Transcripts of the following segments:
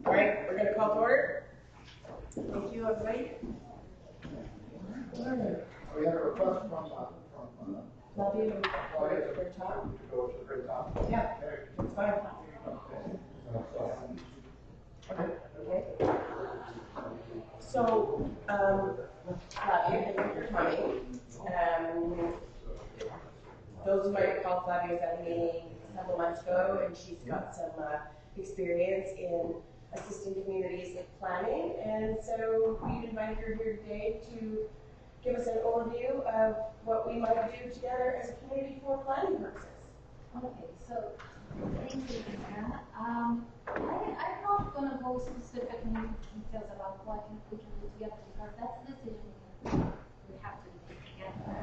All right, we're going to call to order. Thank you, everybody. We had a request from Claudia to go to the very top. to go to the very top. Yeah, it's fine. Okay. So, Claudia, thank you for coming. Those who might recall, Claudia was at a meeting several months ago, and she's got some experience in assisting communities with planning. And so we invited her here today to give us an overview of what we might do together as a community for planning purposes. Okay, so thank you, Sarah. I'm not going to go specific details about what we can do together because that's a decision we have to make together.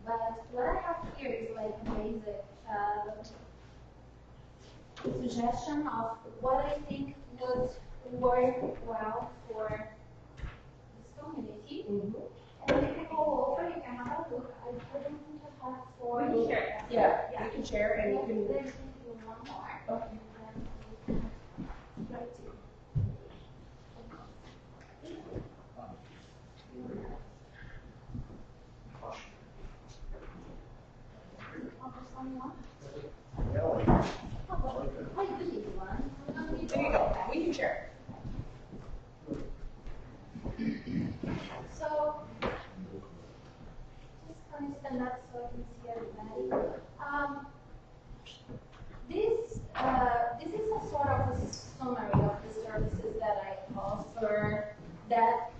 But what I have here is like a basic suggestion of what I think would work well for this community. And if you go over, you can have a look. I couldn't have for you. Yeah, you can share and you can. There's one more. Okay. There you go. We can share. So, just going to stand up so I can see everybody. This is a sort of a summary of the services that I offer. That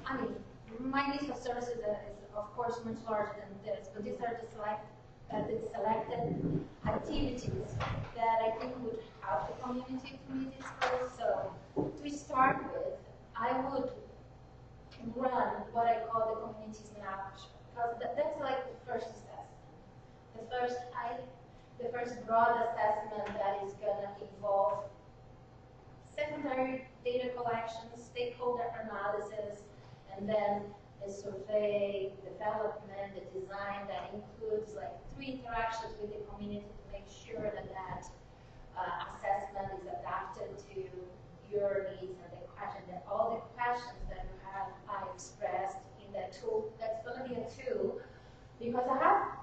my list of services is of course much larger than this, but these are the selected activities that I think would help the community to meet its goals. So, to start with, I would run what I call the community snapshot, because that's like the first assessment. The first broad assessment that is going to involve secondary data collection, stakeholder analysis, and then a survey, development, the design that includes like 3 interactions with the community to make sure that that assessment is adapted to your needs and the question, that all the questions that you have are expressed in that tool. That's going to be a tool because I have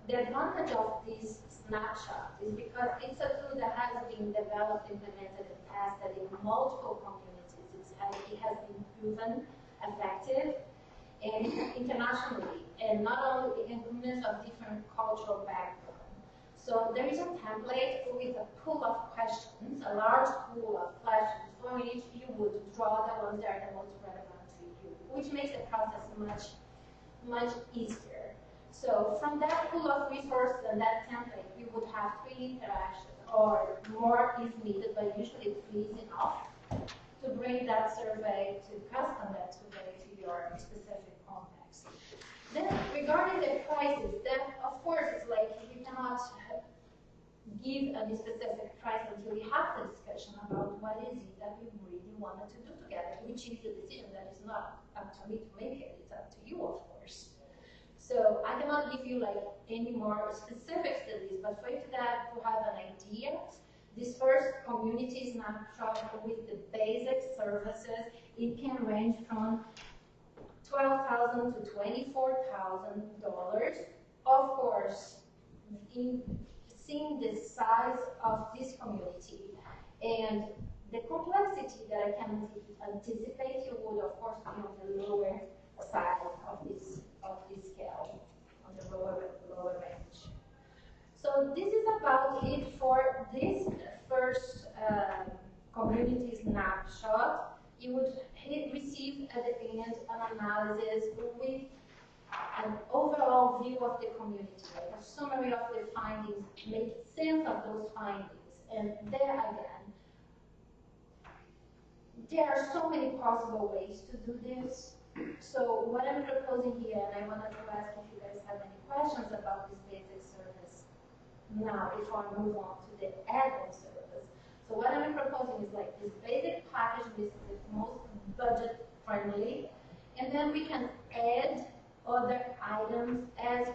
the advantage of this snapshot is because it's a tool that has been developed, implemented, and tested in multiple communities. It has been proven effective and internationally, and not only in communities of different cultural backgrounds. So there is a template with a pool of questions, a large pool of questions, for which you would draw the ones that are the most relevant to you, which makes the process much easier. So from that pool of resources and that template, you would have 3 interactions, or more if needed, but usually 3 is enough to bring that survey, to custom that survey to your specific context. Then regarding the prices, that of course is like you cannot give a specific price until we have the discussion about what is it that we really wanted to do together, which is the decision that is not up to me to make it, it's up to you, of course. So I cannot give you like any more specifics than this, but for you to have an idea, this first community snapshot with the basic services, it can range from $12,000 to $24,000. Of course, in seeing the size of this community and the complexity that I can anticipate, you would of course be on the lower side of this scale, on the lower range. So this is about it for this first community snapshot. You would receive at the end an analysis with an overall view of the community, like a summary of the findings, make sense of those findings. And there again, there are so many possible ways to do this. So what I'm proposing here, and I wanted to ask if you guys have any questions about this basic service now before I move on to the add-on service. So what I'm proposing is like this basic package, this is the most budget friendly, and then we can add other items as we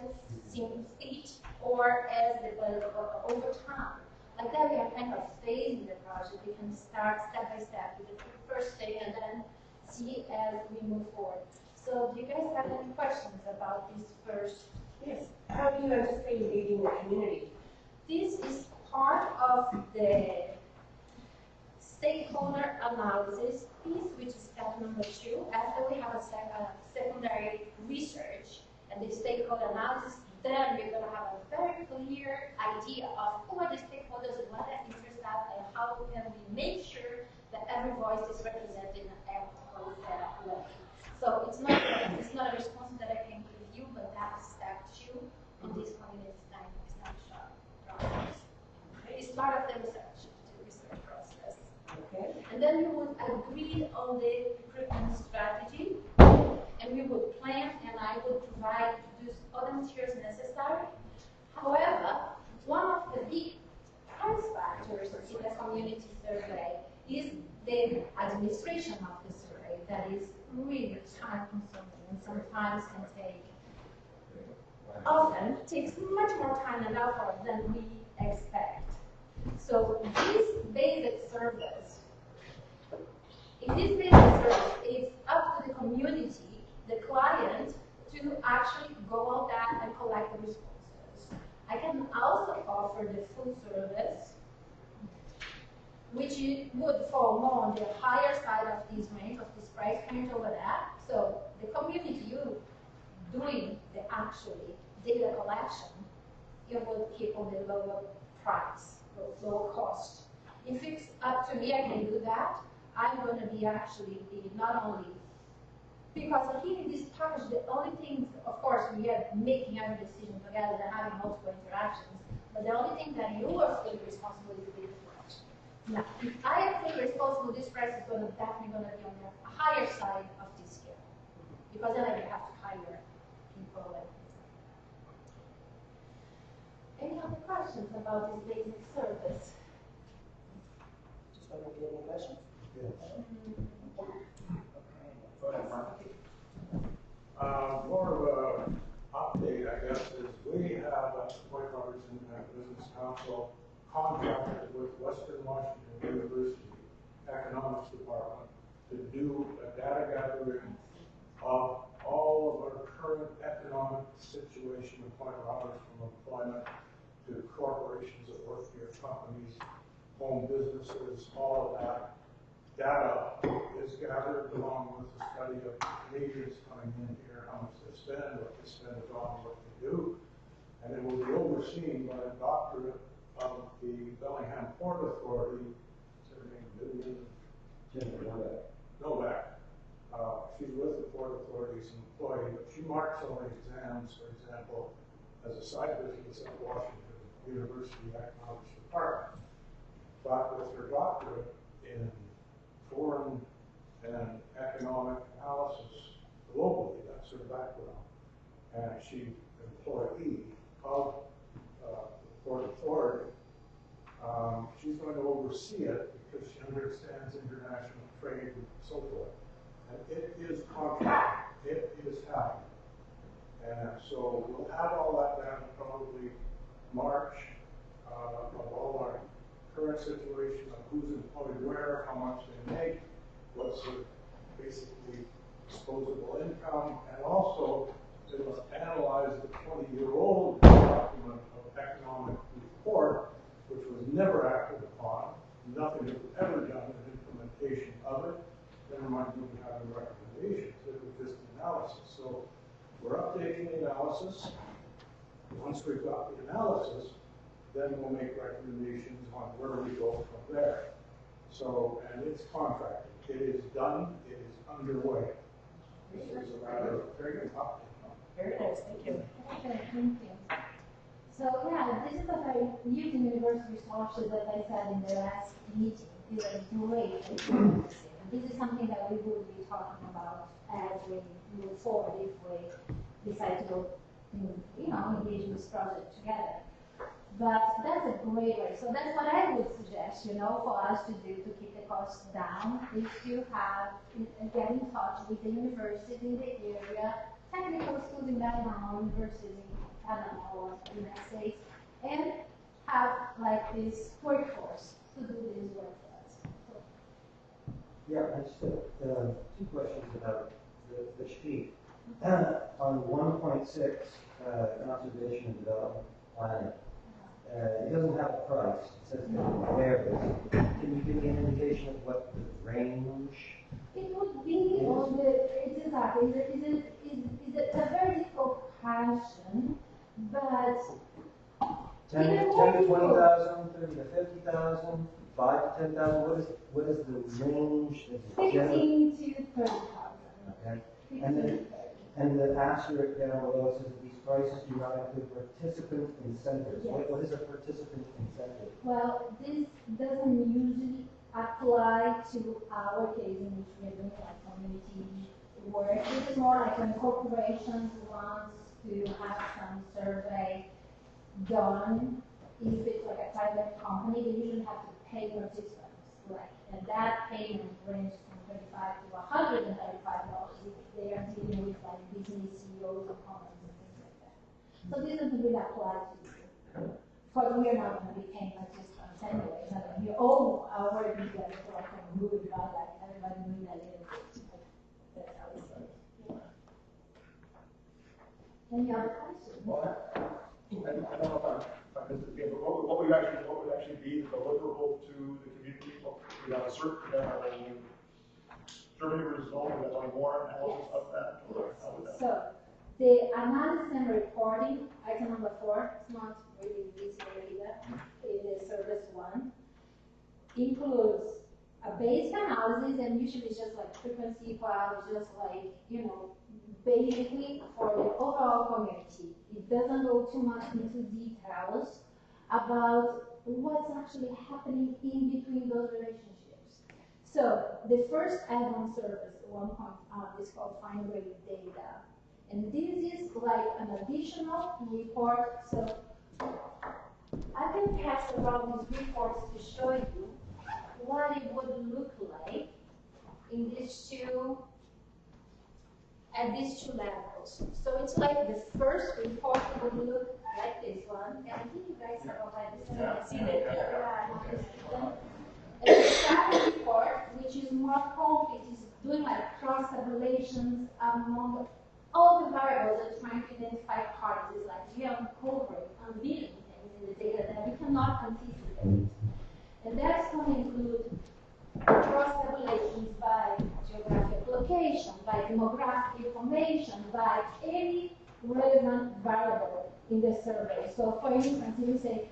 see fit or as the budget over time. Like that we are kind of phasing the project. We can start step by step with the first thing and then see as we move forward. So do you guys have any questions about this first? Yes. How do you anticipate engaging the community? This is part of the stakeholder analysis piece, which is step number 2. After we have a secondary research and the stakeholder analysis, then we're going to have a very clear idea of who are the stakeholders and what their interests are and how can we make sure that every voice is represented in an equitable way. So it's not a response that I can give you, but that's step 2 on this community snapshot process. It's part of the research process. Okay. And then we would agree on the recruitment strategy, and we would plan, and I would provide those other materials necessary. However, one of the big price factors in the community survey is the administration of the survey that is really time consuming and sometimes often takes much more time and effort than we expect. So this basic service, it's up to the community, the client, to actually go out there and collect the responses. I can also offer the full service, which would fall more on the higher side of this range, of this price range over there. So the community, you doing the actually data collection, it will keep on the lower price, lower cost. If it's up to me, I can do that. I'm going to be actually not only, because here in this package, the only thing, of course, we are making every decision together and having multiple interactions, but the only thing that you are fully responsible is the data collection. Now, if I am fully responsible, this price is definitely going to be on the higher side of this scale, because then I have to hire people. Any other questions about this basic service? Just wondering if you have any questions? Yes. Go ahead, Mark. More of an update, I guess, is we have at the Point Roberts Independent Business Council contracted with Western Washington University Economics Department to do a data gathering of all of our current economic situation in Point Roberts, from employment to corporations that work here, companies, home businesses, all of that. Data is gathered along with the study of Canadians coming in here, how much they spend, what they spend it on, what they do. And it will be overseen by a doctorate of the Bellingham Port Authority. What's her name? Vivian Novak. She's with the Port Authority as an employee, but she marks all the exams, for example, as a side business at Washington University Economics Department. But with her doctorate in foreign and economic analysis globally, that's her background. And she's employee of the Port Authority. oversee it because she understands international trade and so forth. And it is contract, it is happening. And so we'll have all that done probably March, of all our current situation of who's employed where, how much they make, what's basically disposable income, and also they must analyze the 20-year-old document of economic report, which was never acted upon. Nothing was ever done in implementation of it. Never mind even having recommendations, it was just analysis. So we're updating the analysis. Once we've got the analysis, then we'll make recommendations on where we go from there. So, and it's contracted. It is done. It is underway. This is a matter of very good update. Very nice, thank you. Okay, thank you. So yeah, this is a very using universal resources, as I said in the last meeting, is a great experience. This is something that we will be talking about as we move forward if we decide to go, engage in this project together. But that's a great way. So that's what I would suggest, for us to do to keep the costs down, is to get in touch with the university in the area, technical schools in Lebanon, universities in Canada or the United States, and have like this workforce to do this work for us. So, yeah, I just have two questions about the sheet. On 1.6, conservation and development planning, it doesn't have a price. It says it varies. Can you give me an indication of what the range? it would be on the, it's exactly, it's a very difficult question, but 10 to 20,000, 30 to 50,000, 5 to 10,000. What is the range? That's general? 15 to 30,000. Okay. And the asterisk down below says that these prices do not include participant incentives. Yes. What is a participant incentive? Well, this doesn't usually apply to our case in which we are doing like community work. This is more like when corporations want to have some survey done. If it's like a private company, they usually have to pay participants. And that payment ranges from $35 to $135 if they are dealing with like business CEOs and companies and things like that. So this doesn't really apply to you. Because we are not going to be paying participants anyway. It's not going to be, our work is together, so I can move it by like everybody doing that little bit. That's how it's done. Any other questions? Well, I don't know if I missed it again, but what would actually be the deliverable to the community? We have a certain survey result, we have more analysis of that. How would that? So, the analysis and reporting, item number 4, it's not really visible either, it is service 1, includes a basic analysis, and usually it's just like frequency files, just like, basically for the overall community. It doesn't go too much into details about what's actually happening in between those relationships. So the first add-on service, is called Fine Grained Data. And this is like an additional report. So I can pass around these reports to show you what it would look like in these two, at these two levels. So it's like the first report would look like this one. And I think you guys have already seen it. And the second report, which is more complete, is doing like cross-tabulations among all the variables and trying to identify parties. Like we are uncovering, unveiling things in the data that we cannot anticipate. And that's going to include cross-tabulations by geographic location, by demographic information, by any relevant variable in the survey. So for instance, if you say,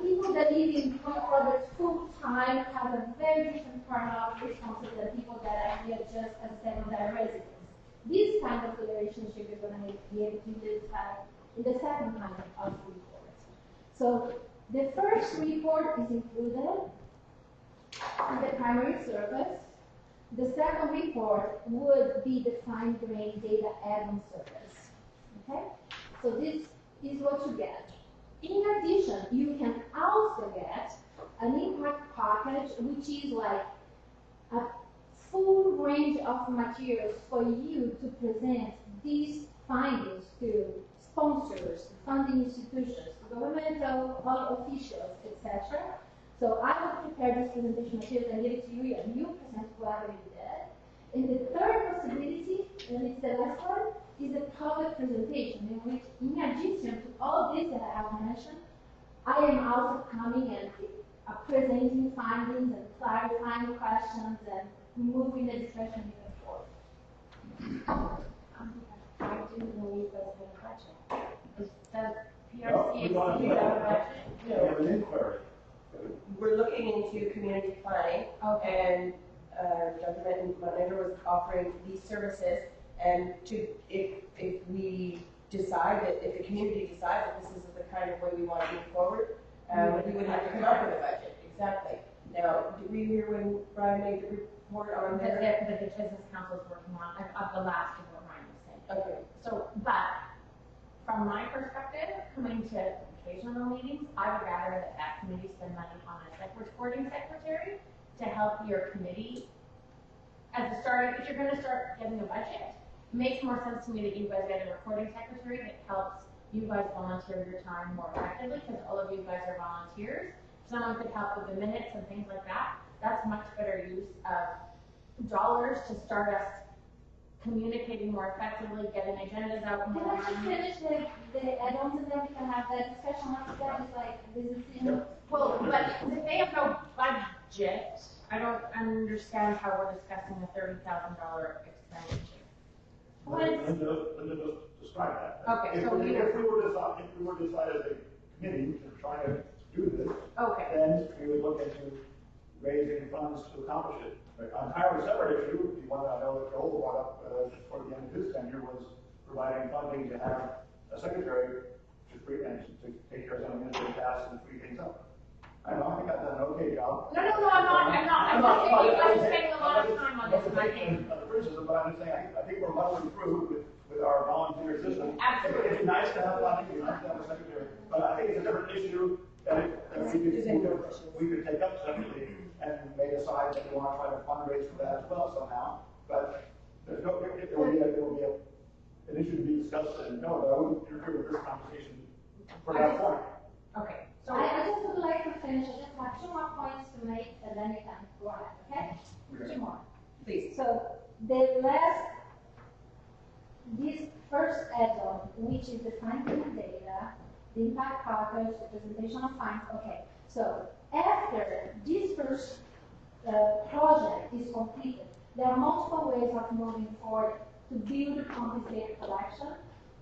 people that live in Point Roberts full-time have a very different turnout responses than people that are here just as secondary residents. This kind of relationship is going to be able to identify in the second kind of report. So the first report is included in the primary service. The second report would be the Fine Grained Data add-on service. Okay? So this is what you get. In addition, you can also get an impact package, which is like a full range of materials for you to present these findings to sponsors, funding institutions, governmental officials, etc. So I would prepare this presentation materials and give it to you, and you present whatever you did. And the third possibility, and it's the last one, is a public presentation in which, in addition to all this that I have mentioned, I am also coming and presenting findings and clarifying questions and moving the discussion even forward. I didn't know you guys had a budget. Is the No, we don't PRCAC have have a that. budget? We have an inquiry. We're looking into community planning, and Dr. Manager was offering these services, and if we decide that, if the community decides that this is the kind of way we want to move forward, we would have to come up with a budget, exactly. Now, did we hear when Brian made the report on That's there? it, that the business council is working on, of the last of what Ryan was saying. Okay, So, but, from my perspective, coming to occasional meetings, I would rather that committee spend money on a recording secretary to help your committee as a starting, if you're gonna start getting a budget, it makes more sense to me that you guys get a recording secretary that helps you guys volunteer your time more effectively, because all of you guys are volunteers. Someone could help with the minutes and things like that. That's much better use of dollars to start us communicating more effectively, getting agendas out Can more. I just finish the add-ons and then we can have that discussion after that? It's like, this is, you know, Well, but if they have no budget, I don't understand how we're discussing a $30,000 expenditure. Linda just described that. Okay, If so we we- were to decide as a committee to try to do this, Okay, then we would look into raising funds to accomplish it. An entirely separate issue, the one that I know that Joel brought up toward the end of his tenure, was providing funding to have a secretary to take care of some administrative tasks and free things up. I don't know, I think I've done an okay job. no, I'm not saying you guys are spending a lot of time on this, and I think. The criticism, but I'm just saying, I think we're muddling through with our volunteer system. Absolutely. It's nice to have funding, it's nice to have a secretary, but I think it's a different issue that we could take up separately and may decide that we want to try to fundraise for that as well somehow. But there's no, it will be an issue to be discussed, and no, but I wouldn't interfere with this conversation for that point. Okay, so, I just would like to finish, I just have two more points to make and then you can go ahead, okay? Okay. Two more. please. So, this first add-on, which is the finding data, the impact package, the presentation of findings, okay. So, after this first project is completed, there are multiple ways of moving forward to build upon this data collection,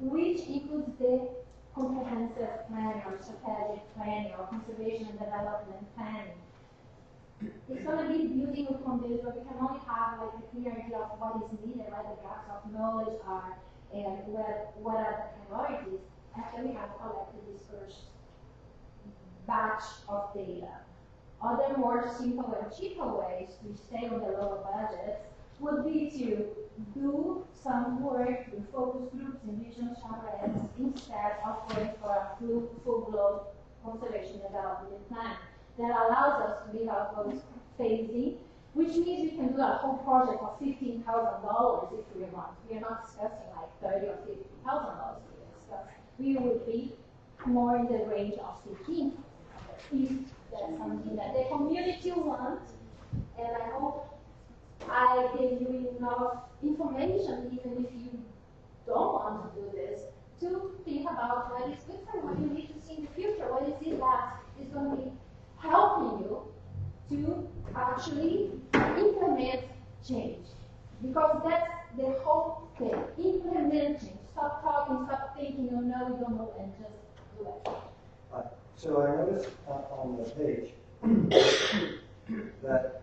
which includes the comprehensive planning or strategic planning or conservation and development planning. It's going to be building upon this, but we can only have like a clear idea of what is needed, what the gaps of knowledge are, and what are the priorities after we have collected this first batch of data. Other more simple and cheaper ways to stay on the lower budgets would be to do some work with focus groups and regional charrettes instead of going for a full-blown conservation development plan that allows us to build out those phasing, which means we can do a whole project of $15,000 if we want. We are not discussing like $30,000 or $50,000 we would be more in the range of 15. If that's something that the community wants, and I hope I gave you enough information, even if you don't want to do this, to think about what is good for you, what you need to see in the future, what is it that is going to be helping you to actually implement change. Because that's the whole thing, implement change. Stop talking, stop thinking, oh no, we don't know, and just do it. So I noticed on the page that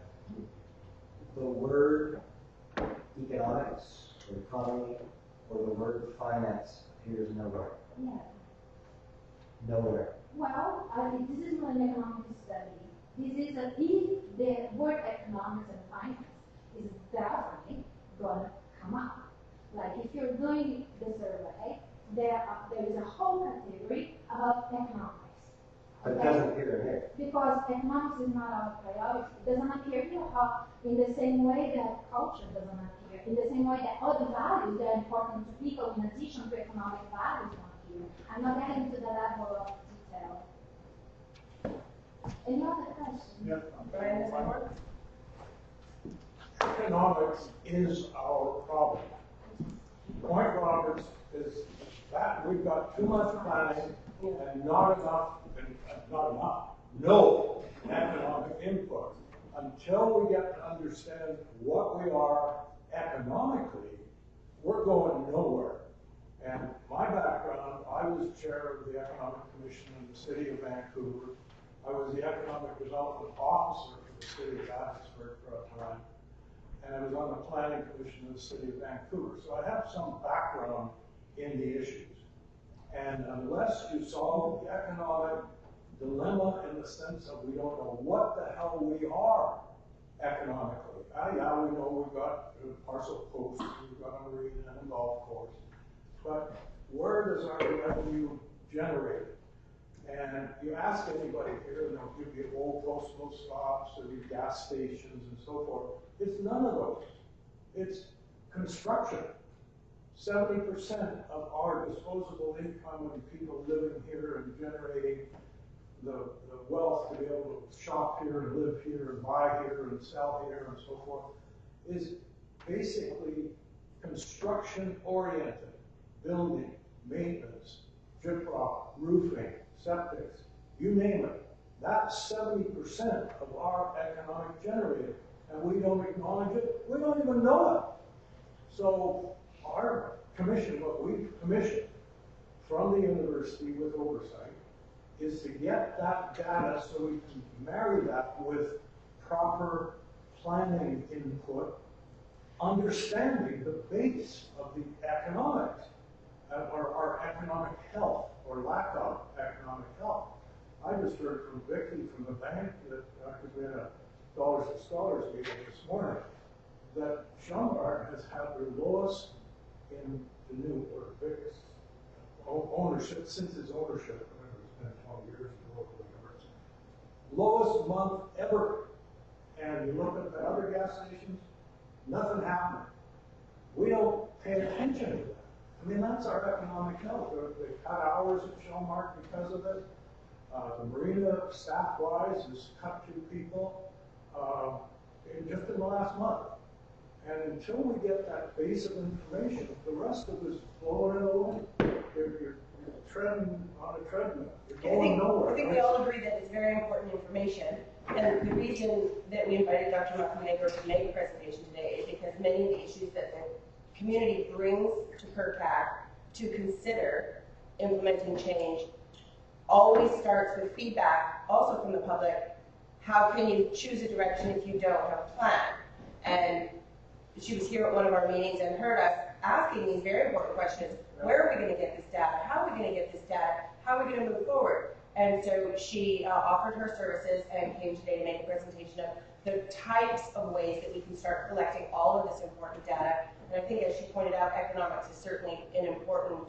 the word economics or economy or the word finance appears nowhere. Yeah. Nowhere. Well, this is not an economic study. This is the word economics and finance is definitely going to come up. Like if you're doing the survey, there is a whole category about economics. But it doesn't appear in here. Because economics is not our priority. It doesn't appear here how, in the same way that culture doesn't appear, in the same way that other values that are important to people in addition to economic values don't appear. I'm not getting to the level of detail. Any other questions? Yeah. Brian, is that work? Economics is our problem. Point Roberts is that we've got too much planning and no economic input. Until we get to understand what we are economically, we're going nowhere. And my background, I was chair of the Economic Commission in the City of Vancouver. I was the Economic Development Officer for the City of Abbotsford for a time. And I was on the Planning Commission in the City of Vancouver. So I have some background in the issues. And unless you solve the economic dilemma in the sense of we don't know what the hell we are economically. Yeah, we know we've got parcel posts, we've got a marina and a golf course. But where does our revenue generate? And you ask anybody here, and they'll give you old postal stops or your gas stations and so forth. It's none of those. It's construction. 70% of our disposable income and people living here and generating the wealth to be able to shop here and live here and buy here and sell here and so forth is basically construction oriented. Building, maintenance, gyprock, roofing, septics, you name it. That's 70% of our economic generator. And we don't acknowledge it, we don't even know it. So our commission, what we commissioned from the university with oversight, is to get that data so we can marry that with proper planning input, understanding the base of the economics, or our economic health, or lack of economic health. I just heard from Vicki from the bank that, because we had a Dollars to Scholars meeting this morning, that Schomburg has had their lowest in the new, or biggest ownership, since its ownership, whatever, it's been 20 years ago, whatever. Lowest month ever. And you look at the other gas stations, nothing happening. We don't pay attention to that. I mean, that's our economic health. They cut hours at Shellmark because of it. The marina, staff-wise, has cut 2 people just in the last month. And until we get that base of information, the rest of us blowing it away. You're treading on a treadmill. You're going nowhere. I think we all agree that it's very important information. And the reason that we invited Dr. Montenegro to make a presentation today is because many of the issues that the community brings to PRCAC to consider implementing change always starts with feedback, also from the public. How can you choose a direction if you don't have a plan? And she was here at one of our meetings and heard us asking these very important questions. Where are we going to get this data? How are we going to get this data? How are we going to move forward? And so she offered her services and came today to make a presentation of the types of ways that we can start collecting all of this important data. And I think, as she pointed out, economics is certainly an important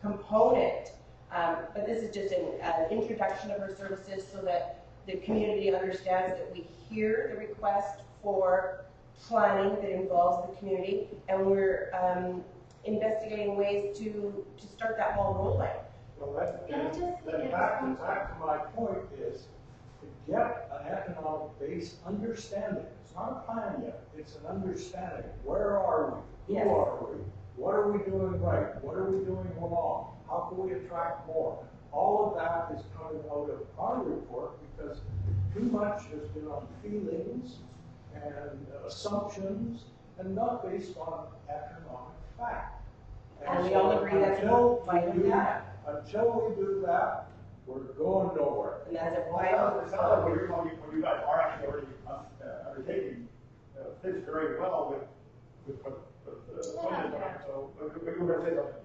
component. But this is just an introduction of her services so that the community understands that we hear the request for planning that involves the community, and we're investigating ways to start that ball rolling. Well, back to my point is to get an economic-based understanding. It's not a plan yet. It's an understanding. Where are we? Who are we? What are we doing right? What are we doing wrong? How can we attract more? All of that is coming out of our report because too much has been on feelings and assumptions and not based on economic fact. And we all agree that's vital data. Until we do that, we're going nowhere. And that's a Well, vital. it sounds like what you guys are actually already undertaking fits very well with the plan. So, but you were going to say something.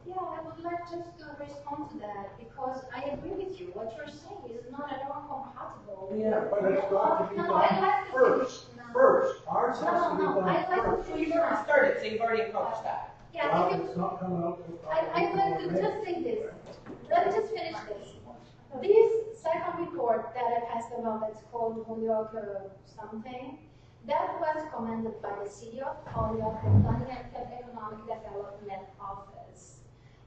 Yeah, I would like just to respond to that because I agree with you. What you're saying is not at all compatible. Yeah. But it's got to be No, done I'd like to first. finish. No. First. Ours has to be No, done I'd like to first. So you've already started, so you've already accomplished that. Yeah, Well, if you, it's not coming out till I'd like to just say this. Let me just finish this. This assessment that's called Holyoke something. That was commended by the City of Holyoke Planning and Economic Development Office.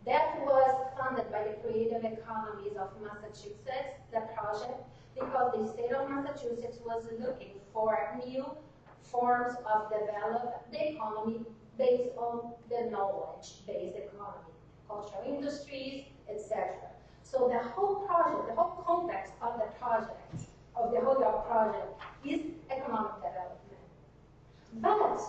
That was funded by the Creative Economies of Massachusetts, the project, because the state of Massachusetts was looking for new forms of develop the economy based on the knowledge-based economy, cultural industries, etc. So the whole project, the whole context of the project, of the Holyoke project, is economic development. But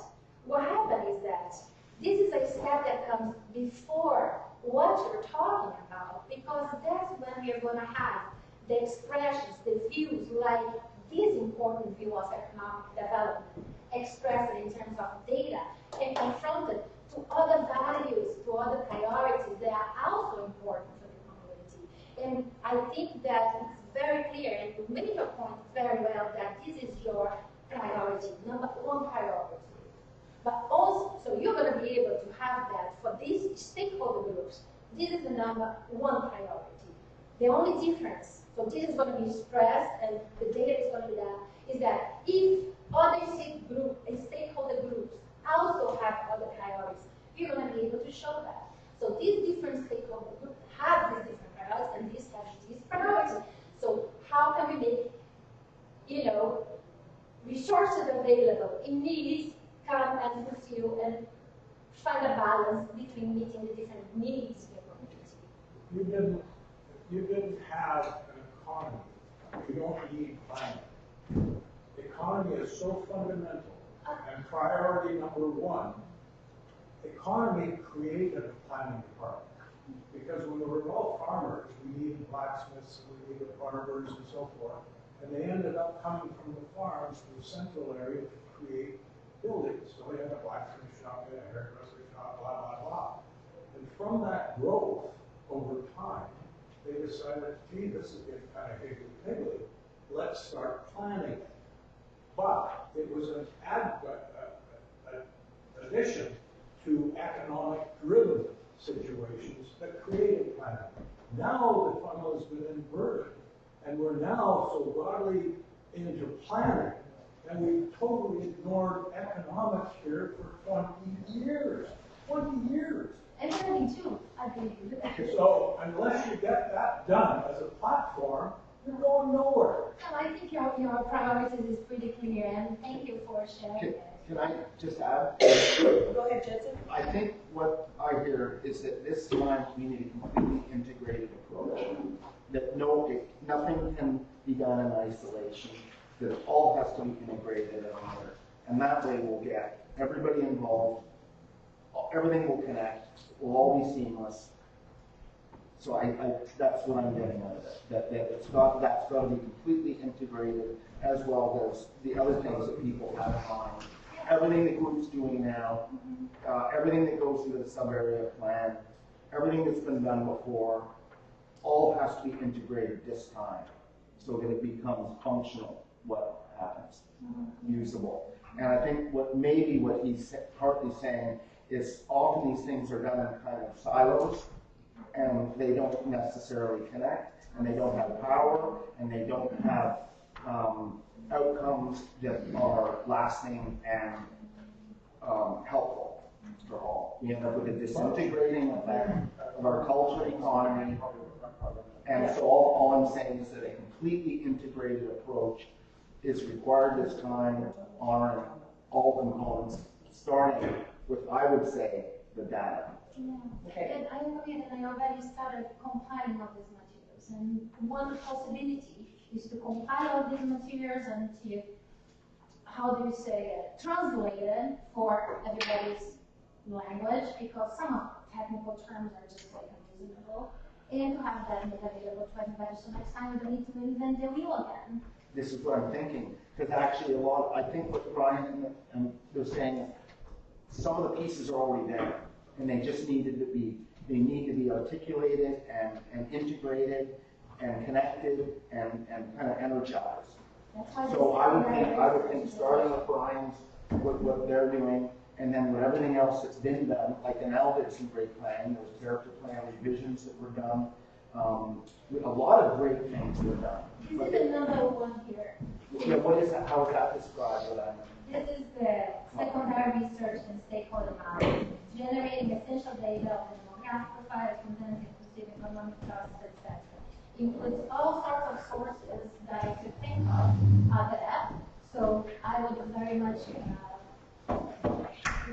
what happened is that this is a step that comes before what you're talking about, because that's when we're going to have the expressions, the views, like this important view of economic development, expressed in terms of data and confronted to other values, to other priorities that are also important for the community. And I think that it's very clear, and you made your point very well, that this is your priority, number one priority. But also, so you're going to be able to have that for these stakeholder groups. This is the number one priority. The only difference, so this is going to be stressed and the data is going to be that, is that if other stakeholder groups also have other priorities, you're going to be able to show that. So these different stakeholder groups have these different priorities and this has these priorities. So how can we make, resources available in these come and fulfill and find a balance between meeting the different needs of the community? You didn't have an economy. You don't need planning. The economy is so fundamental, and priority number one, economy created a planning department. Because when we were all farmers, we needed blacksmiths, we needed barbers and so forth, and they ended up coming from the farms to the central area to create buildings. So we had a blacksmith shop, a hairdresser shop, blah, blah, blah. And from that growth over time, they decided, gee, this is getting kind of higgly-piggly. Let's start planning it. But it was an addition to economic-driven situations that created planning. Now the funnel has been inverted, and we're now so broadly into planning, and we've totally ignored economics here for 20 years. 20 years. And planning too, I think. So unless you get that done as a platform, you're going nowhere. So I think your priorities is pretty clear, and thank you for sharing it. Can I just add? Go ahead, Judson. I think what I hear is that this time we need a completely integrated approach. That nothing can be done in isolation. That it all has to be integrated and that way we'll get everybody involved. Everything will connect. Will all be seamless. So that's what I'm getting at it. That's got to be completely integrated, as well as the other things that people have in mind. Everything the group's doing now, everything that goes through the sub-area plan, everything that's been done before, all has to be integrated this time, so that it becomes functional. What happens, usable. And I think what he's partly saying is often these things are done in kind of silos, and they don't necessarily connect, and they don't have power, and they don't have outcomes that are lasting and helpful for all. We end up with a disintegrating effect of our culture, economy, and so all I'm saying is that a completely integrated approach is required this time, honoring all components, starting with, I would say, the data. Yeah. Okay. And I agree, and I already started compiling all these materials. And one possibility is to compile all these materials and to, how do you say it, translate it for everybody's language, because some of the technical terms are just like unreasonable, and to have that made available to everybody, so next time we don't need to invent the wheel again. This is what I'm thinking, because actually I think what Brian and they're saying, some of the pieces are already there, and they just need to be articulated and integrated and connected and kind of energized. So I would think starting with Brian's, what they're doing, and then with everything else that's been done, like an did some great planning, there was character plan revisions that were done, A lot of great things were done. This is the number one here. Yeah, what is that, how is that described? This is the secondary research and stakeholder analysis, generating essential data of the demographic profile, content, inclusive economic process, etc. Includes all sorts of sources that I could think of at the app. So I would very much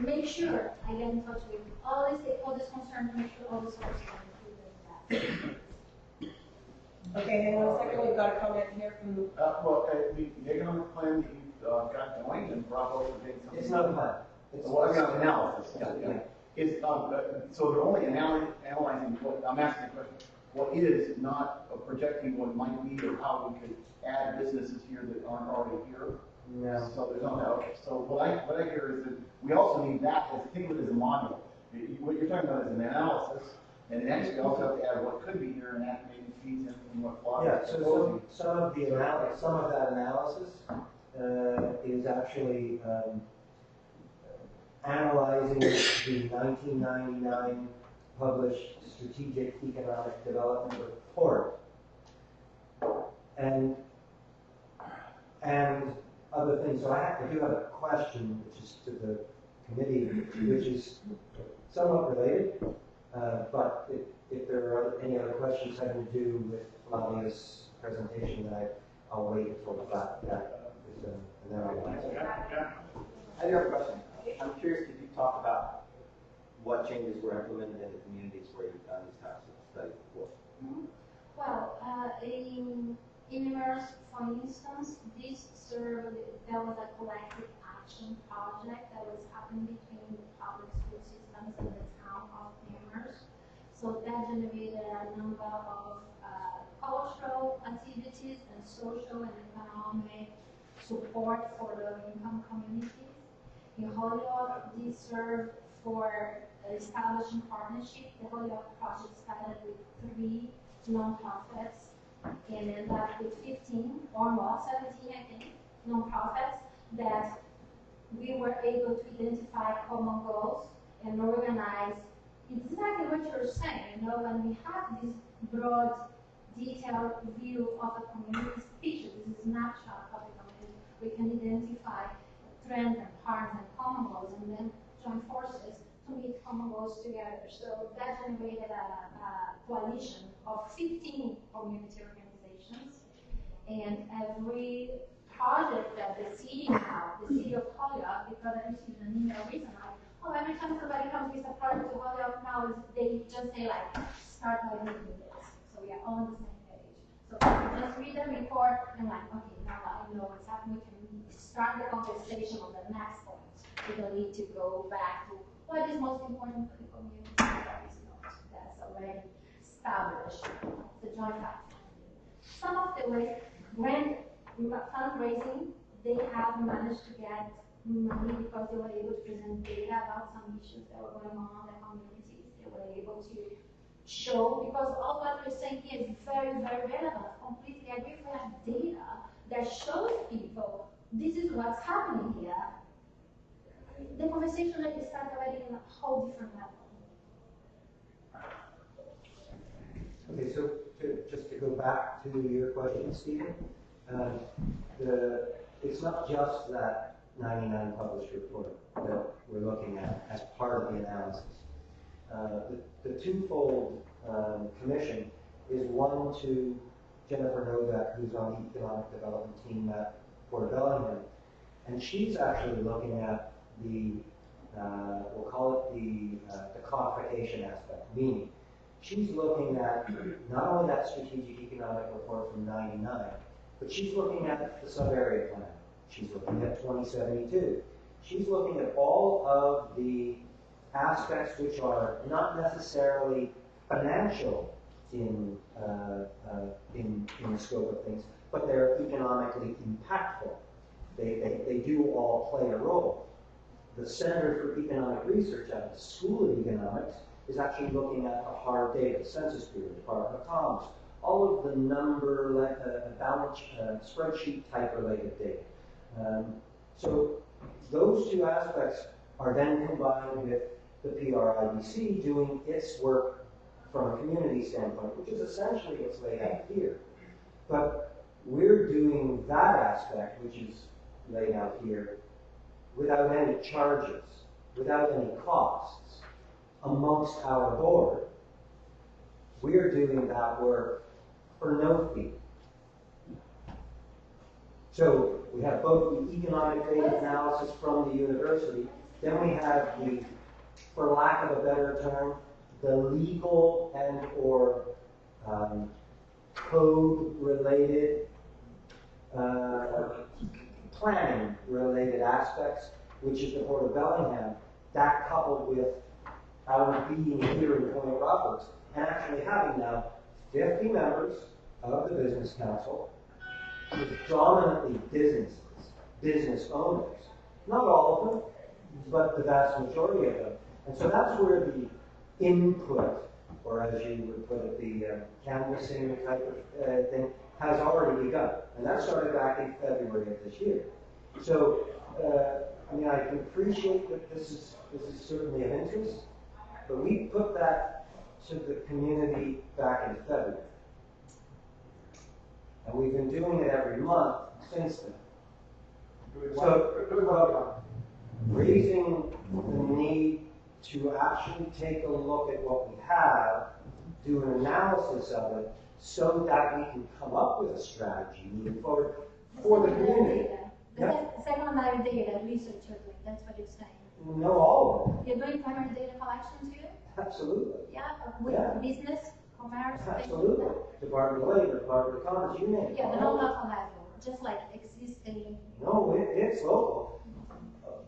make sure I get in touch with all the stakeholders concerned, make sure all the sources are included in that. Okay, hang on a second, we've got a comment here from Well, the economic plan that you got going and brought over the big. It's not a plan. It's Well, I've got analysis. Yeah. Is, so they're only analyzing what, I'm asking the question, what is, not projecting what might be or how we could add businesses here that aren't already here? No. So there's no, okay, so what I hear is that we also need that, think of it as a module. What you're talking about is an analysis, and next we also have to add what could be here, and that maybe feeds in from what Flavia Yeah, is so proposing. some of that analysis is actually analyzing the 1999 published Strategic Economic Development Report and other things. So I do have a question, which is to the committee, which is somewhat related, but if there are any other questions having to do with Flavia's presentation, then I'll wait until that is and then I'll answer. I do have a question. I'm curious, could you talk about what changes were implemented in the communities where you've done these types of studies before? Well, in Immerse, for instance, there was a collective action project that was happening between the public school systems and the town of Immerse. So that generated a number of cultural activities and social and economic support for low-income communities. In Holyoke, this served for establishing partnership. The Holyoke project started with 3 nonprofits and ended up with 15 or more, 17 I think, nonprofits that we were able to identify common goals and organize exactly what you're saying. You know, when we have this broad, detailed view of the community's picture, this is a snapshot of the community, we can identify trends and patterns and common goals and then join forces to meet common goals together. So that generated a coalition of 15 community organizations, and every project that the city of Holyoke, because I received an email recently, oh, every time somebody comes with a project to Holyoke now, they just say like, start by doing this. So we are on the same page. So just read the report and like, okay, now I know what's happening. We can start the conversation on the next point. We don't need to go back to what is most important for the community. That is not. That's already established. The joint action. Some of the ways, grant fundraising, they have managed to get money because they were able to present data about some issues that were going on in the communities. They were able to show, because all what we're saying here is very, very relevant. Completely agree. If we have data that shows people this is what's happening here, the conversation that we start already in a whole different level. Okay, so just to go back to your question, Stephen, it's not just that 99 published report that we're looking at as part of the analysis. The twofold commission is one to Jennifer Novak, who's on the economic development team at Port Bellingham, and she's actually looking at the we'll call it the codification aspect, meaning she's looking at not only that strategic economic report from '99, but she's looking at the sub-area plan. She's looking at 2072. She's looking at all of the aspects which are not necessarily financial in the scope of things, but they're economically impactful. They do all play a role. The Center for Economic Research at the School of Economics is actually looking at the hard data, Census Bureau, Department of Commerce, all of the number, balance, spreadsheet type related data. So those two aspects are then combined with the PRIBC doing its work from a community standpoint, which is essentially what's laid out here. But we're doing that aspect, which is laid out here, without any charges, without any costs amongst our board. We're doing that work for no fee. So we have both the economic data analysis from the university, then we have the, for lack of a better term, the legal and or code-related, planning-related aspects, which is the Port of Bellingham, that coupled with our being here in Point Roberts, and actually having now 50 members of the Business Council, predominantly business owners, not all of them, but the vast majority of them. And so that's where the input, or as you would put it, the canvassing type of thing, has already begun. And that started back in February of this year. So, I mean, I can appreciate that this is certainly of interest, but we put that to the community back in February. And we've been doing it every month since then. So, raising the need to actually take a look at what we have, do an analysis of it, so that we can come up with a strategy moving forward for the community. The secondary data research you're doing, that's what you're saying. No, all of it. You're doing primary data collection too? Absolutely. Yeah, with business, commerce, Absolutely. Department of Labor, Department of Commerce, you name it. Yeah, but not local level, just like existing. No, it's local.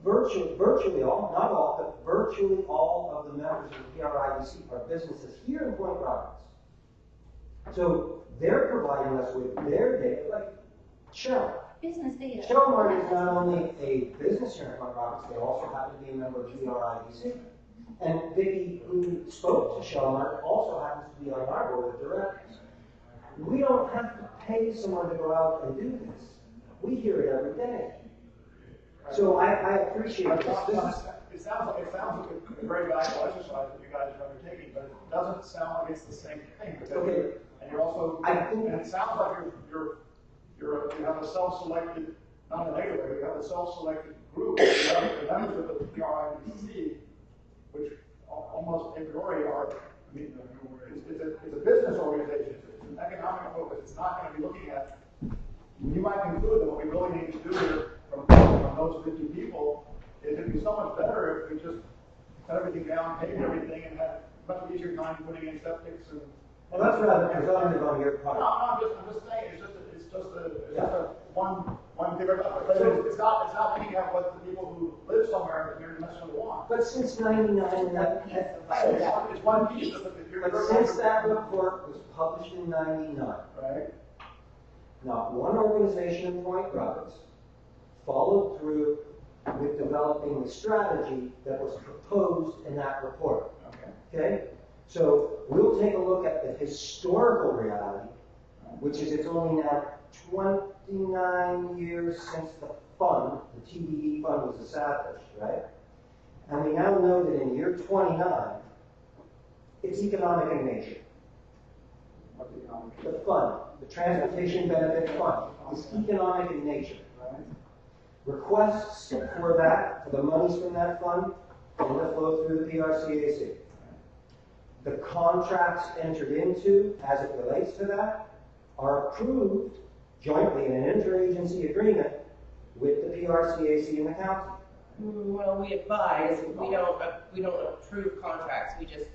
Virtually all, not all, but virtually all of the members of the PRIDC are businesses here in Point Roberts. So they're providing us with their data, like Shell. Business data. Shell Mart is not only a business here in Point Roberts, they also happen to be a member of the PRIDC. And Vicki, who spoke to Shell Mart, also happens to be on our board of directors. We don't have to pay someone to go out and do this. We hear it every day. So I appreciate this. It sounds like a very valuable exercise that you guys are undertaking, but it doesn't sound like it's the same thing. Okay. And you're also, and it sounds like you have a self-selected, not a negative way, you have a self-selected group. You have the members of the PRIDC, which almost a priori are, I mean, it's a business organization. It's an economic focus. It's not going to be looking at. You might conclude that what we really need to do here from those 50 people is it'd be so much better if we just cut everything down, paved everything, and had much easier time putting in septics and. Well, that's rather presumptive on your part. No, I'm just saying it's just a one bigger up. But it's not looking at what the people who live somewhere in the mess want. But since '99, It's one piece of it. But since that report was published in '99, right? Not one organization in Point Roberts followed through with developing the strategy that was proposed in that report. Okay? So we'll take a look at the historical reality, which is it's only now 29 years since the fund, the TBD fund, was established, right? And we now know that in year 29, it's economic in nature. The fund, the Transportation Benefit Fund, is economic in nature. Requests for that, for the monies from that fund, are going to flow through the PRCAC. The contracts entered into, as it relates to that, are approved jointly in an interagency agreement with the PRCAC and the county. Well, we advise, we don't approve contracts, we just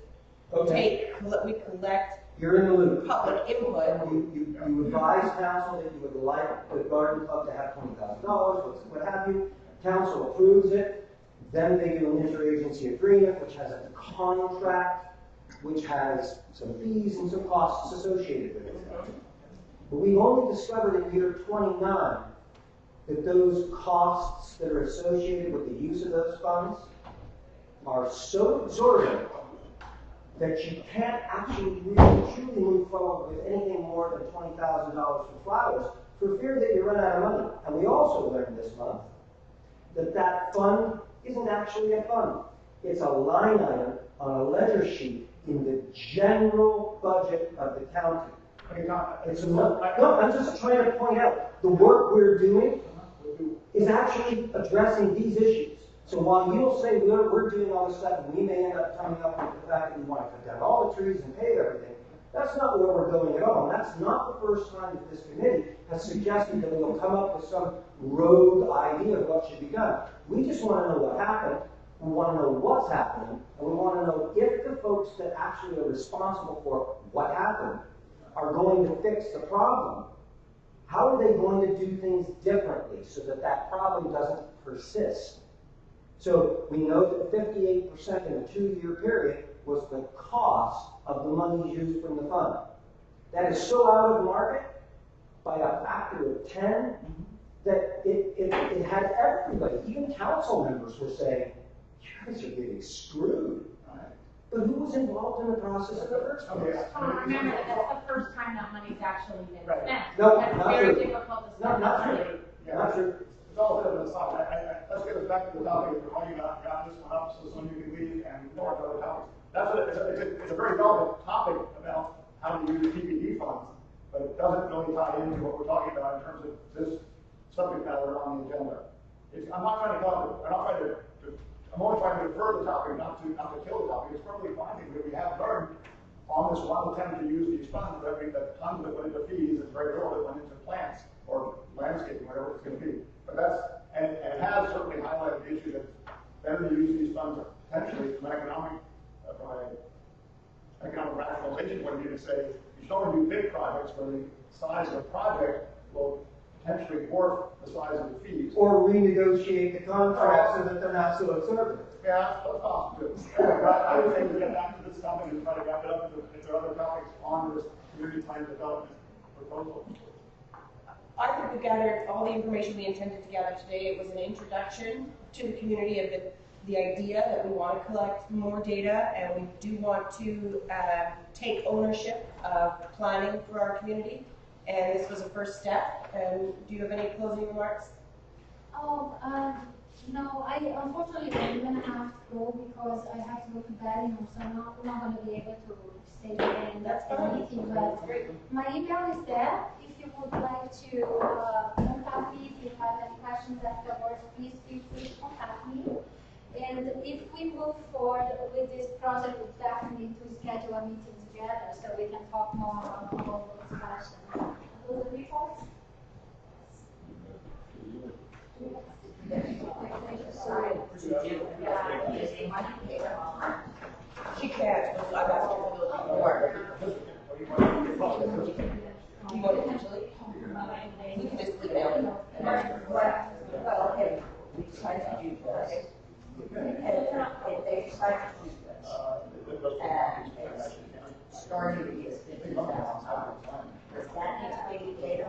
we collect You're in the loop. public input. You advise council that you would like the garden club to have $20,000, what have you. Council approves it. Then they do an interagency agreement, which has a contract, which has some fees and some costs associated with it. But we've only discovered in year 29 that those costs that are associated with the use of those funds are so exorbitant that you can't actually really truly move forward with anything more than $20,000 for flowers for fear that you run out of money. And we also learned this month that that fund isn't actually a fund. It's a line item on a ledger sheet in the general budget of the county. Okay, Tom, It's no, I'm just trying to point out, the work we're doing is actually addressing these issues. So while you'll say we're doing all this stuff, and we may end up coming up with the fact that we want to cut down all the trees and pave everything, that's not where we're going at all. And that's not the first time that this committee has suggested that we'll come up with some rogue idea of what should be done. We just want to know what happened, we want to know what's happening, and we want to know if the folks that actually are responsible for what happened are going to fix the problem. How are they going to do things differently so that that problem doesn't persist? So we know that 58% in a 2-year period was the cost of the money used from the fund. That is so out of market by a factor of 10 that it had everybody, even council members were saying, you guys are getting screwed. But who was involved in the process in the first place? Remember that that's the first time that money's actually been Right. spent. No, That's not very true. difficult to No, spend not money. true. Yeah, Not true. It's all a bit of an aside. Let's get us back to the topic we're talking about. Wrap this one up so some of you can leave and go on to other topics. It's a very relevant topic about how to use PPP funds, but it doesn't really tie into what we're talking about in terms of this subject matter on the agenda. I'm not trying to I'm only trying to defer the topic, not to kill the topic. It's perfectly fine that we have learned on this one attempt to use these funds that tons that went into fees and very little that went into plants or landscaping, whatever it's going to be. But and it has certainly highlighted the issue that better to use these funds potentially from an economic rationalization point of view to say you don't want to do big projects where the size of the project will potentially dwarf the size of the fees. Or renegotiate the contract so that they're not so exorbitant. Yeah, that's possible too. I would say we get back to this topic and try to wrap it up if there are other topics on this community plan development proposal. I think we gathered all the information we intended to gather today. It was an introduction to the community of the idea that we want to collect more data, and we do want to take ownership of planning for our community. And this was a first step. And do you have any closing remarks? No, unfortunately I'm gonna have to go because I have to go to bed, so I'm not gonna be able to stay there and That's fine. meeting, but my email is there. If you would like to contact me, if you have any questions afterwards, please feel free to contact me. And if we move forward with this project, we definitely need to schedule a meeting together so we can talk more about all those questions. Those reports? She can't. I got to do it more. You want it digitally? We can just email it. Well, if we decide to do this, if they decide to do this, and it's starting to be as $50,000, does that need to be data?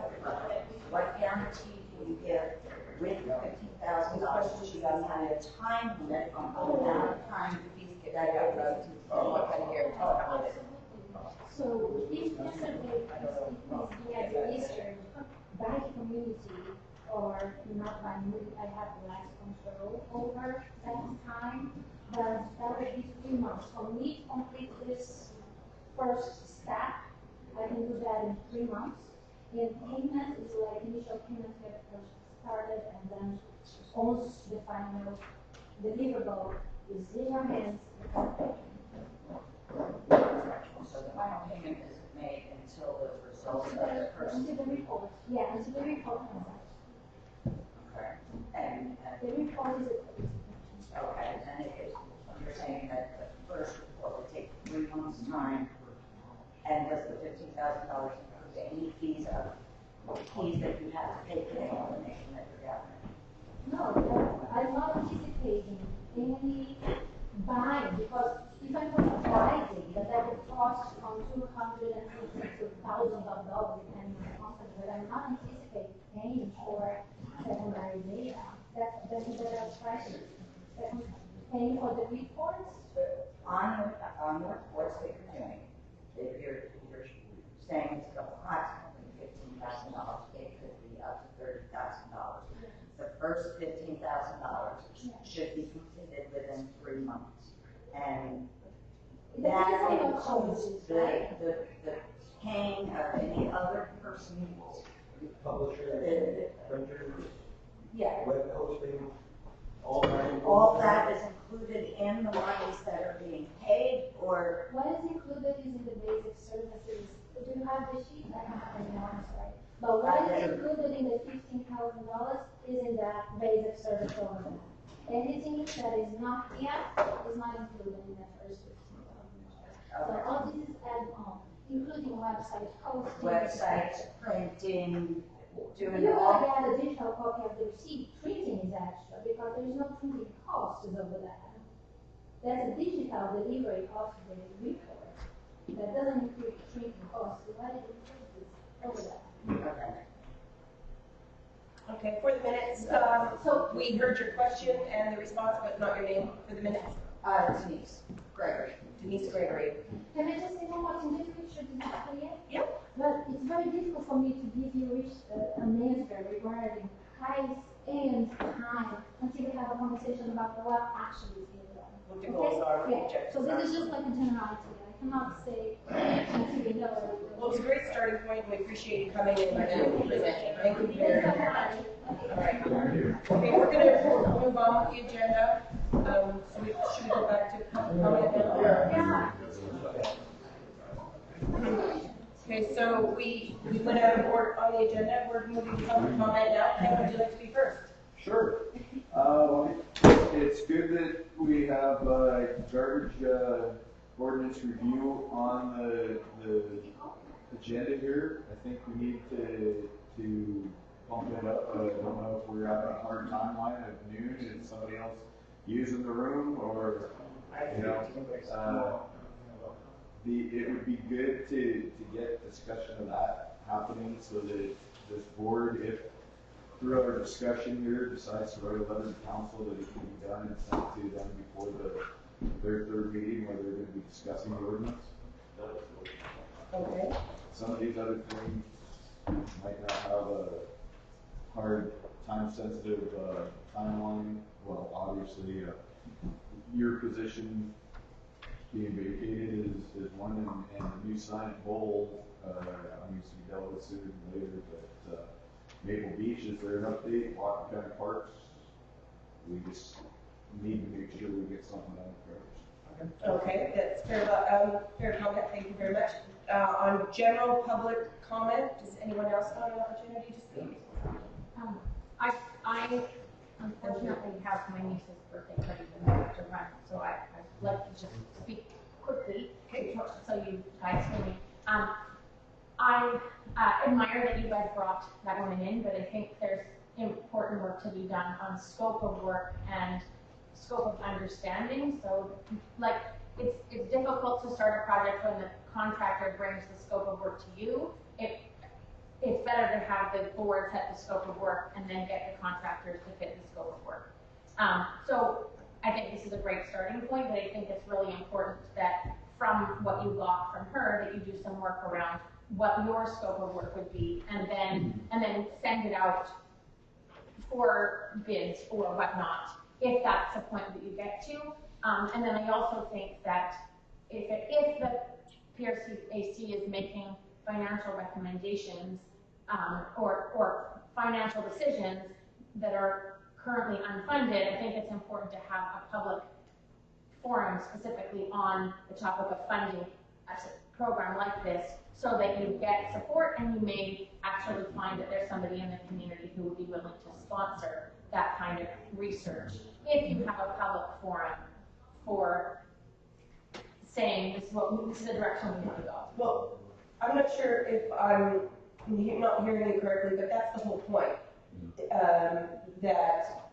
What guarantee do you give with $15,000? She doesn't have a time limit on the amount of time the fees get calculated. What kind of guarantee? So if the survey is being administered by the community or not by me, I have less control over that time, but that would be 3 months. For me to complete this first step, I can do that in 3 months. And payment is like initial payment get first started, and then once the final deliverable is in your hands, So the final payment isn't made until the results of the first. until the report, yeah, until the report comes out. Okay. And The report is okay, and you're saying that the first report would take 3 months' time, and does the $15,000 include any fees that you have to pay for the information that you're gathering? no, I'm not anticipating any buying because if I'm going to buy data, that would cost from $250 to thousands of dollars depending on the company, but I'm not anticipating paying for secondary data. That's a better question. Paying for the reports? On the reports that you're doing, if you're saying it's approximately $15,000, it could be up to $30,000. The first $15,000 should be completed within 3 months. And that includes the paying of any other person. Publisher, printers, Yeah, web hosting, all that. all that is included in the monies that are being paid, or What is included is in the basic services. Do you have the sheet? I don't have any more, I'm sorry. But what is included in the $15,000 is in that basic service over there. Anything that is not yet is not included in the first $15,000. So all this is add on, including website hosting. websites, printing, doing You're all. gonna get a digital copy of the receipt. Printing is extra because there's no printing cost is over there. That's a digital delivery of the report. That doesn't include printing costs. So what it includes is over there. Okay, for the minutes, So we heard your question and the response, but not your name for the minutes. Denise Gregory. Denise Gregory. can I just say one more thing? Just make sure this is clear. Yep. But it's very difficult for me to give you an answer regarding price and time until we have a conversation about what actually is being done. What the goals are, what the Yeah. objectives So are. this is just like a generality. I cannot say until we know everything. Well, it was a great starting point, and we appreciate you coming in and presenting. Thank you very much. All right. Okay, we're gonna move on with the agenda. So should we go back to public comment now? Yeah. Okay, so we went out of order on the agenda. We're moving to public comment now. Ken, would you like to be first? Sure. It's good that we have garbage ordinance review on the agenda here. I think we need to bump it up. I don't know if we're having a hard timeline of noon and somebody else using the room, or you know, it would be good to get discussion of that happening, so that this board, if through our discussion here, decides to write a letter to council, that it can be done and sent to them before their third meeting where they're going to be discussing the ordinance. Okay. Some of these other things might not have a hard, time-sensitive timeline. Well, obviously, your position being vacated is one, and the new sign at Bowl needs to be dealt with sooner than later, but Maple Beach, is there an update? Whatcom County Parks, we just need to make sure we get something done first. Okay, that's fair comment. Thank you very much. On general public comment, does anyone else want an opportunity to speak? I unfortunately have my niece's birthday party tonight to run, so I'd like to just speak quickly, so you guys can. I admire that you guys brought that one in, but I think there's important work to be done on scope of work and scope of understanding. So, like, it's difficult to start a project when the contractor brings the scope of work to you. It's better to have the board set the scope of work and then get the contractors to fit the scope of work. So I think this is a great starting point, but I think it's really important that from what you got from her, that you do some work around what your scope of work would be, and then send it out for bids or whatnot, if that's the point that you get to. And then I also think that if the PRCAC is making financial recommendations or financial decisions that are currently unfunded, I think it's important to have a public forum specifically on the topic of funding a program like this, so that you get support and you may actually find that there's somebody in the community who would be willing to sponsor that kind of research. If you have a public forum for saying this is the direction we want to go. Well, I'm not sure if I'm not hearing you correctly, but that's the whole point. That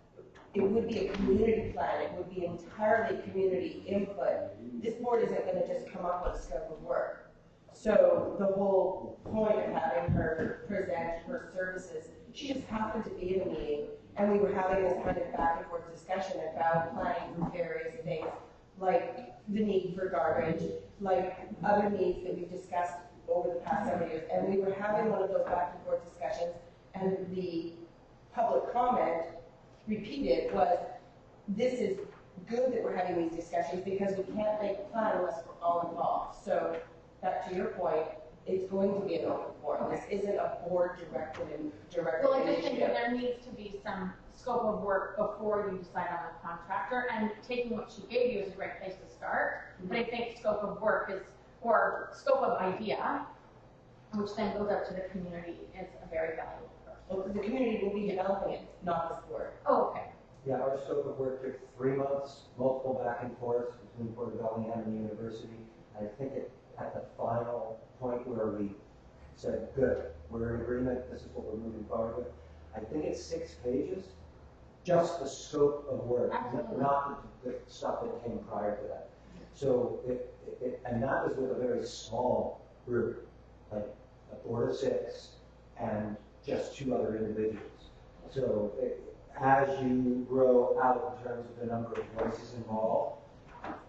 it would be a community plan, it would be entirely community input. This board isn't going to just come up with a scope of work. So the whole point of having her present her services, she just happened to be in a meeting, and we were having this kind of back and forth discussion about planning for various things, like the need for garbage, like other needs that we've discussed over the past several years. And we were having one of those back and forth discussions, and the public comment repeated was, this is good that we're having these discussions because we can't make a plan unless we're all involved. So that, to your point, it's going to be an open forum. This isn't a board directed Well, I just think that initiative. there needs to be some scope of work before you decide on the contractor, and taking what she gave you is a great place to start. But I think scope of work is, or scope of idea, which then goes out to the community, is a very valuable approach. Well, because the community will be developing it, not this board. Oh, okay. Yeah, our scope of work took 3 months, multiple back and forths between Port of Bellingham and the university. I think at the final point where we said, good, we're in agreement, this is what we're moving forward with. I think it's 6 pages, just the scope of work, Absolutely. not the stuff that came prior to that. So, and that was with a very small group, like a board of 6 and just 2 other individuals. So as you grow out in terms of the number of voices involved,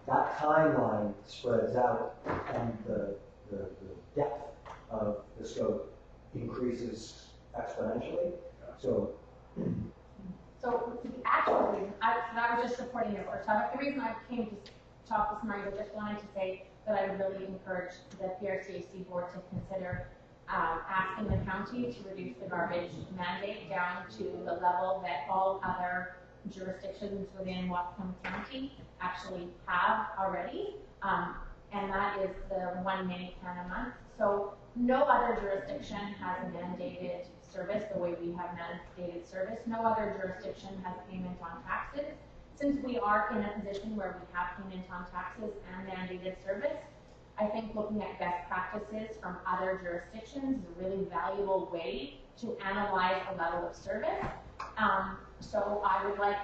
that timeline spreads out and the depth of the scope increases exponentially. So the actual reason, I was just supporting your first topic. The reason I came to talk this morning, I just wanted to say that I would really encourage the PRCAC board to consider asking the county to reduce the garbage mandate down to the level that all other jurisdictions within Whatcom County actually have already, and that is the 1 mini can a month. So no other jurisdiction has mandated service the way we have mandated service. No other jurisdiction has payment on taxes. Since we are in a position where we have payment on taxes and mandated service, I think looking at best practices from other jurisdictions is a really valuable way to analyze a level of service. So I would like,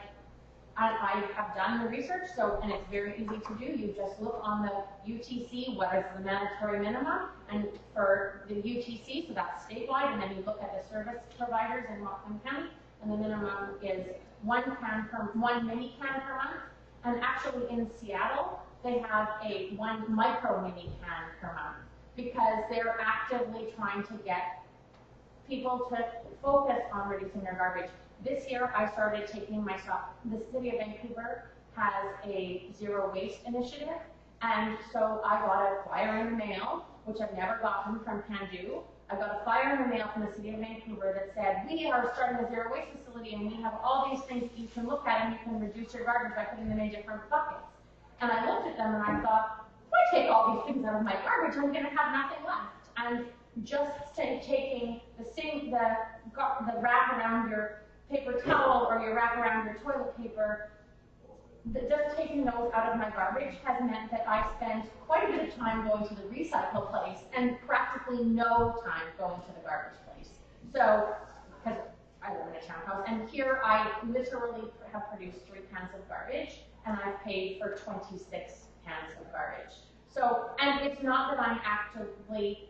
I have done the research, and it's very easy to do. You just look on the UTC, what is the mandatory minimum, and for the UTC, so that's statewide, and then you look at the service providers in Whatcom County, and the minimum is 1 mini can per month. And actually in Seattle, they have a 1 micro mini can per month because they're actively trying to get people to focus on reducing their garbage. This year, I started taking myself, the city of Vancouver has a zero waste initiative, and so I got a flyer in the mail, which I've never gotten from Pandu. I got a flyer in the mail from the city of Vancouver that said, we are starting a zero waste facility and we have all these things that you can look at and you can reduce your garbage by putting them in different buckets. And I looked at them and I thought, if I take all these things out of my garbage, I'm going to have nothing left. And just taking the wrap around your paper towel or your wrap around your toilet paper, just taking those out of my garbage has meant that I spend quite a bit of time going to the recycle place and practically no time going to the garbage place. So, because I live in a townhouse, and here I literally have produced 3 cans of garbage, and I've paid for 26 cans of garbage. So, and it's not that I'm actively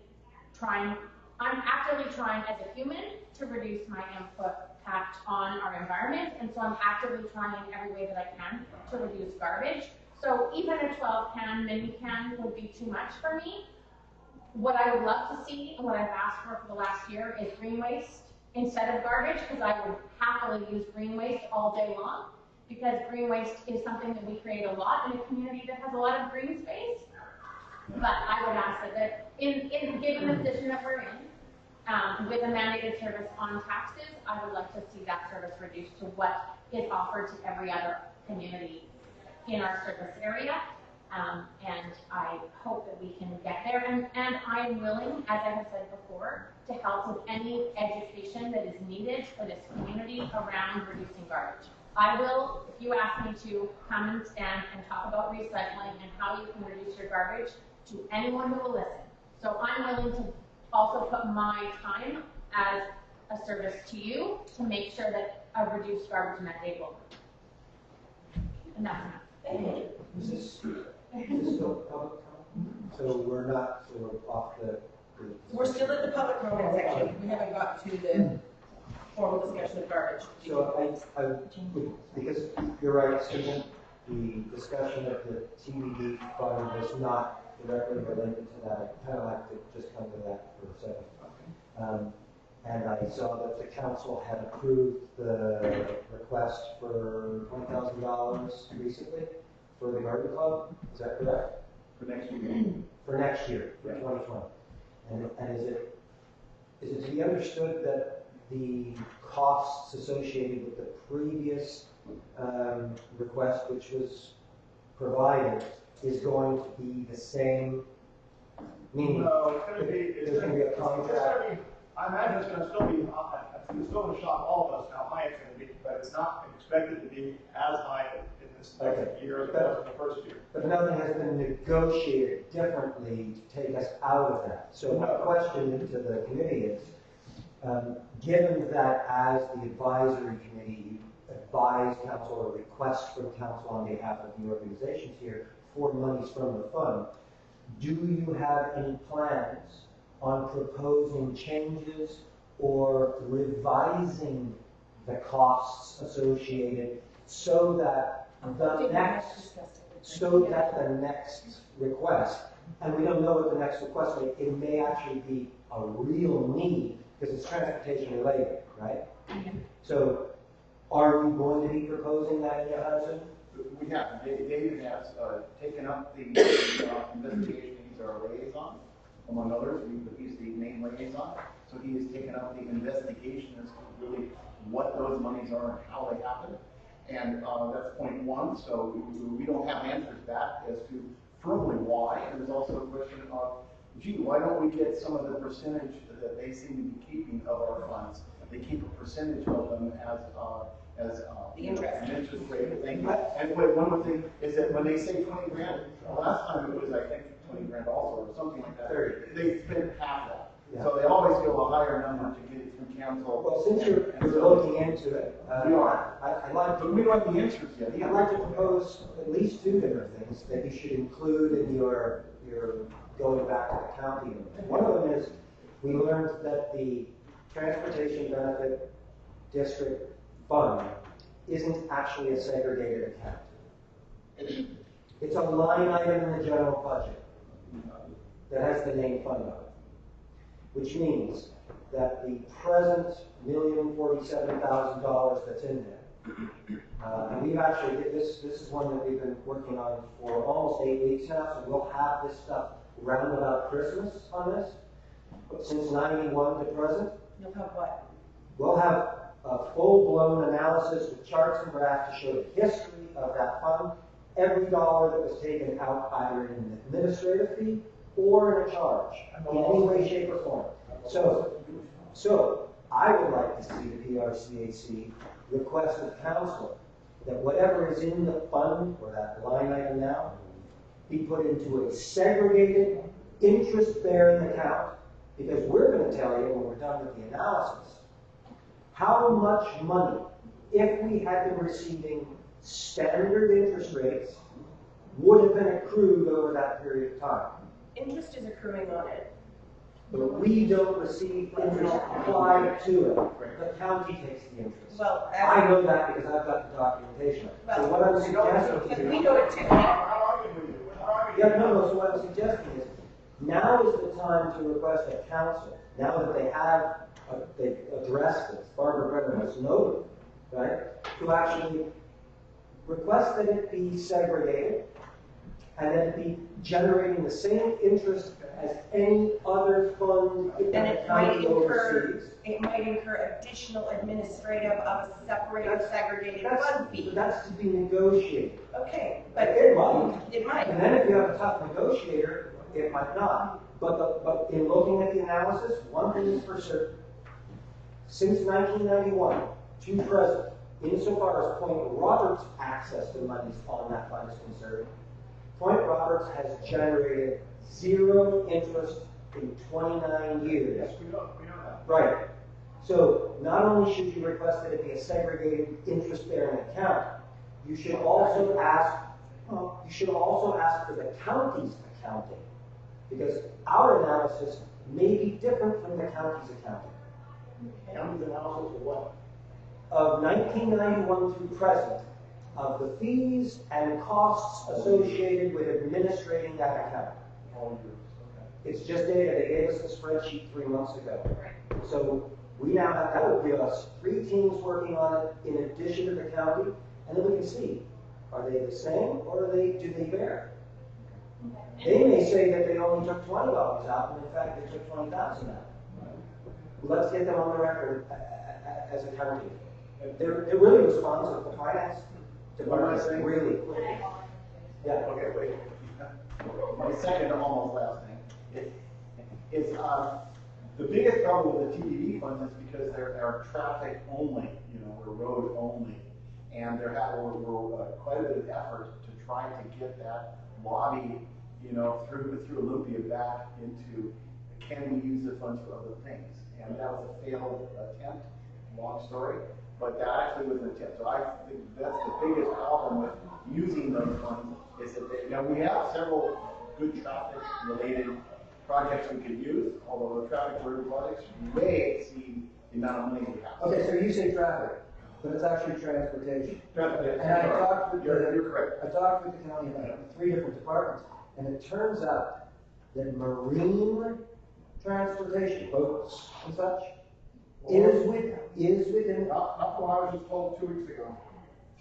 trying as a human to reduce my impact on our environment, and so I'm actively trying in every way that I can to reduce garbage. So even a 12-can mini can would be too much for me. What I would love to see, and what I've asked for the last year, is green waste instead of garbage, because I would happily use green waste all day long, because green waste is something that we create a lot in a community that has a lot of green space. But I would ask that given the position that we're in, with a mandated service on taxes, I would like to see that service reduced to what is offered to every other community in our service area. And I hope that we can get there. And I am willing, as I have said before, to help with any education that is needed for this community around reducing garbage. I will, if you ask me to come and stand and talk about recycling and how you can reduce your garbage, to anyone who will listen. So I'm willing to also put my time as a service to you to make sure that a reduced garbage mandate will work. And that's enough. Thank you. is this still public comment? So we're off the. We're still at the public comment section. We haven't got to the formal discussion of garbage. So I because you're right, Susan, the discussion of the TBD fund is not directly related to that. I'd kind of like to just come to that for a second. and I saw that the council had approved the request for $20,000 recently for the garden club. Is that correct? For next year. For next year, for 2020. And is it to be understood that the costs associated with the previous request, which was provided, is going to be the same? Meaning, No, it's gonna be, there's going to be a contract. I imagine it's gonna still be, it's still gonna shock all of us how high it's gonna be, but it's not expected to be as high in this next year as it was in the first year. But nothing has been negotiated differently to take us out of that. So my question to the committee is, given that as the advisory committee, you advise council or request from council on behalf of the organizations here for monies from the fund, do you have any plans on proposing changes or revising the costs associated so that the next request, and we don't know what the next request is, it may actually be a real need because it's transportation related, right? So are you going to be proposing that anytime soon? We have. David has taken up the investigation. He's our liaison, among others. He's the main liaison. So he has taken up the investigation as to really what those monies are and how they happen. And that's point one. So we don't have answers back as to firmly why. And there's also a question of, gee, why don't we get some of the percentage that they seem to be keeping of our funds? They keep a percentage of them as the interest. An interest rate thing. And one more thing is that when they say 20 grand, last time it was, I think, 20 grand also, or something like that. 30. They spent half that. Yeah. So they always go a higher number to get it from council. Well, since you're looking into it, We are. I'd like But we don't have the answers yet. I'd like to propose at least two different things that you should include in your going back to the county. One of them is we learned that the Transportation Benefit District Fund isn't actually a segregated account. It's a line item in the general budget that has the name fund on it, which means that the present $1,047,000 that's in there, and we've actually, this is one that we've been working on for almost 8 weeks now, so we'll have this stuff round about Christmas on this. But since 91 to present, You'll have what? we'll have a full-blown analysis with charts and graphs to show the history of that fund, every dollar that was taken out either in an administrative fee or in a charge, in any way, shape, or form. So I would like to see the PRCAC request of council that whatever is in the fund, or that line item now, be put into a segregated, interest-bearing account, because we're going to tell you when we're done with the analysis how much money, if we had been receiving standard interest rates, would have been accrued over that period of time. Interest is accruing on it. But we don't receive interest applied to it. The county takes the interest. Well, I know that because I've got the documentation. So what I'm suggesting to you... we know it too. So what I'm suggesting is, now is the time to request a council, now that they have, they've addressed this, Barbara Brennan has noted, right, to actually request that it be segregated and that it be generating the same interest as any other fund And that it the might county oversees. incur additional administrative of a separated, segregated fund fee. That's to be negotiated. Okay, but It might. it might. And then if you have a tough negotiator, it might not. But in looking at the analysis, one thing is for certain. Since 1991 to present, insofar as Point Roberts' access to monies on that fund is concerned, Point Roberts has generated zero interest in 29 years. Yes, we know that. Right. So not only should you request that it be a segregated interest-bearing account, you should also ask for the county's accounting, because our analysis may be different from the county's accounting. County's analysis of what? Of 1991 through present, of the fees and costs associated with administrating that account. All years, okay. It's just data. They gave us the spreadsheet 3 months ago. So We now have, that will give us 3 teams working on it in addition to the county, and then we can see, are they the same or do they vary? They may say that they only took $20 out, when in fact they took 20,000 out. Let's get them on the record as a county. They're really responsive to finance department, really. Yeah. Okay, wait. My second and almost last thing is The biggest trouble with the TDD funds is because they're traffic only, or road only. And we're quite a bit of effort to try to get that lobby, through Olympia back into, can we use the funds for other things? And that was a failed attempt, long story, but that actually was an attempt. So I think that's the biggest problem with using those funds is that we have several good traffic related projects we could use, although the traffic related projects way exceed the amount of money we have. Okay, so you say traffic, but it's actually transportation. Transportation. And I talked with You're correct. I talked with the county about 3 different departments, and it turns out that marine transportation, boats and such, is within. Not the one I was just told 2 weeks ago.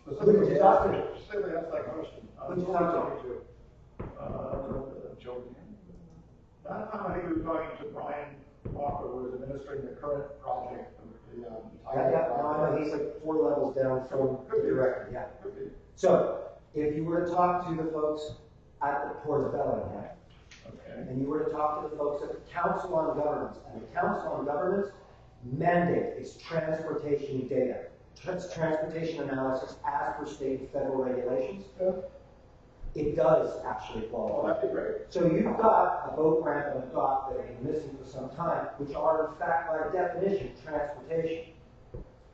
Who did you talk to? Specifically, that's that question. Who did you talk to? Joe. That time I think we were talking to Brian Walker, who was administering the current project. He's like 4 levels down from the director, yeah. So, if you were to talk to the folks at the Port of Bellingham, okay, and you were to talk to the folks at the Council on Governments, and the Council on Governments mandate is transportation data, transportation analysis as per state and federal regulations. It does actually qualify. Oh, that'd be great. So you've got a boat ramp and a dock that have been missing for some time, which are in fact by definition transportation.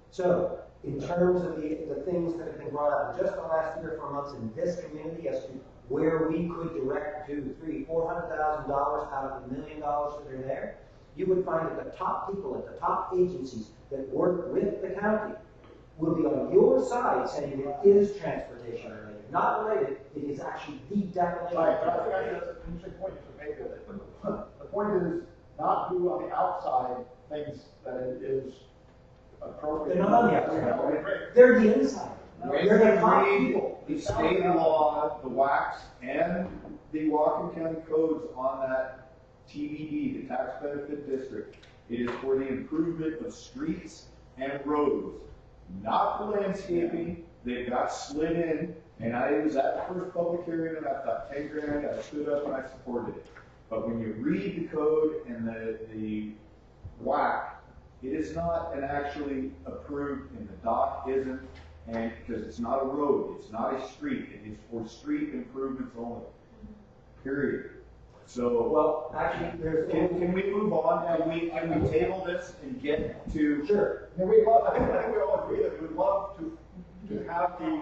So in terms of the things that have been brought up in just the last 3 or 4 months in this community as to where we could direct $200,000, $300,000, $400,000 out of the $1 million that are there, you would find that the top people at the top agencies that work with the county will be on your side saying it is transportation related. Not related, it is actually the definition. Right, but I think that's an interesting point you should make there. The point is not who on the outside thinks that it is appropriate. They're not on the outside. They're the inside. They're the top people. The state law, the WACs, and the Whatcom County codes on that TBD, the tax benefit district, it is for the improvement of streets and roads, not for landscaping. They got slid in, and I was at the first public hearing, and I thought, 10 grand, I stood up and I supported it. But when you read the code and the WAC, it is not an actually approved, and the dock isn't, and because it's not a road, it's not a street, it is for street improvements only. Period. So, Well, actually, there's. can we move on? Can we table this and get to? Sure. I think we all agree that we would love to have the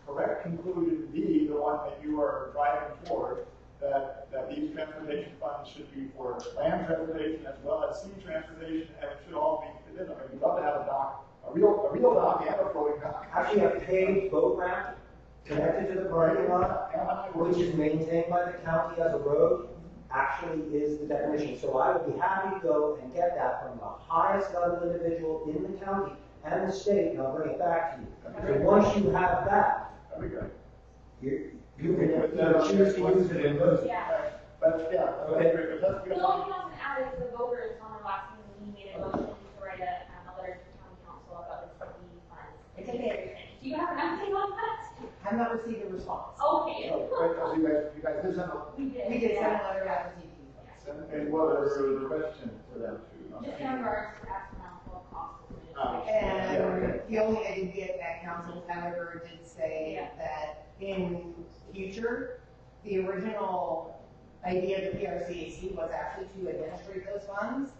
correct conclusion be the one that you are driving toward, that these transportation funds should be for land transportation as well as sea transportation, and it should all be, we'd love to have a dock, a real dock and a floating dock. Actually, a paved boat ramp connected to the parking lot, which is maintained by the county as a road, actually is the definition. So I would be happy to go and get that from the highest level individual in the county and the state, and I'll bring it back to you. So once you have that, That'd be great. you can choose to use it in both. Yeah. But yeah, Okay. but that's The only thing I was gonna add is the voters on the last meeting, we made a motion to write a letter to the county council about the CE funds. It's okay. Do you have an update on that? Have not received a response. Okay. so you guys did send a, We did. We did send a Yeah. letter out to CP. and what was the question for them to? Just in regards to astronomical costs. And the only I did get that council, however, did say Yeah. that in future, the original idea of the PRCAC was actually to administrate those funds,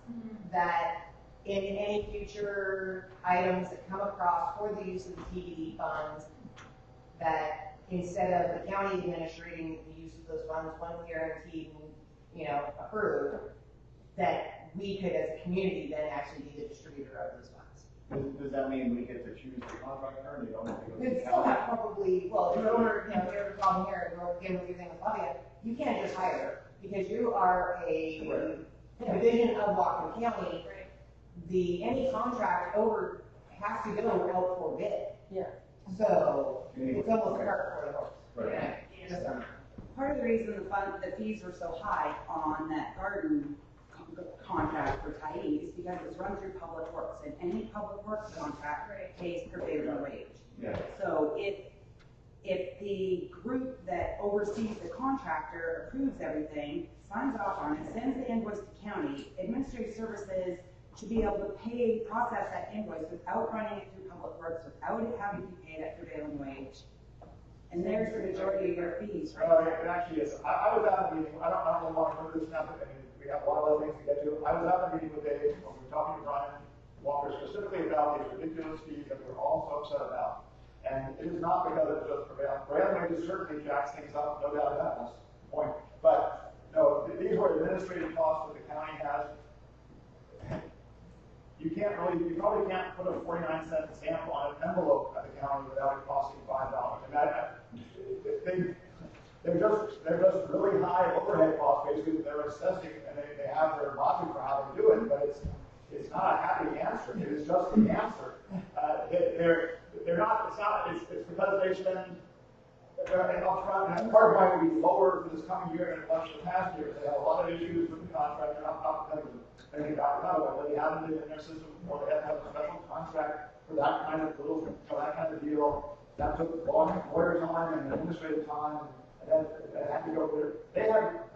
that in any future items that come across for the use of the TBD funds, that instead of the county administrating the use of those funds, once guaranteed, approved, that we could as a community then actually be the distributor of those funds. Does that mean we get to choose the contractor and they don't have to go to We'd the still county? have probably, well, if you're, if you're a problem here, and we're okay with everything with Flavia, you can't just hire her, because you are a division of Whatcom County. any contract over has to go out for bid. Yeah. So it's almost a cart before the horse. Right. So, part of the reason the fees were so high on that garden contract for Tyee is because it's run through Public Works, and any Public Works contract pays prevailing wage. Yeah. So if the group that oversees the contractor approves everything, signs off on it, sends the invoice to county, administrative services should be able to process that invoice without running it through Public Works, without it having to be paid at prevailing wage. And there's the majority of your fees, right? Well, it actually is. I was at a meeting, I don't want to go through this now, but I mean, we have a lot of other things to get to. I was at a meeting with Dave, when we were talking to Brian Walker specifically about these ridiculous fees that we're all so upset about. And it is not because it's just prevailing wages certainly jacks things up, no doubt about this point. But no, these were administrative costs that the county has. You probably can't put a 49-cent stamp on an envelope at the county without it costing $5. And they're just really high overhead costs, basically, that they're assessing, and they have their logic for how they do it, but it's not a happy answer. It is just an answer. It's because they spend, and upfront, and part of why we lower for this coming year and much of the past year, they have a lot of issues with the contract. They're not thinking about it. They haven't been in their system before. They have to have a special contract for that kind of deal. That took lawyer time and administrative time, and then they had to go there.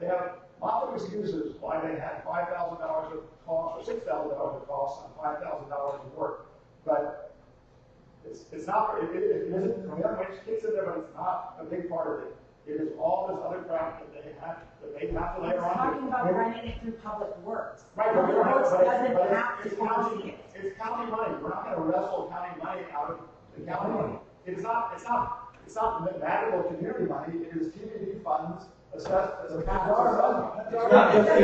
They have lots of excuses why they had $5,000 of cost or $6,000 of cost on $5,000 of work, but it's not. It isn't. We have wage kicks in there, but it's not a big part of it. It is all this other crap that they have to layer on. I'm talking about running it through Public Works. Right, Public Works doesn't have to it's oversee it. It's county money. We're not going to wrestle county money out of the county money. It's not valuable community money. It is TBD funds assessed as a tax. It's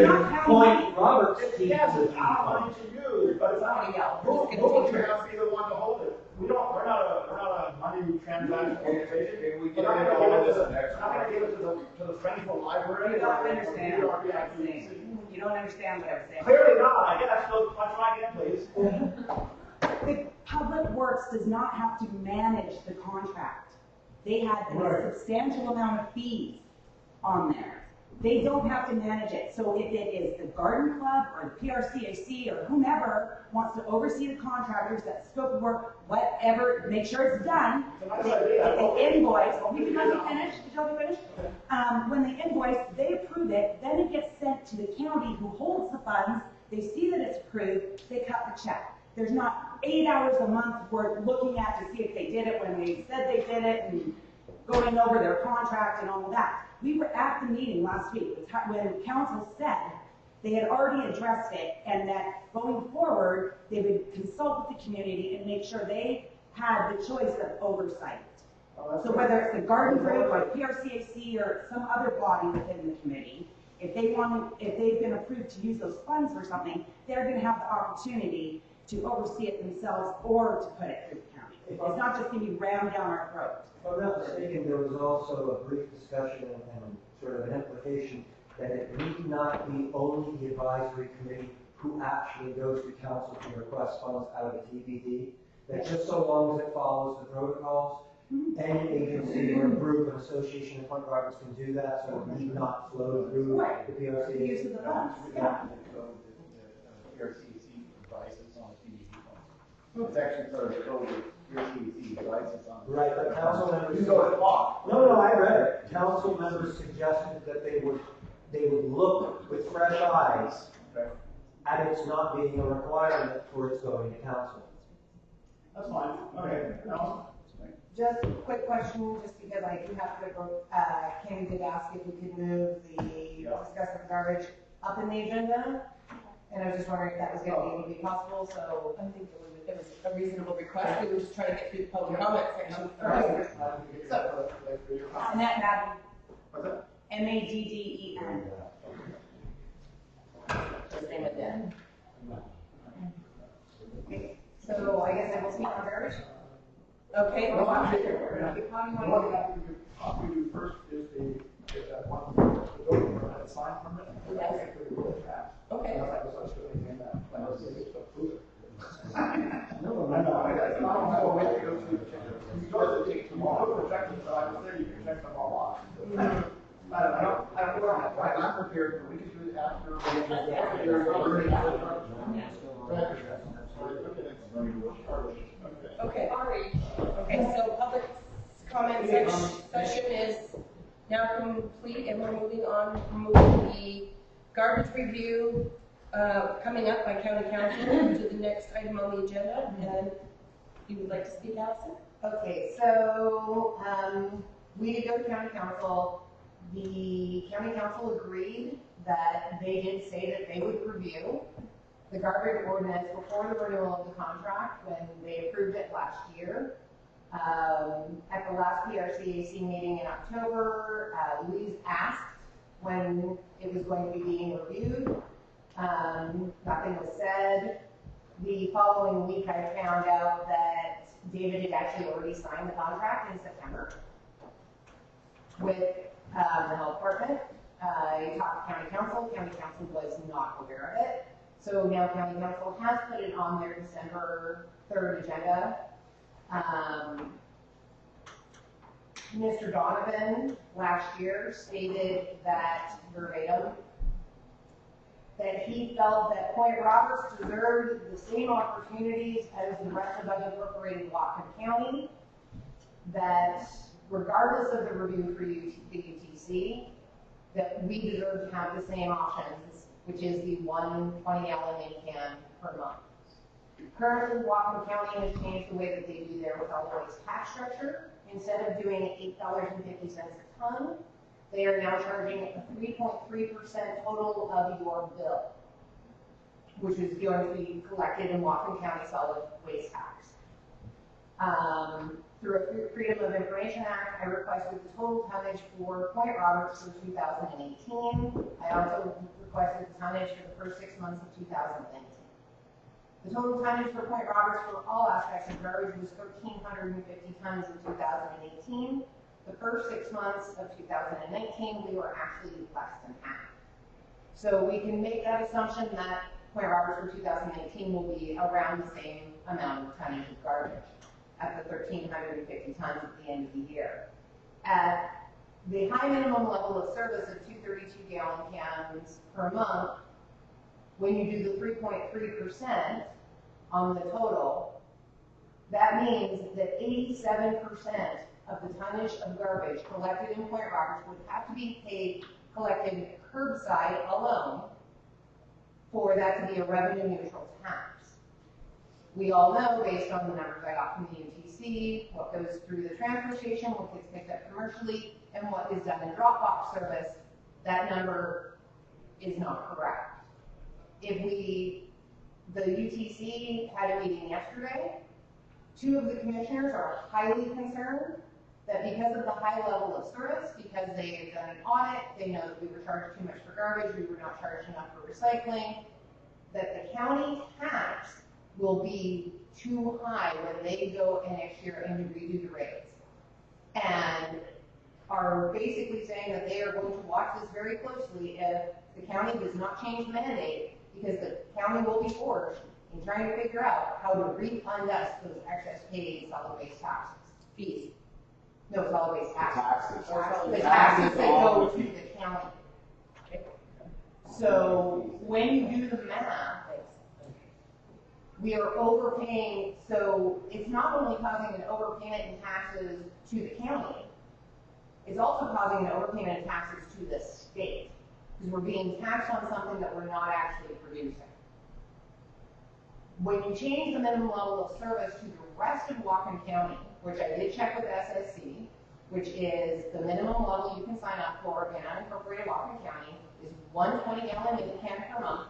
not point Robert's team. Yes, it's our money to use, but it's not. Who would you have to be the one to hold it? We're not a money transaction organization. Can we We're get not rid of going all to this give it next to we're not going to give it to the Frankfurt Library. You don't or understand what I'm PRCAC. saying. You don't understand what I'm saying. Clearly not. I guess. So let's try again, please. The Public Works does not have to manage the contract. They have a substantial amount of fees on there. They don't have to manage it. So if it is the garden club or the PRCAC or whomever wants to oversee the contractors, that scope of work, whatever, make sure it's done, they invoice. Let me finish. Did you let me finish? When they invoice, they approve it, then it gets sent to the county who holds the funds. They see that it's approved, they cut the check. There's not 8 hours a month worth looking at to see if they did it when they said they did it and going over their contract and all of that. We were at the meeting last week when council said they had already addressed it and that going forward, they would consult with the community and make sure they had the choice of oversight. So whether it's the garden group or the PRCAC or some other body within the committee, if they've been approved to use those funds for something, they're going to have the opportunity to oversee it themselves or to put it through the county. It's not just going to be rammed down our throat. If I'm not mistaken, there was also a brief discussion and sort of an implication that it need not be only the advisory committee who actually goes to council to request funds out of the TBD, that just so long as it follows the protocols, any agency or group, an association, and fund projects can do that, so it need not flow through the PRCAC. Use of the funds, yeah. The PRCAC advises on TBD funds. It's actually part of the code that PRCAC advises on. Right, but council members. No, I read it. Council members suggested that they would look with fresh eyes at its not being a requirement for its going to council. That's fine. Okay. Just a quick question, just because I do have to go, Kenny did ask if we could move the discuss the garbage up in the agenda. And I was just wondering if that was going to be possible, so I think it was a reasonable request. We were just trying to get through the public comment section first. So, Annette Madden. What's that? M-A-D-D-E-N. His name is Dan. Okay, so I guess I will speak on garbage. Okay. No, I'm here. What we do first is that one, the building permit, sign permit. Yes. Okay. I was going to name that. I was going to approve it. No, I know, I don't have a way to go through the checklists. You go to the checklists, so I would say you can check them all off. But I don't I'm prepared, we can do it after. Okay. Okay, so public comment session is now complete, and we're moving on, moving the garbage review, coming up by county council to the next item on the agenda, and you would like to speak, Allison? Okay, so, we did go to county council. The county council agreed that they did say that they would review the garbage ordinance before the renewal of the contract when they approved it last year. At the last PRCAC meeting in October, Louise asked when it was going to be being reviewed. Nothing was said. The following week, I found out that David had actually already signed the contract in September with the health department. I talked to county council. County council was not aware of it. So now county council has put it on their December 3rd agenda. Mr. Donovan last year stated that verbatim, that he felt that Point Roberts deserved the same opportunities as the rest of unincorporated Whatcom County, that regardless of the review for the UTC, that we deserve to have the same options, which is the 120-gallon in can per month. Currently, Whatcom County has changed the way that they do their solid waste tax structure. Instead of doing $8.50 a ton, they are now charging a 3.3% total of your bill, which is going to be collected in Whatcom County solid waste tax. Through a Freedom of Information Act, I requested the total tonnage for Point Roberts for 2018. I also requested the tonnage for the first 6 months of 2019. The total tonnage for Point Roberts for all aspects of garbage was 1,350 tons in 2018. The first 6 months of 2019, we were actually less than half. So we can make that assumption that Point Roberts for 2019 will be around the same amount of tonnage of garbage at the 1,350 tons at the end of the year. At the high minimum level of service of 232-gallon cans per month, when you do the 3.3% on the total, that means that 87% of the tonnage of garbage collected in Point Roberts would have to be collected curbside alone for that to be a revenue neutral tax. We all know, based on the numbers I got from the UTC, what goes through the transfer station, what gets picked up commercially, and what is done in drop-off service, that number is not correct. The UTC had a meeting yesterday. 2 of the commissioners are highly concerned that because of the high level of service, because they have done an audit, they know that we were charged too much for garbage, we were not charged enough for recycling, that the county tax will be too high when they go next year and redo the rates. And are basically saying that they are going to watch this very closely if the county does not change the mandate, because the county will be forced in trying to figure out how to refund us those excess paid solid waste taxes, fees. No, solid waste taxes. The taxes that go to the county. Okay. So when you do the math, we are overpaying, so it's not only causing an overpayment in taxes to the county, it's also causing an overpayment in taxes to the state, because we're being taxed on something that we're not actually producing. When you change the minimum level of service to the rest of Whatcom County, which I did check with SSC, which is the minimum level you can sign up for in unincorporated Whatcom County, is 120-gallon in can per month,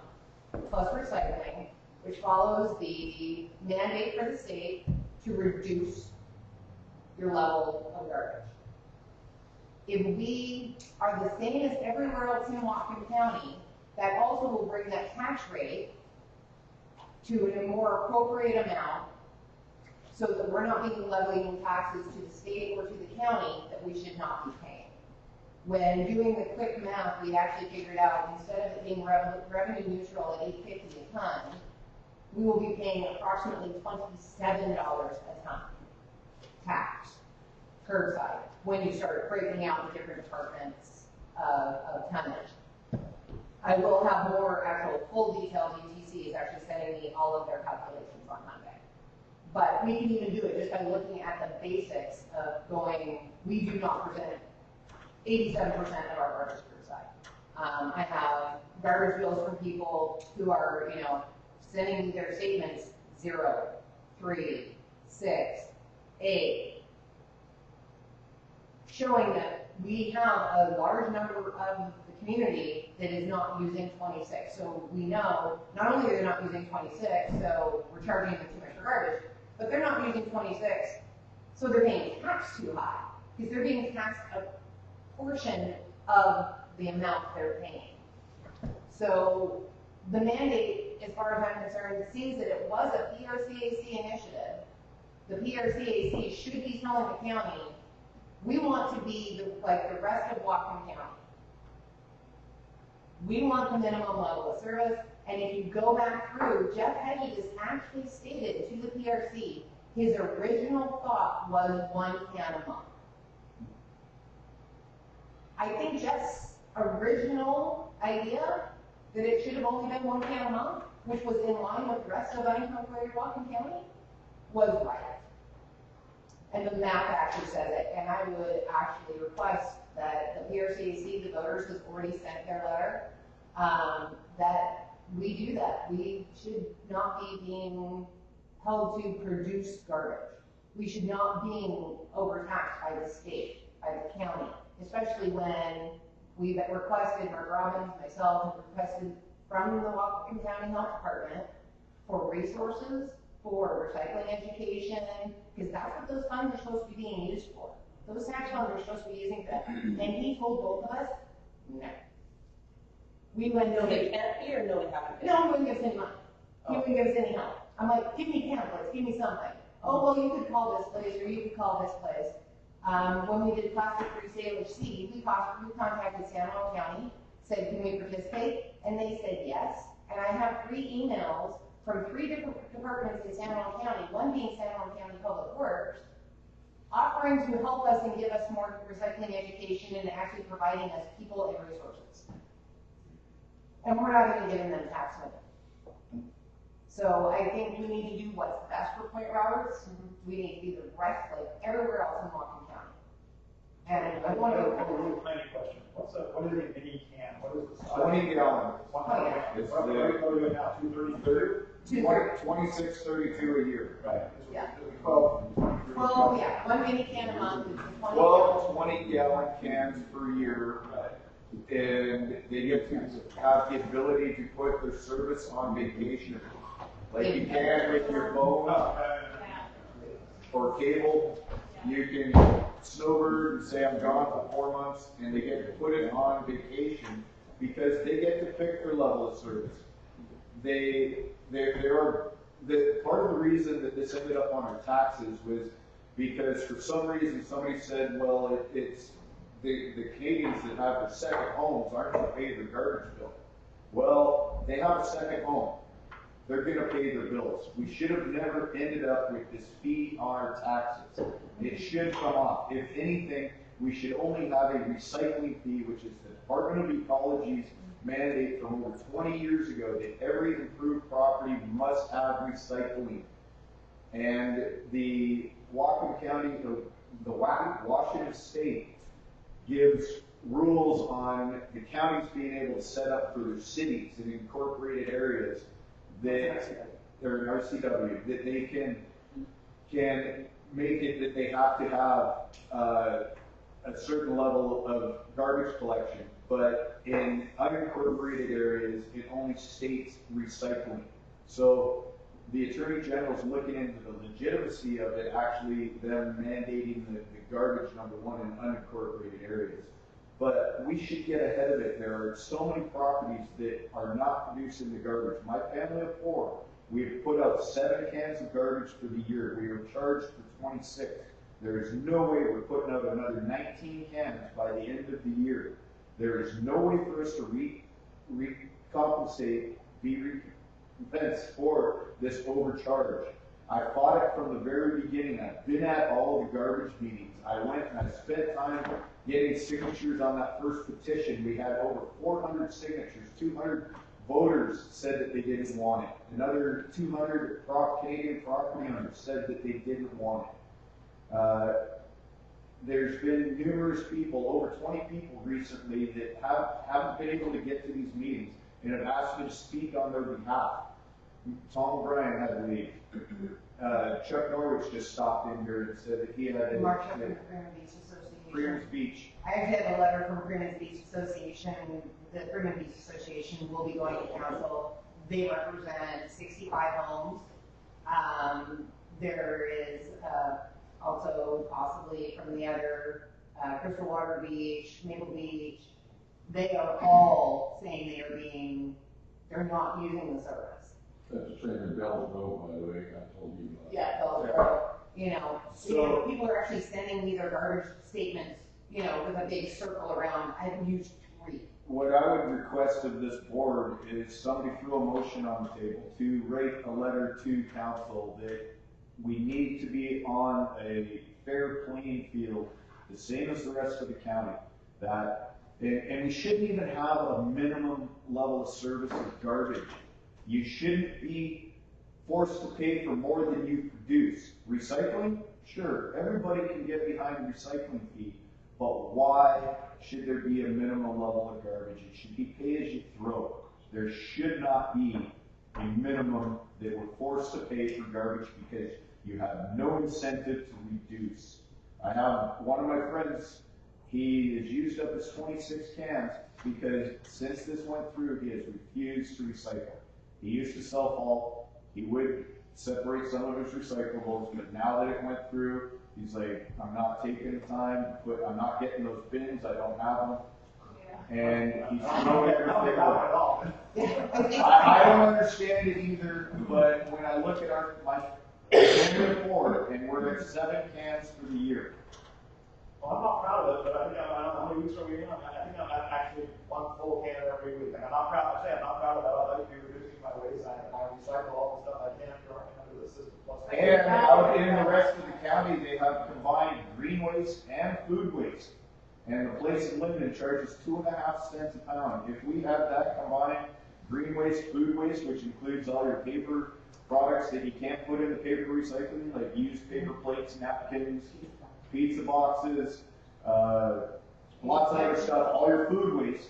plus recycling, which follows the mandate for the state to reduce your level of garbage. If we are the same as everywhere else in Whatcom County, that also will bring that tax rate to a more appropriate amount, so that we're not being levying taxes to the state or to the county that we should not be paying. When doing the quick math, we actually figured out, instead of it being revenue neutral at $8.50 a ton, we will be paying approximately $27 a ton tax per site when you start breaking out the different departments of tonnage. I will have more actual full details. UTC is actually sending me all of their calculations on Monday. But we can even do it just by looking at the basics of going, we do not present 87% of our garbage per site. I have garbage bills from people who are, sending me their statements 0, 3, 6, 8, showing that we have a large number of the community that is not using 26. So we know not only they're not using 26, so we're charging them too much for garbage, but they're not using 26, so they're being taxed too high because they're being taxed a portion of the amount they're paying. So the mandate, as far as I'm concerned, sees that it was a PRCAC initiative. The PRCAC should be telling the county, we want to be like the rest of Whatcom County. We want the minimum level of service, and if you go back through, Jeff Hedges actually stated to the PRC, his original thought was 1 can a month. I think Jeff's original idea that it should have only been 1 can a month, which was in line with the rest of unincorporated Whatcom County, was right. And the map actually says it, and I would actually request that the PRCAC, the voters, has already sent their letter, that we do that. We should not be being held to produce garbage. We should not be overtaxed by the state, by the county, especially when we've requested, Mark Robbins, myself, have requested from the Whatcom County Health Department for resources, for recycling education, because that's what those funds are supposed to be being used for. Those tax funds are supposed to be using for that. And he told both of us, no. We went, No, they can't be, or no, they haven't been? no, he wouldn't give us any money. He wouldn't give us any help. I'm like, give me pamphlets, give me something. Oh, well, you could call this place, or you could call this place. When we did plastic-free Salish Sea, we contacted San Juan County, said, can we participate? And they said yes. And I have 3 emails from 3 different departments in San Juan County, one being San Juan County Public Works, offering to help us and give us more recycling education and actually providing us people and resources. And we're not even giving them tax money. So I think we need to do what's best for Point Roberts. We need to be the rest, like everywhere else in Whatcom County. And I want to have a really planning question. What is a mini can? What is the size? 20 gallon. It's what are we doing now? 230? 2632 a year. Right. Yeah. 12. Well, yeah, 1 mini can a month is 20. 12 20-gallon cans per year. Right. And they get to have the ability to put their service on vacation. Like you can with your phone or cable. You can snowbird and say I'm gone for 4 months, and they get to put it on vacation because they get to pick their level of service. Part of the reason that this ended up on our taxes was because for some reason somebody said, well, it's the Canadians that have their second homes aren't going to pay their garbage bill. Well, they have a second home. They're going to pay their bills. We should have never ended up with this fee on our taxes. It should come off. If anything, we should only have a recycling fee, which is the Department of Ecology's mandate from over 20 years ago that every improved property must have recycling. And the Whatcom County, the Washington State gives rules on the counties being able to set up for their cities and incorporated areas that they're an RCW, that they can make it that they have to have a certain level of garbage collection, but in unincorporated areas, it only states recycling. So the Attorney General is looking into the legitimacy of it, actually them mandating the garbage, number one, in unincorporated areas. But we should get ahead of it. There are so many properties that are not producing the garbage. My family of 4, we've put out 7 cans of garbage for the year. We are charged for 26. There is no way we're putting out another 19 cans by the end of the year. There is no way for us to recompensate, fence for this overcharge. I fought it from the very beginning. I've been at all of the garbage meetings. I went and I spent time getting signatures on that first petition. We had over 400 signatures. 200 voters said that they didn't want it. Another 200 Canadian property owners said that they didn't want it. There's been numerous people, over 20 people recently, that haven't been able to get to these meetings and have asked me to speak on their behalf. Tom O'Brien had to leave. Chuck Norwich just stopped in here and said that he had to. Mark from the Freeman Beach Association. Freeman's Beach. I actually have a letter from Freeman's Beach Association. The Freeman Beach Association will be going to council. They represent 65 homes. There is also possibly from the other Crystal Water Beach, Maple Beach. They are all saying they're not using the service. That's the same in Bell's Row, by the way, I told you about. Yeah, Bell's Row. So people are actually sending me their garbage statements, with a big circle around. I've used 3. What I would request of this board is somebody throw a motion on the table to write a letter to council that we need to be on a fair playing field, the same as the rest of the county. And we shouldn't even have a minimum level of service of garbage. You shouldn't be forced to pay for more than you produce. Recycling? Sure, everybody can get behind a recycling fee, but why should there be a minimum level of garbage? It should be pay as you throw. There should not be a minimum that we're forced to pay for garbage because you have no incentive to reduce. I have one of my friends, he has used up his 26 cans because since this went through, he has refused to recycle. He used to self-haul. He would separate some of his recyclables, but now that it went through, he's like, I'm not taking the time to I'm not getting those bins, I don't have them. And he's throwing everything away. I don't understand it either, but when I look at my report, and we're at 7 cans for the year. Well, I'm not proud of it, but I think I don't know how many weeks are we in. I think I'm at actually 1 full can every week. And I'm not proud. I'm not proud of that. I like to be reducing my waste. I recycle all the stuff I can under the system. Plus, and out in the rest of the county, they have combined green waste and food waste. And the place in Linden charges 2.5 cents a pound. If we have that combined green waste, food waste, which includes all your paper products that you can't put in the paper recycling, like used paper plates, napkins, pizza boxes, lots of other stuff, all your food waste,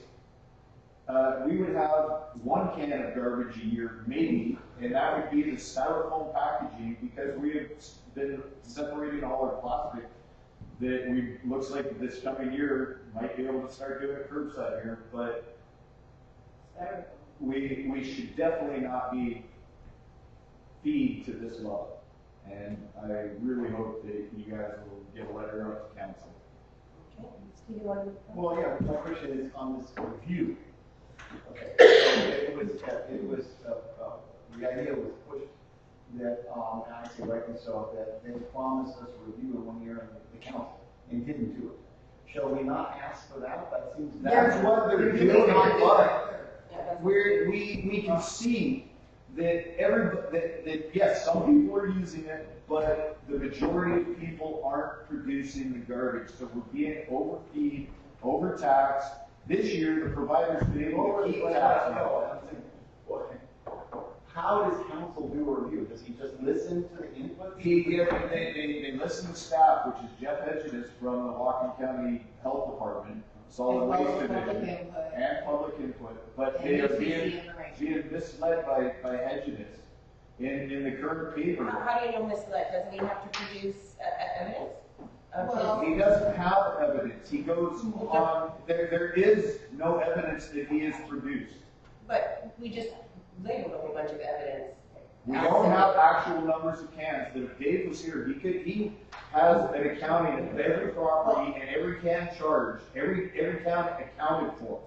we would have 1 can of garbage a year, maybe, and that would be the styrofoam packaging because we have been separating all our plastic that looks like this coming year might be able to start doing it curbside here, but we should definitely not be feed to this level. And I really hope that you guys will get a letter out to council. Okay, Steve, you want to? Well, yeah, my question is on this review. Okay, so the idea was pushed that, and I say rightly so, that they promised us a review in 1 year on the council and didn't do it. Shall we not ask for that? That seems. That's what they're doing, but we can see that yes, some people are using it, but the majority of people aren't producing the garbage. So we're being overfeed, overtaxed. This year, the provider's been able to keep taxing. How does council do a review? Does he just listen to the input? They listen to staff, which is Jeff Hedges from the Whatcom County Health Department, Solid Waste Division, and public input. But they are being misled by Hedges in the current paper. How do you know misled? Doesn't he have to produce evidence? Well, he doesn't have evidence. He goes on. There is no evidence that he has produced. But we just labeled a whole bunch of evidence. We don't have actual numbers of cans. That if Dave was here, he has an accounting of every property and every can charged, every can accounted for.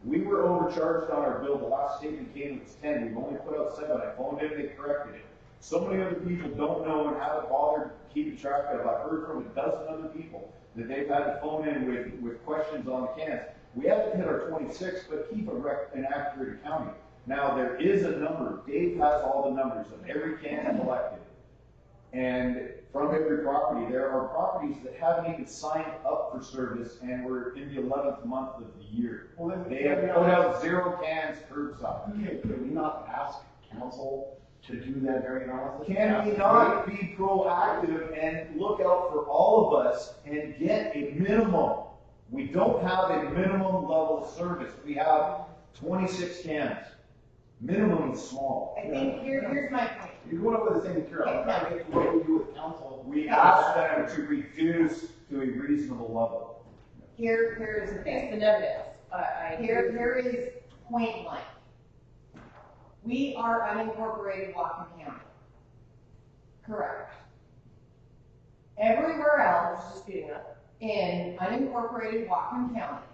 We were overcharged on our bill. The last statement came, it was 10. We've only put out 7. I phoned in, they corrected it. So many other people don't know and haven't bothered keeping track of. I've heard from a dozen other people that they've had to phone in with questions on the cans. We haven't hit our 26, but keep an accurate accounting. Now, there is a number, Dave has all the numbers of every can collected. And from every property, there are properties that haven't even signed up for service and we're in the 11th month of the year. Well, then, They have put out 0 cans curbside. Okay, can we not ask council to do that very analysis? Can we not be proactive and look out for all of us and get a minimum? We don't have a minimum level of service. We have 26 cans. Minimum is small. I think here's my point. You're going over the same material. I'm trying to get to what we do with council. We ask them to reduce to a reasonable level. Here's the thing. It's the negatives. Here is point blank. We are unincorporated Whatcom County. Correct. Everywhere else Disputing that. in unincorporated Whatcom County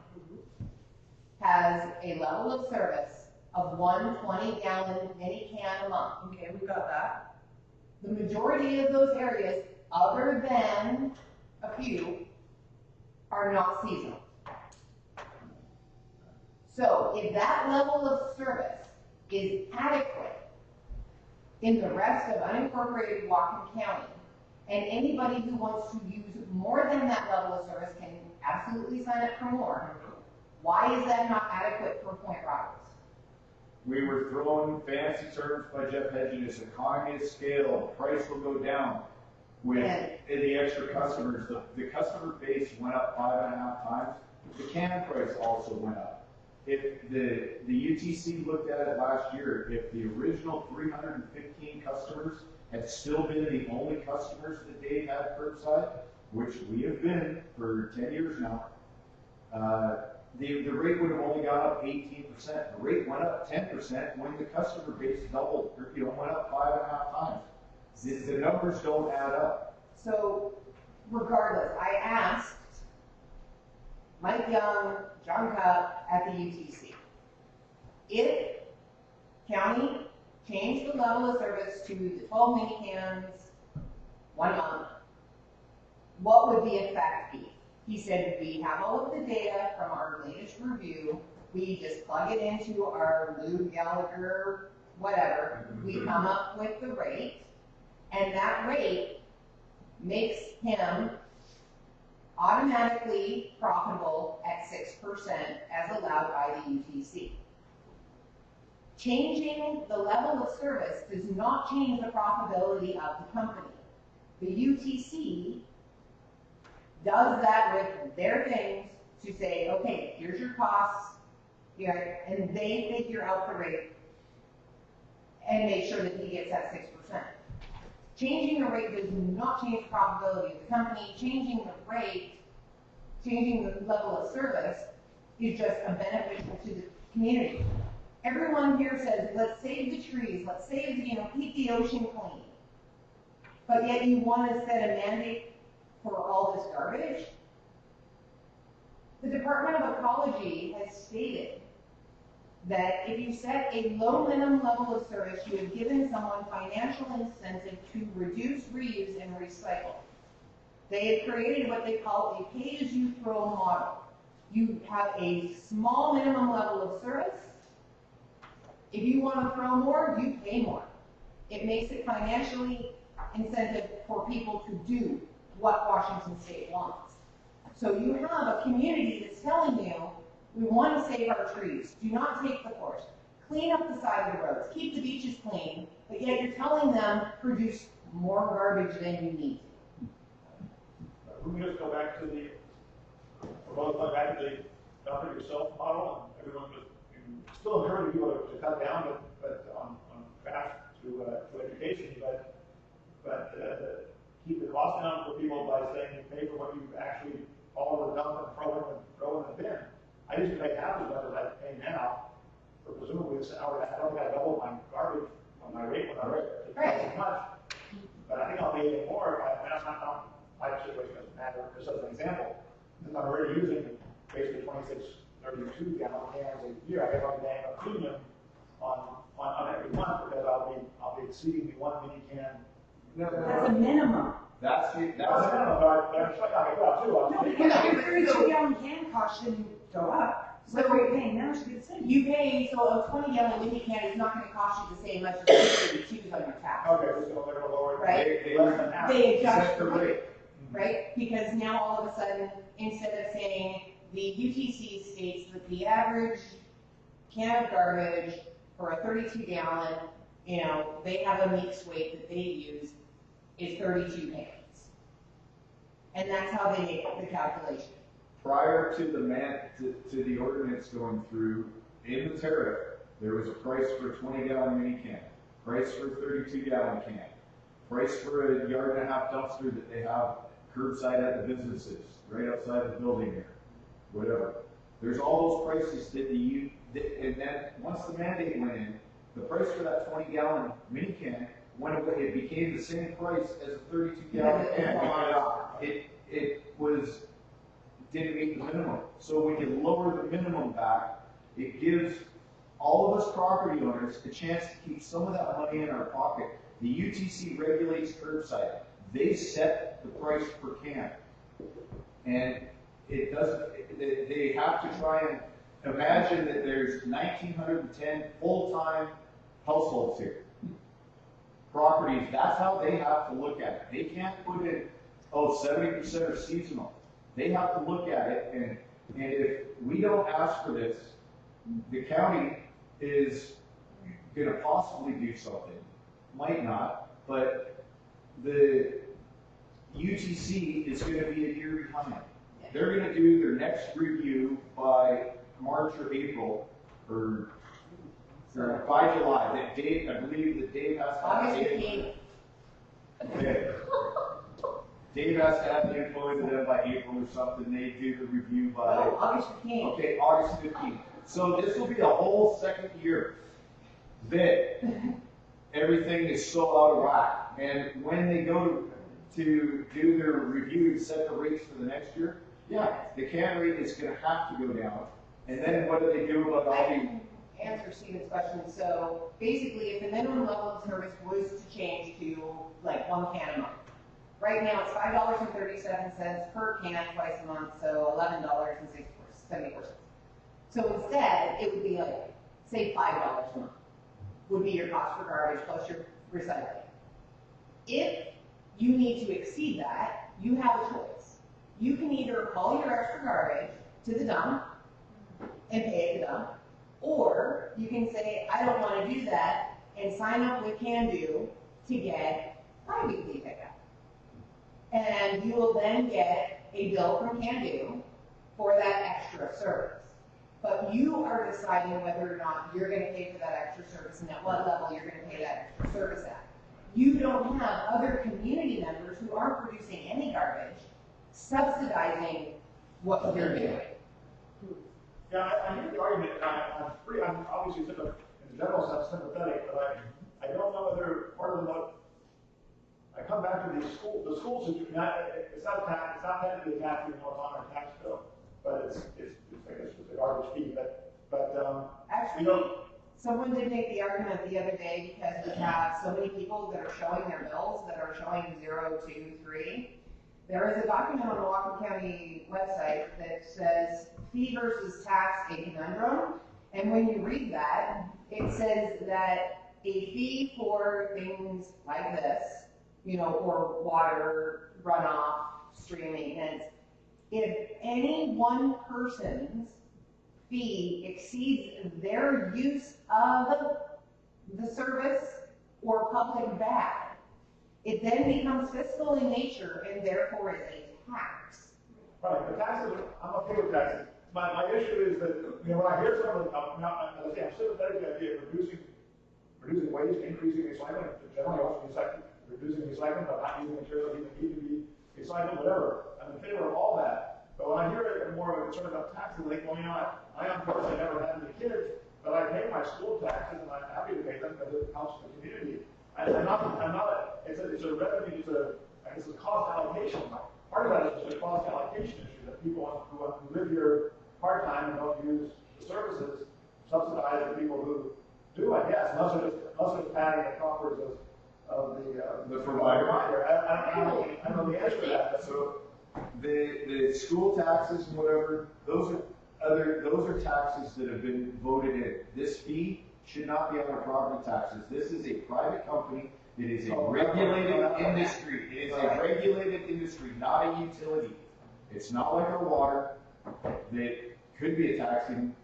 has a level of service of 1 20-gallon mini can a month. Okay, we got that. The majority of those areas, other than a few, are not seasonal. So if that level of service is adequate in the rest of unincorporated Whatcom County, and anybody who wants to use more than that level of service can absolutely sign up for more, why is that not adequate for Point Roberts? We were throwing fancy terms by Jeff Hedges, economy of scale, price will go down. With the extra customers, the customer base went up 5.5 times. The can price also went up. If the UTC looked at it last year, if the original 315 customers had still been the only customers that Dave had curbside, which we have been for 10 years now, the rate would have only gone up 18%. The rate went up 10% when the customer base doubled, or went up 5.5 times. The numbers don't add up. So, regardless, I asked Mike Young, John Cupp at the UTC, if county changed the level of service to the 12 mini cans 1 month, what would the effect be? He said, we have all of the data from our latest review. We just plug it into our Lou Gallagher, whatever. We come up with the rate, and that rate makes him automatically profitable at 6% as allowed by the UTC. Changing the level of service does not change the profitability of the company. The UTC does that with their things to say, okay, here's your costs, and they figure out the rate and make sure that he gets that 6%. Changing the rate does not change the profitability of the company. Changing the rate, changing the level of service is just a beneficial to the community. Everyone here says, let's save the trees, let's save, keep the ocean clean. But yet you want to set a mandate for all this garbage? The Department of Ecology has stated that if you set a low minimum level of service, you have given someone financial incentive to reduce, reuse, and recycle. They have created what they call a pay-as-you-throw model. You have a small minimum level of service. If you want to throw more, you pay more. It makes it financially incentive for people to do what Washington State wants. So you have a community that's telling you, we want to save our trees. Do not take the forest. Clean up the side of the roads. Keep the beaches clean. But yet you're telling them, produce more garbage than you need. We can just go back to the, dump it yourself model, and everyone was still encouraging people to cut down, but on fast through education, but keep the cost down for people by saying you pay for what you actually haul or dump and throw in the bin. I used to pay half as much as I pay now, so presumably this hour, I don't think I doubled my garbage on my rate when I read it. As much, but I think I'll pay even more if that's not my situation doesn't matter. Just as an example, since I'm already using basically 26, 32 gallon cans a year, I have to pay a premium on every month because I'll be exceeding the 1 mini can. That's a minimum. That's it. That's a minimum, but I'm sure I can go up too. No, because your 32 gallon can cost shouldn't go up. So we're paying now, should be the same. You pay, so a 20-gallon Lindy can is not gonna cost you the same much as the 32s on your tax. Okay, just gonna let it lower. Right. Less than half. They adjust Set the the rate. rate, right? Because now all of a sudden, instead of saying the UTC states that the average can of garbage for a 32-gallon, you know, they have a mixed weight that they use is 32 pounds. And that's how they make the calculation. Prior to to the ordinance going through, in the tariff, there was a price for a 20-gallon mini can, price for a 32-gallon can, price for a yard and a half dumpster that they have curbside at the businesses, right outside the building here, whatever. There's all those prices and then once the mandate went in, the price for that 20-gallon mini can went away. It became the same price as a 32-gallon can. Didn't meet the minimum. So we can lower the minimum back. It gives all of us property owners a chance to keep some of that money in our pocket. The UTC regulates curbside. They set the price per can. And it doesn't, they have to try and imagine that there's 1,910 full-time households here. Properties, that's how they have to look at it. They can't put in, 70% are seasonal. They have to look at it, and if we don't ask for this, the county is gonna possibly do something. Might not, but the UTC is gonna be a year behind. They're gonna do their next review by March or April, or by July. That Dave, I believe that Dave has to have August 15th. Okay. Dave has to have the employee to them by April or something. They do the review by. No, August 15th. Okay, August 15th. So this will be a whole second year that everything is so out of whack. And when they go to do their review and set the rates for the next year, yeah, the can rate is going to have to go down. And then what do they do about all the? Answer Stephen's question. So basically, if the minimum level of service was to change to like 1 can a month, right now it's $5.37 per can twice a month, so $11.74. So instead, it would be like, say $5 a month would be your cost for garbage plus your recycling. If you need to exceed that, you have a choice. You can either haul your extra garbage to the dump and pay at the dump, or you can say, I don't want to do that, and sign up with Can Do to get bi-weekly pickup. And you will then get a bill from Can Do for that extra service. But you are deciding whether or not you're going to pay for that extra service and at what level you're going to pay that extra service at. You don't have other community members who aren't producing any garbage subsidizing what you're doing. Yeah, I hear the argument, and I'm obviously, in the general sense, sympathetic, but I don't know whether part of what, I come back to the school situation, it's not technically a tax, even though it's on our tax bill, but it's I guess it's a garbage fee, but Actually, someone did make the argument the other day because we have so many people that are showing their bills that are showing 0, 2, 3. There is a document on the Whatcom County website that says fee versus tax, a conundrum. And when you read that, it says that a fee for things like this, you know, or water, runoff, stream maintenance, if any one person's fee exceeds their use of the service or public bad, it then becomes fiscal in nature and therefore is a tax. right, the taxes, I'm okay with taxes. My issue is that, you know, when I hear some of the, now, I'm sympathetic to the idea of reducing waste, increasing recycling, generally also reducing recycling, but not using materials that need to be recycled, whatever. I'm in favor of all that. But when I hear more of a concern about taxes, like, well, you know, I unfortunately never had any kids, but I pay my school taxes and I'm happy to pay them because it helps the community. I'm not, it's a revenue, I guess it's a cost allocation. Part of that is just a cost allocation issue that people who live here part-time and don't use the services subsidize the people who do, I guess, unless they're just padding the coffers of the provider. I don't know the answer to that. So the school taxes and whatever, those are, those are taxes that have been voted in. This fee should not be on our property taxes. This is a private company. It is a regulated industry. It is a regulated industry, not a utility. It's not like our water that could be a taxing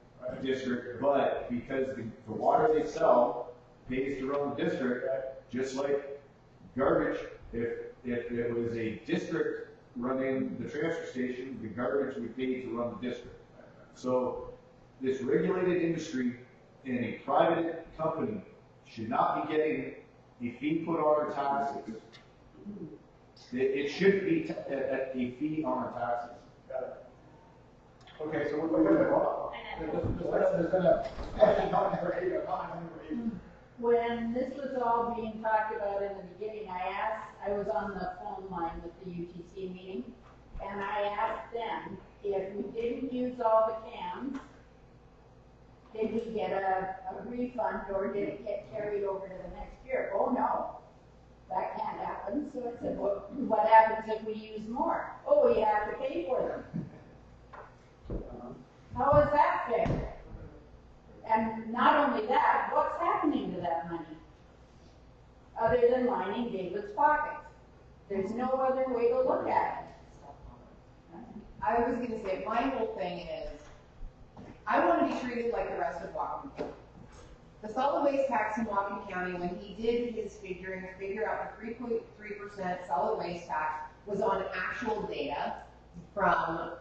district, but because the water they sell pays to run the district, just like garbage, if it was a district running the transfer station, the garbage would pay to run the district. So this regulated industry in a private company should not be getting a fee put on our taxes. It shouldn't be a fee on our taxes. Got it. Okay, so we're going to, there's been a question on number 8, a comment on number 8. When this was all being talked about in the beginning, I was on the phone line with the UTC meeting, and I asked them if we didn't use all the cans, did we get a refund or did it get carried over to the next year? Oh no, that can't happen. So I said, well, what happens if we use more? Oh, we have to pay for them. How is that fair? And not only that, what's happening to that money? Other than lining David's pockets. There's no other way to look at it. I was going to say, my whole thing is, I want to be treated like the rest of Whatcom County. The solid waste tax in Whatcom County, when he did his figuring to figure out the 3.3% solid waste tax, was on actual data from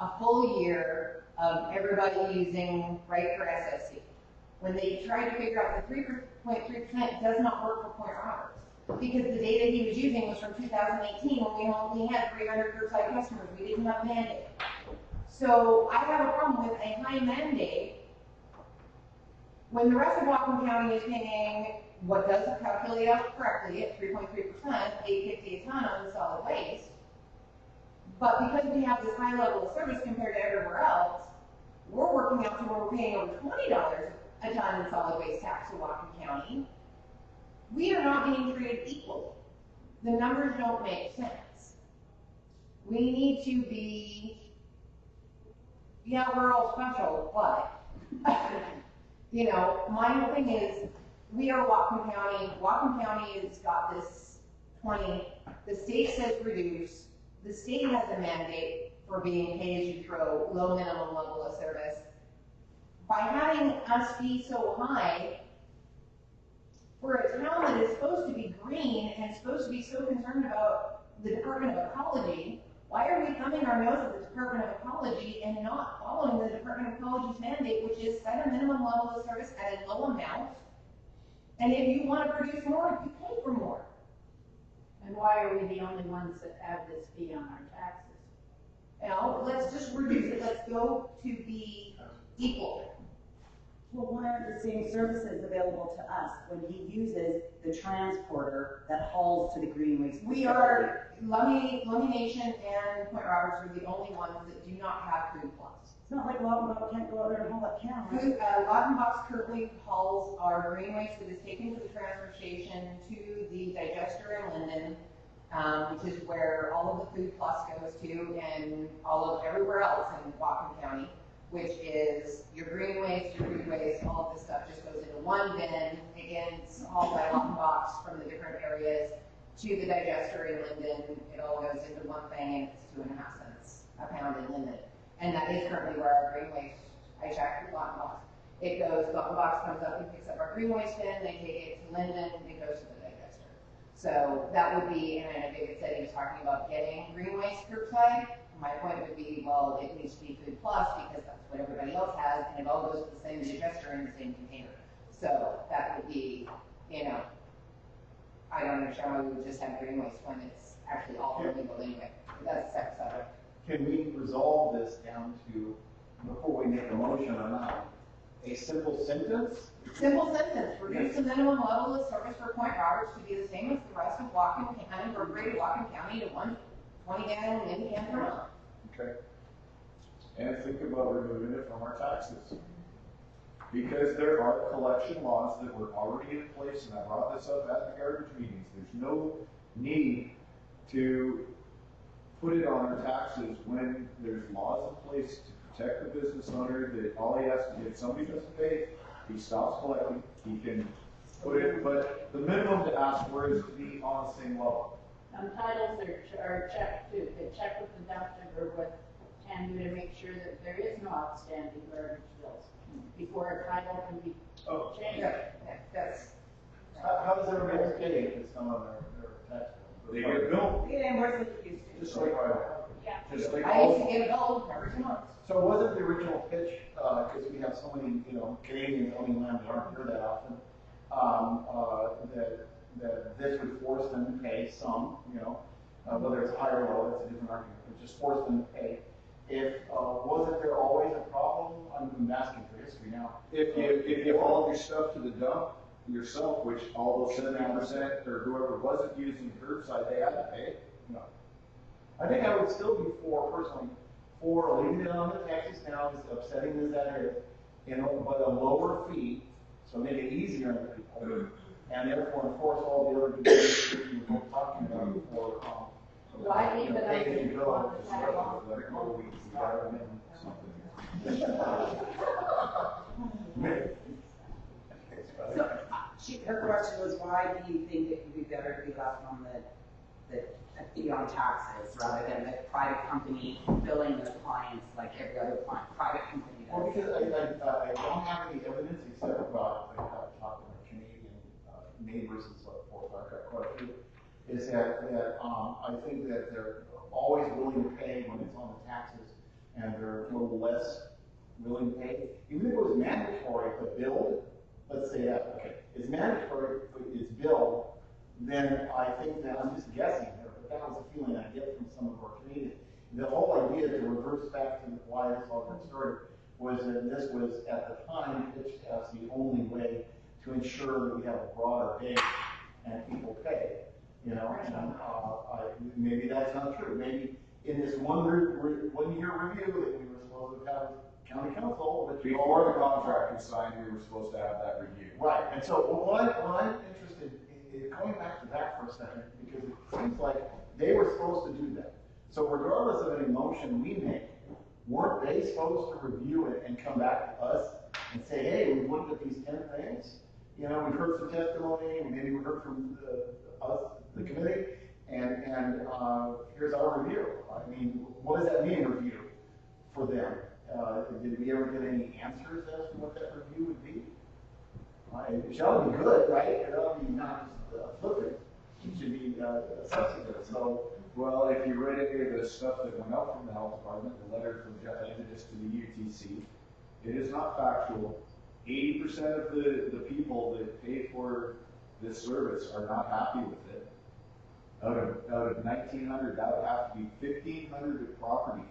a full year of everybody using right for SSC. When they tried to figure out the 3.3%, it does not work for Point Roberts. Because the data he was using was from 2018 when we only had 300 curbside customers. We didn't have a mandate. So I have a problem with a high mandate when the rest of Whatcom County is paying what does calculate out correctly at 3.3%, $8.50 a ton on the solid waste. But because we have this high level of service compared to everywhere else, we're working out to where we're paying over $20 a ton in solid waste tax to Whatcom County. We are not being treated equally. The numbers don't make sense. We need to be, yeah, we're all special, but, you know, my whole thing is, we are Whatcom County. Whatcom County has got this 20, the state says reduce. The state has a mandate for being pay-as-you-throw, low minimum level of service. By having us be so high, for a town that is supposed to be green and supposed to be so concerned about the Department of Ecology, why are we thumbing our nose at the Department of Ecology and not following the Department of Ecology's mandate, which is set a minimum level of service at a low amount, and if you want to produce more, you pay for more. And why are we the only ones that have this fee on our taxes? Now, let's just reduce it. Let's go to be equal. Well, why aren't the same services available to us when he uses the transporter that hauls to the green waste facility? We are, Lummi Nation and Point Roberts are the only ones that do not have Food Plus. It's not like Lautenbach can't go out there and haul that can. Lautenbach currently hauls our green waste that is taken to the transfer station to the digester in Linden, which is where all of the Food Plus goes to, and all of everywhere else in Whatcom County, which is your green waste, your food waste, all of this stuff just goes into one bin. Again, it's hauled by Lautenbach from the different areas to the digester in Linden. It all goes into one thing, and it's 2.5 cents a pound in Linden. And that is currently where our green waste, I checked with Lautenbach. It goes, Lautenbach comes up and picks up our green waste bin, they take it to Linden, it goes to the digester. So that would be, and I know David said he was talking about getting green waste curbside. My point would be, well, it needs to be Food Plus because that's what everybody else has, and it all goes to the same digester in the same container. So that would be, you know, I don't understand why we would just have green waste when it's actually all illegal anyway. But that's a separate subject. Can we resolve this down to, before we make a motion or not, a simple sentence? Simple sentence, reduce the minimum level of service for Point Roberts to be the same as the rest of Whatcom County, unincorporated Whatcom County to 120 gallon in can per month. Okay. And think about removing it from our taxes. Because there are collection laws that were already in place, and I brought this up at the garbage meetings. There's no need to put it on our taxes when there's laws in place to protect the business owner, that all he has to do, if somebody doesn't pay, he stops collecting, he can put it, but the minimum to ask for is to be on the same level. Titles are checked too, they check with the dumpster or with TAMU to make sure that there is no outstanding garbage bills before a title can be changed. That's. How does everybody else pay if it's not on their tax bill? They get billed, Yeah, and where's the used to? just like, Yeah. just like I used to all. get a bill every 2 months. So wasn't the original pitch, because we have so many, Canadians owning land that aren't here that often, that this would force them to pay some, whether it's high or low, that's a different argument, but just force them to pay. Wasn't there always a problem? I'm asking for history now. If you hauled your stuff to the dump yourself, which all those 70% or whoever wasn't using curbside, they had to pay. No. I think I would still be personally, for leaving it on the taxes now, as upsetting as that is, but a lower fee, so make it easier on the people, and therefore enforce all the other conditions we were talking about before. Why leave it pay on as you the go. Let it go, we gotta remember something. So, her question was, why do you think it would be better to be left on the fee on taxes rather than the private company billing their clients like every other private company does? Well, because I don't have any evidence except about, I've talked to my Canadian neighbors and so forth, I've got quite a few, is that I think that they're always willing to pay when it's on the taxes, and they're a little less willing to pay. Even if it was mandatory to build, let's say that, okay, it's mandatory, it's billed, then I think that, I'm just guessing here, but that was the feeling I get from some of our Canadians. The whole idea to reverse back to why this all got started was that this was at the time pitched as the only way to ensure that we have a broader base and people pay. And maybe that's not true. Maybe in this 1 year review that we were supposed to have county council, but Before the contract was signed, we were supposed to have that review. right. And so what I'm interested in going back to that for a second, because it seems like they were supposed to do that. So regardless of any motion we make, weren't they supposed to review it and come back to us and say, hey, we've looked at these 10 things, we've heard some testimony, maybe we heard from us, the committee, and here's our review. I mean, what does that mean, review, for them? Did we ever get any answers as to what that review would be? It shall be good, right? It ought to be not just flippant. It should be substantive. So, well, if you read any of the stuff that went out from the health department, the letter from Jeff Angelis to the UTC, it is not factual. 80% of the people that pay for this service are not happy with it. Out of 1,900, that would have to be 1,500 properties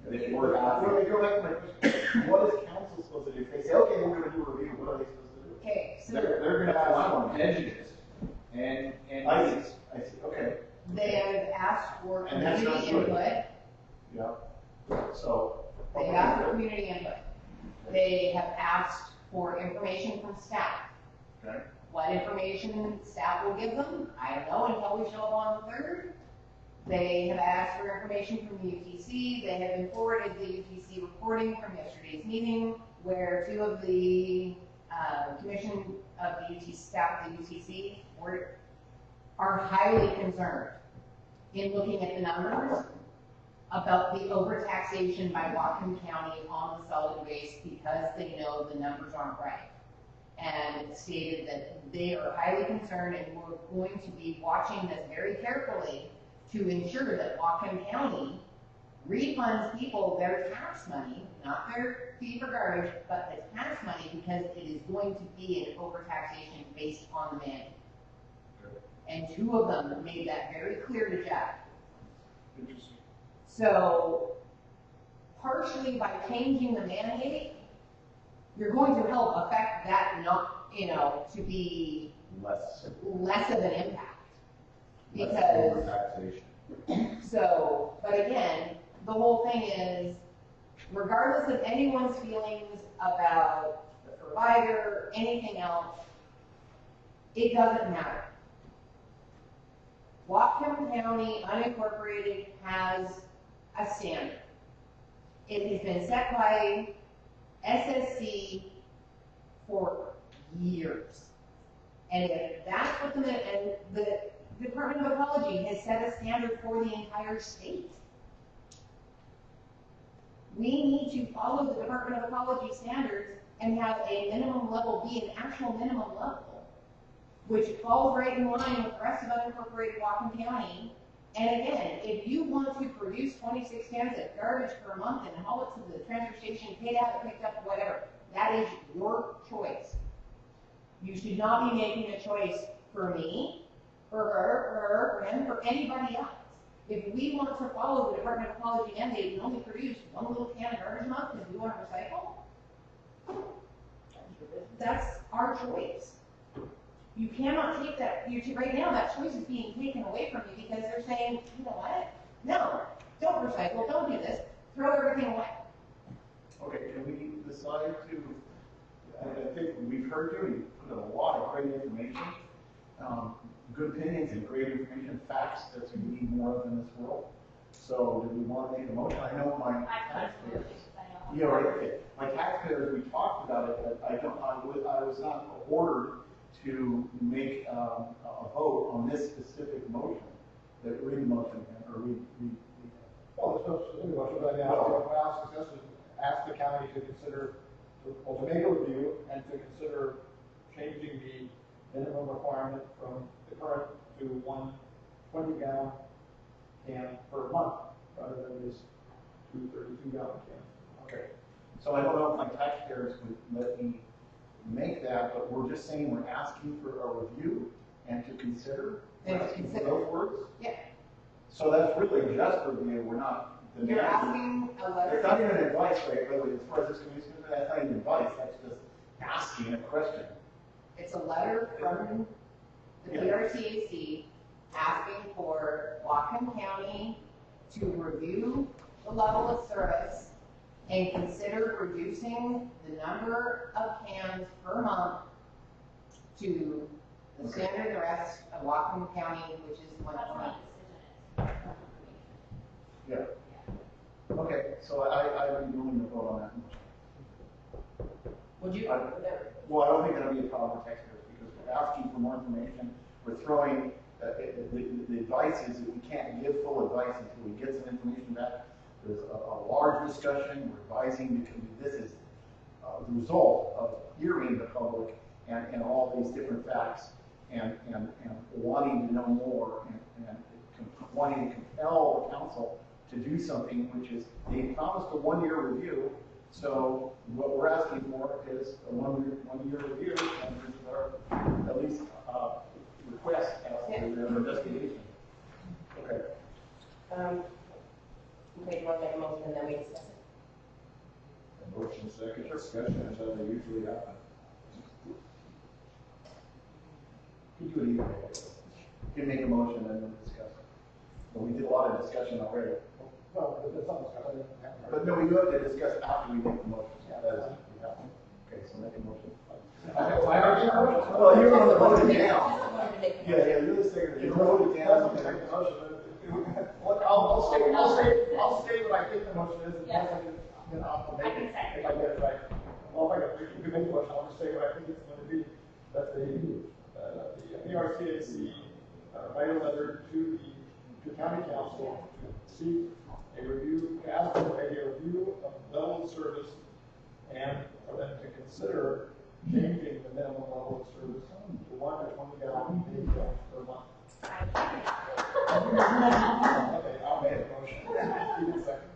that were happy. Well, go back to my question. What is council supposed to do? If they say, okay, we're going to do a review, what are they supposed to do? Okay, so They're going to have hedges and I see. Okay. they have asked for And that's not community good. input. Yeah. So. They asked for community input. They have asked for information from staff. Okay. What information staff will give them, I don't know until we show up on the 3rd. They have asked for information from the UTC. They have been forwarded the UTC reporting from yesterday's meeting, where 2 of the commission of the UTC staff of the UTC are highly concerned in looking at the numbers about the overtaxation by Whatcom County on the solid waste, because they know the numbers aren't right. And stated that they are highly concerned, and we're going to be watching this very carefully to ensure that Whatcom County refunds people their tax money, not their fee for garbage, but the tax money, because it is going to be an overtaxation based on the mandate. And 2 of them made that very clear to Jeff. Interesting. So, partially by changing the mandate, you're going to help affect that, to be less of an impact. Because, so, but again, the whole thing is, regardless of anyone's feelings about the provider, anything else, it doesn't matter. Whatcom County unincorporated has a standard. It has been set by SSC for years. And if that's what the Department of Ecology has set a standard for the entire state. We need to follow the Department of Ecology standards and have a minimum level be an actual minimum level, which falls right in line with the rest of unincorporated Whatcom County. And again, if you want to produce 26 cans of garbage per month and haul it to the transfer station, pay to have it picked up, whatever, that is your choice. You should not be making a choice for me, for her, for him, for anybody else. If we want to follow the Department of Ecology mandate and only produce one little can of garbage a month because we want to recycle, that's our choice. You cannot take that, right now that choice is being taken away from you because they're saying, you know what? No, don't recycle, don't do this, throw everything away. Okay, can we decide to, I think we've heard you, you put in a lot of great information, good opinions and great information, facts that we need more of in this world. So do we want to make a motion? I know my taxpayers. Yeah, right, okay. My taxpayers, we talked about it, but I was not ordered to make a vote on this specific motion. That read the motion, or Well, there's no specific motion, but I mean, what I would suggest is ask the county to consider, to make a review and to consider changing the minimum requirement from the current to 1 20-gallon can per month, rather than this 2 32-gallon cans. Okay. So I don't know if my taxpayers would let me make that, but we're just saying we're asking for a review and to consider. And to asking for consider. those words? Yeah. So that's really just review, we're not demanding. You're asking a letter. It's not even advice, right, really, as far as this community is concerned, that's not even advice, that's just asking a question. It's a letter from the PRCAC asking for Whatcom County to review the level of service and consider reducing the number of cans per month to the standard the rest of Whatcom County, which is 120. Yeah. Okay, so I would be willing to vote on that motion. Would you? Well, I don't think that'll be a problem for taxpayers because we're asking for more information. We're throwing, the advice is that we can't give full advice until we get some information back. There's a large discussion, we're advising because this is the result of hearing the public and all these different facts and wanting to know more and wanting to compel the council to do something, which is, they promised a 1-year review. So what we're asking for is a one-year review, and this is our, at least, request as to their investigation. Okay. Okay, do you want to make a motion and then we discuss it? A motion second discussion is how they usually happen. You do it either way. You can make a motion and then discuss it. But we did a lot of discussion already. Well, there's some discussion. But no, we do have to discuss after we make the motion. Yeah, that is, we have to. Okay, so make a motion. Well, you're on the vote now. Yeah, you're the secretary. You're voting down. I'll state what I think the motion is. Then I'll make it if I get it right. Well, if I can make a motion, I'll just say what I think it's going to be. That the PRCAC write a letter to the county council to seek a review, to ask for a review of level of service, and for them to consider changing the minimum level of service to 1 to 20 gallon per month. Okay, I'll make a motion. Give me a second.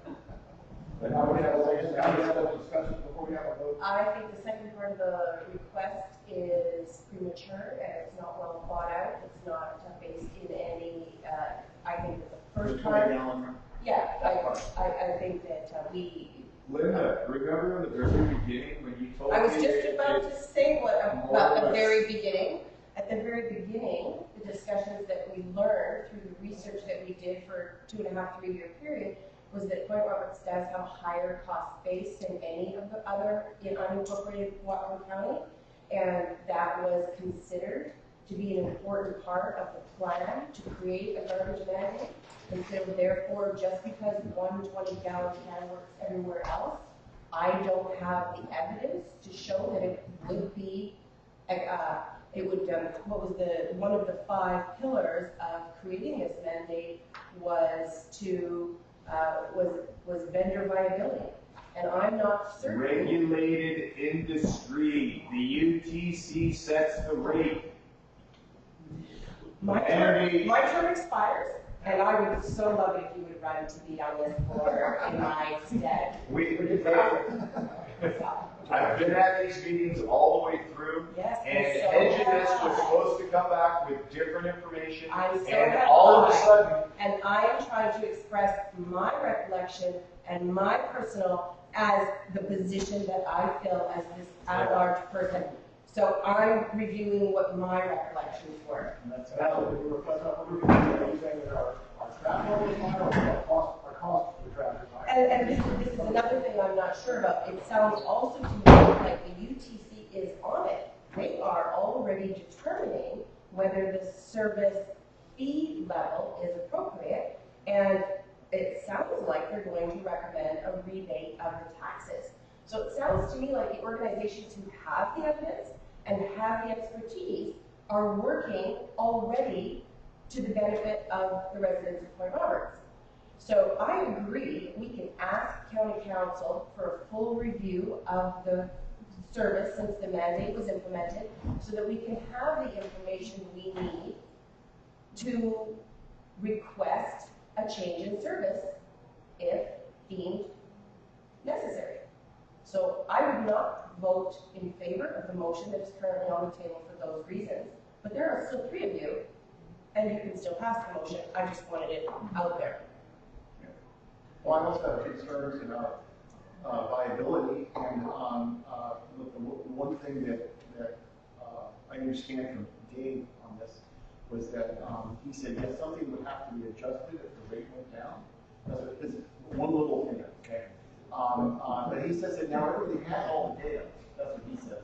And now we have a discussion before we have a vote. I think the second part of the request is premature and it's not well thought out. It's not based in any, I think that the first part. Yeah, I think that we. Linda, remember in the very beginning when you told me? I was just about to say about the very beginning. At the very beginning, the discussions that we learned through the research that we did for 2.5, 3 year period was that Point Roberts does have a higher cost base than any of the other in unincorporated Whatcom County, and that was considered to be an important part of the plan to create a garbage mandate. And so therefore, just because one 20-gallon can works everywhere else, I don't have the evidence to show that it would be, what was one of the 5 pillars of creating this mandate was vendor viability. And I'm not certain. Regulated industry. The UTC sets the rate. My term expires, and I would so love it if you would run to be on this board in my stead. I've been at these meetings all the way through, yes, and so NGS was supposed to come back with different information, and all of a sudden. And I am trying to express my recollection and my personal as the position that I fill as this at-large person. So I'm reviewing what my recollections were. And that's what we were saying that our trash level is higher, or our cost for the trash is higher. And this is another thing I'm not sure about. It sounds also to me like the UTC is on it. They are already determining whether the service fee level is appropriate, and it sounds like they're going to recommend a rebate of the taxes. So it sounds to me like the organizations who have the evidence and have the expertise are working already to the benefit of the residents of Point Roberts. So I agree, we can ask County Council for a full review of the service since the mandate was implemented, so that we can have the information we need to request a change in service if deemed necessary. So I would not vote in favor of the motion that is currently on the table for those reasons, but there are still 3 of you, and you can still pass the motion. I just wanted it out there. Well, I also have concerns about viability, and the one thing that I understand from Dave on this was that he said, yes, something would have to be adjusted if the rate went down. That's one little thing, okay? But he says that now everybody has all the data. That's what he said.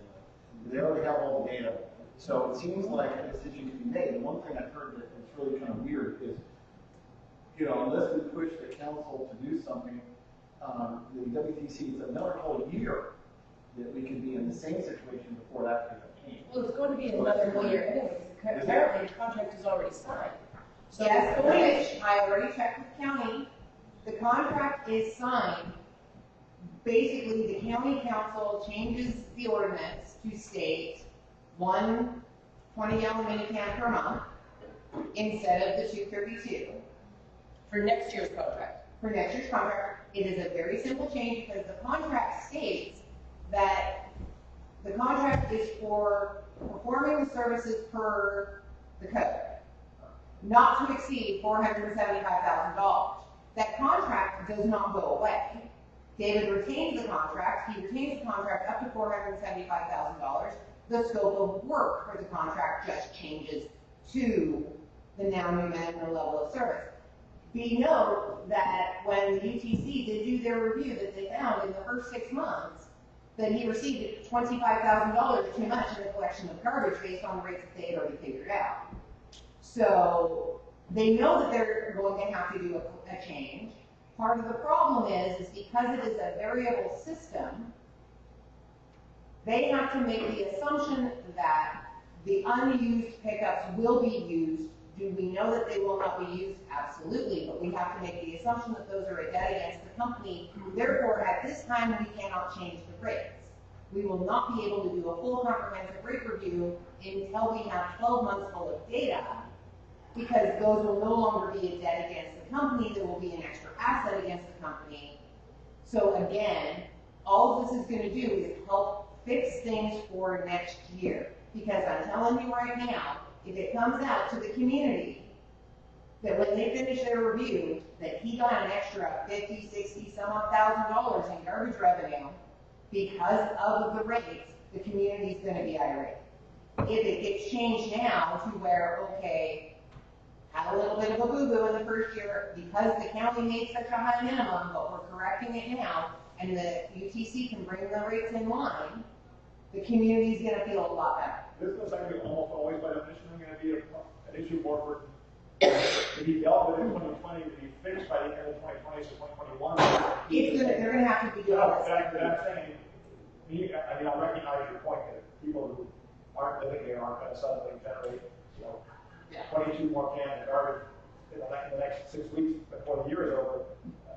They already have all the data. So it seems like a decision can be made. And one thing I've heard that is really kind of weird is, unless we push the council to do something, the WTC is another whole year that we can be in the same situation before that can change. Well, it's going to be another whole year anyway, because apparently the contract is already signed. So yes, which I already checked with the county. The contract is signed. Basically, the county council changes the ordinance to state 1 20-gallon mini can per month instead of the 232. For next year's contract. For next year's contract. It is a very simple change because the contract states that the contract is for performing the services per the code, not to exceed $475,000. That contract does not go away. David retains the contract. He retains the contract up to $475,000. The scope of work for the contract just changes to the now new minimum level of service. We know that when the UTC did do their review, that they found in the first 6 months that he received $25,000 too much in the collection of garbage based on the rates that they had already figured out. So they know that they're going to have to do a change. Part of the problem is because it is a variable system, they have to make the assumption that the unused pickups will be used. Do we know that they will not be used? Absolutely, but we have to make the assumption that those are a debt against the company. Therefore, at this time, we cannot change the rates. We will not be able to do a full comprehensive rate review until we have 12 months full of data, because those will no longer be a debt against the company. There will be an extra asset against the company. So again, all this is going to do is help fix things for next year. Because I'm telling you right now, if it comes out to the community that when they finish their review, that he got an extra 50, 60, some odd $1,000 in garbage revenue because of the rates, the community's going to be irate. If it gets changed now to where, okay, had a little bit of a boo-boo in the first year because the county made such a high minimum, but we're correcting it now, and the UTC can bring the rates in line, the community's going to feel a lot better. This goes back to almost always by definition, to be an issue more for, to be dealt with in 2020, to be fixed by the end of 2020, so 2021. They're gonna have to be doing Yeah, this. but I'm saying, I recognize your point that people who aren't living there aren't gonna suddenly generate, 22 more cans of garbage in the next 6 weeks before the year is over.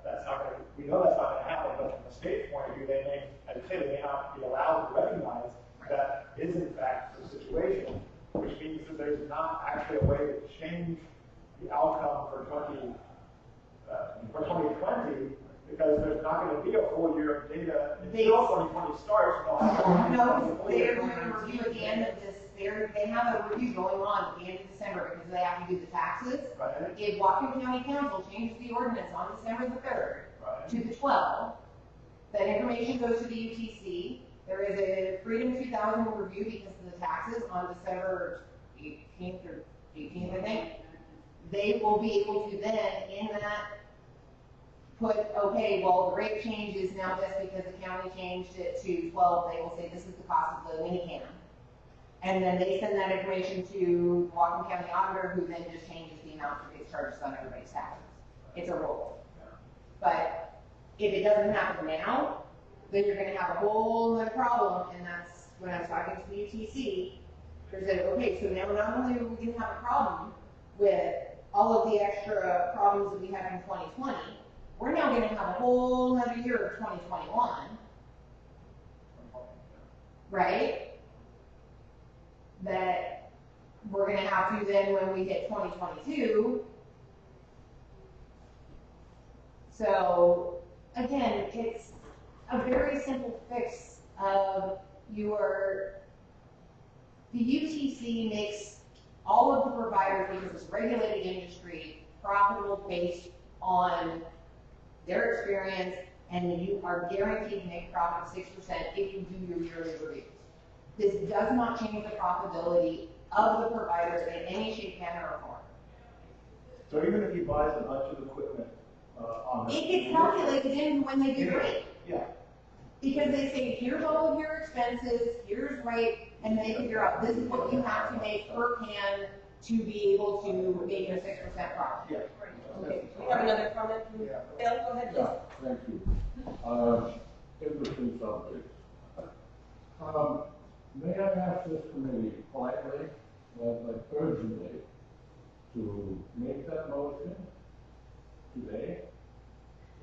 That's not gonna, we know that's not gonna happen, but from the state's point of view, they may, as you say, they may not be allowed to recognize that is in fact the situation, which means that there's not actually a way to change the outcome for 2020, because there's not going to be a full year of data until 2020 starts. No, they're doing a review at the end of this, they have a review going on at the end of December because they have to do the taxes. Right. If Whatcom County Council changes the ordinance on December the 3rd to the 12th, that information goes to the UTC. There is a Freedom 2000 review because of the taxes on December 18th or 18th, I think. They will be able to then, in that, put, okay, well, the rate change is now this because the county changed it to 12. They will say this is the cost of the mini can. And then they send that information to Whatcom County Auditor, who then just changes the amount that gets charged on everybody's taxes. It's a roll. But if it doesn't happen now, then you're going to have a whole other problem, and that's when I was talking to the UTC. They said, okay, so now not only are we going to have a problem with all of the extra problems that we had in 2020, we're now going to have a whole other year of 2021, right? That we're going to have to then, when we hit 2022. So again, it's a very simple fix of the UTC makes all of the providers, because it's regulated industry, profitable based on their experience, and you are guaranteed to make profit of 6% if you do your yearly reviews. This does not change the profitability of the provider in any shape, manner, or form. So even if he buys a bunch of equipment on the... It gets calculated in when they do rate. Yeah. Because they say, here's all of your expenses, here's rate, and they figure out this is what you have to make per can to be able to make your 6% profit. Yeah. Okay, we have another comment from Bill, go ahead, please. Thank you. Interesting subject. May I ask this committee politely, but urgently, to make that motion today,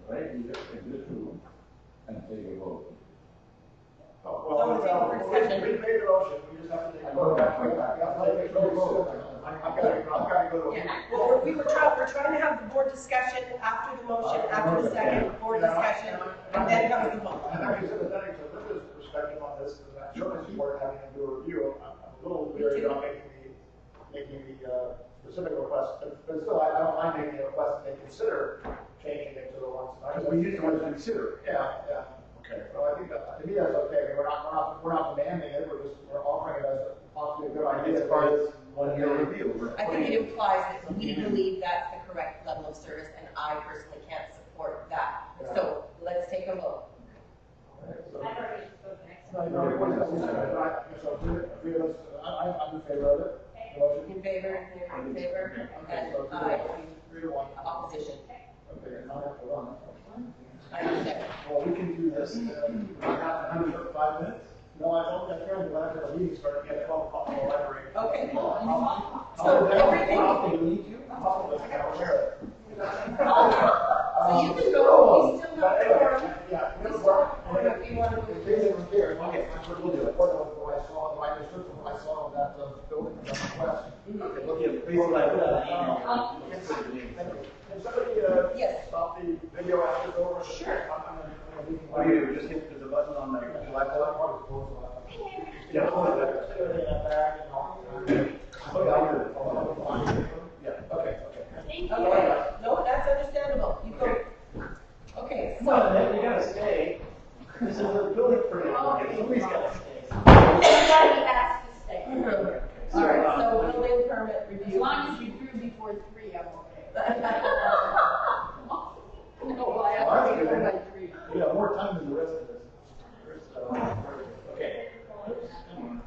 right here in this room, and take a vote? Well, we made the motion, we just have to take a vote. I've got to go to a meeting. Well, we're trying to have the board discussion after the motion, after the second board discussion, and then comes the vote. I'm actually sympathetic to Linda's perspective on this, because I'm certainly support having them do a review. I'm a little leery about making the specific request, but still, I don't mind making a request that they consider changing it to the ones. We use the word consider. Yeah, yeah. Okay. Well, I think that, to me, that's okay. I mean, we're not demanding it. We're offering it as possibly a good idea. As part of this 1 year review. I think it implies that we believe that's the correct level of service, and I personally can't support that. Yeah. So let's take a vote. I'm in favor of it. Motion. In favor, in favor, and aye. 3 to 1. Opposition. Okay, now I have to run. I understand. Well, we can do this. I have 5 minutes. No, I don't. I can't. But after the meeting started, at 12 o'clock in the library. Okay. So everything. They need you. So you can go. You still have forum. Yeah. You still have forum if you want to move. Okay, we'll do it. What I saw, what I understood from what I saw on that building, that request. Okay, well, yeah, basically, I put out an email. Can somebody, Yes. stop the video after it's over? Sure. What do you do? Just hit the button on the laptop? Yeah, hold it there. Okay, I'll do it. Yeah, okay. Okay. No, that's understandable. You go. Okay, so. You gotta stay. This is a building permit. Somebody's gotta stay. Somebody has to stay. All right, so building permit As review. long as you drew before 3, I'm okay. No, I have to go by 3. We have more time than the rest of this. Okay. Come on.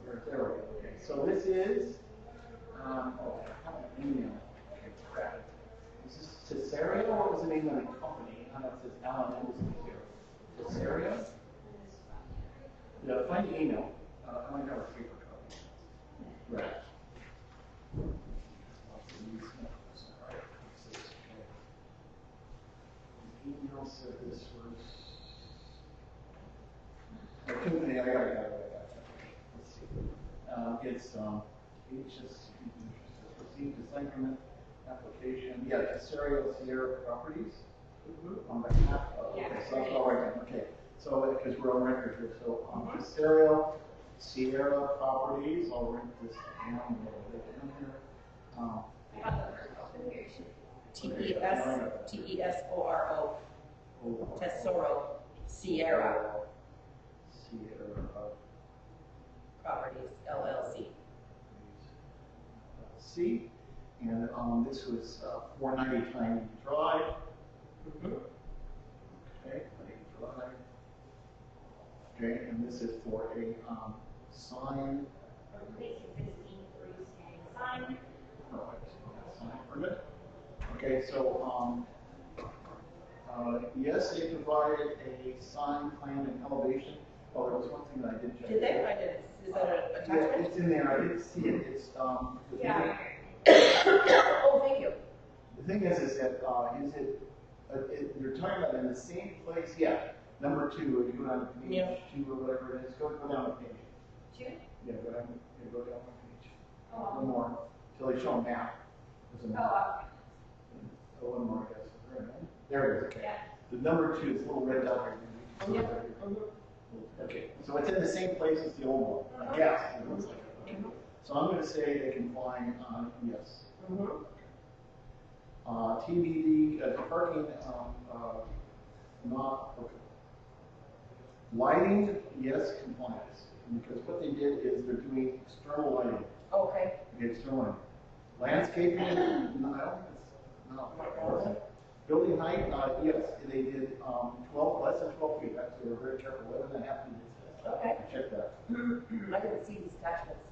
There we go. Okay, so this is was the name of the company, and it says Alan Anderson here. Tesseria? Yeah, find the email. I might have a paper copy. Right. The email said this was. I got it. Let's see. It's HS received assignment application. Yeah, Tesseria Sierra Properties. On behalf of. Yeah. Okay, so that's all right then. Okay. So because we're on record here, so Tesseria Sierra Properties. I'll write this down. I got the first one here. Tesoro. Tesoro. Sierra Properties, LLC. C, and this was 490 Tiny Drive. Okay, Tiny Drive. Okay, and this is for a sign. Sign. Sign permit. Okay, so yes, they provided a sign plan and elevation. Oh, there was one thing that I did check. Did they? I did. Is that an attachment? Yeah, it's in there. I didn't see it. It's Yeah. Oh, thank you. The thing is that you're talking about in the same place? Yeah. Number 2, if you go down to page 2 or whatever it is, go down a page. 2? Yeah, go down one page. Oh. One more till they show a map. There's a map. Oh, one more, I guess. There it is. Okay. Yeah. The number 2 is a little red dot right there. Okay, so it's in the same place as the old one. I guess it looks like it. Okay. So I'm going to say they can find yes. TBD parking not applicable. Lighting, yes, compliance, because what they did is they're doing external lighting. Okay. External lighting. Landscaping, no, I don't think it's no. Building height, yes, they did 12, less than 12 feet. That's they were very careful. 11.5 feet. Okay. I checked that. I didn't see these attachments.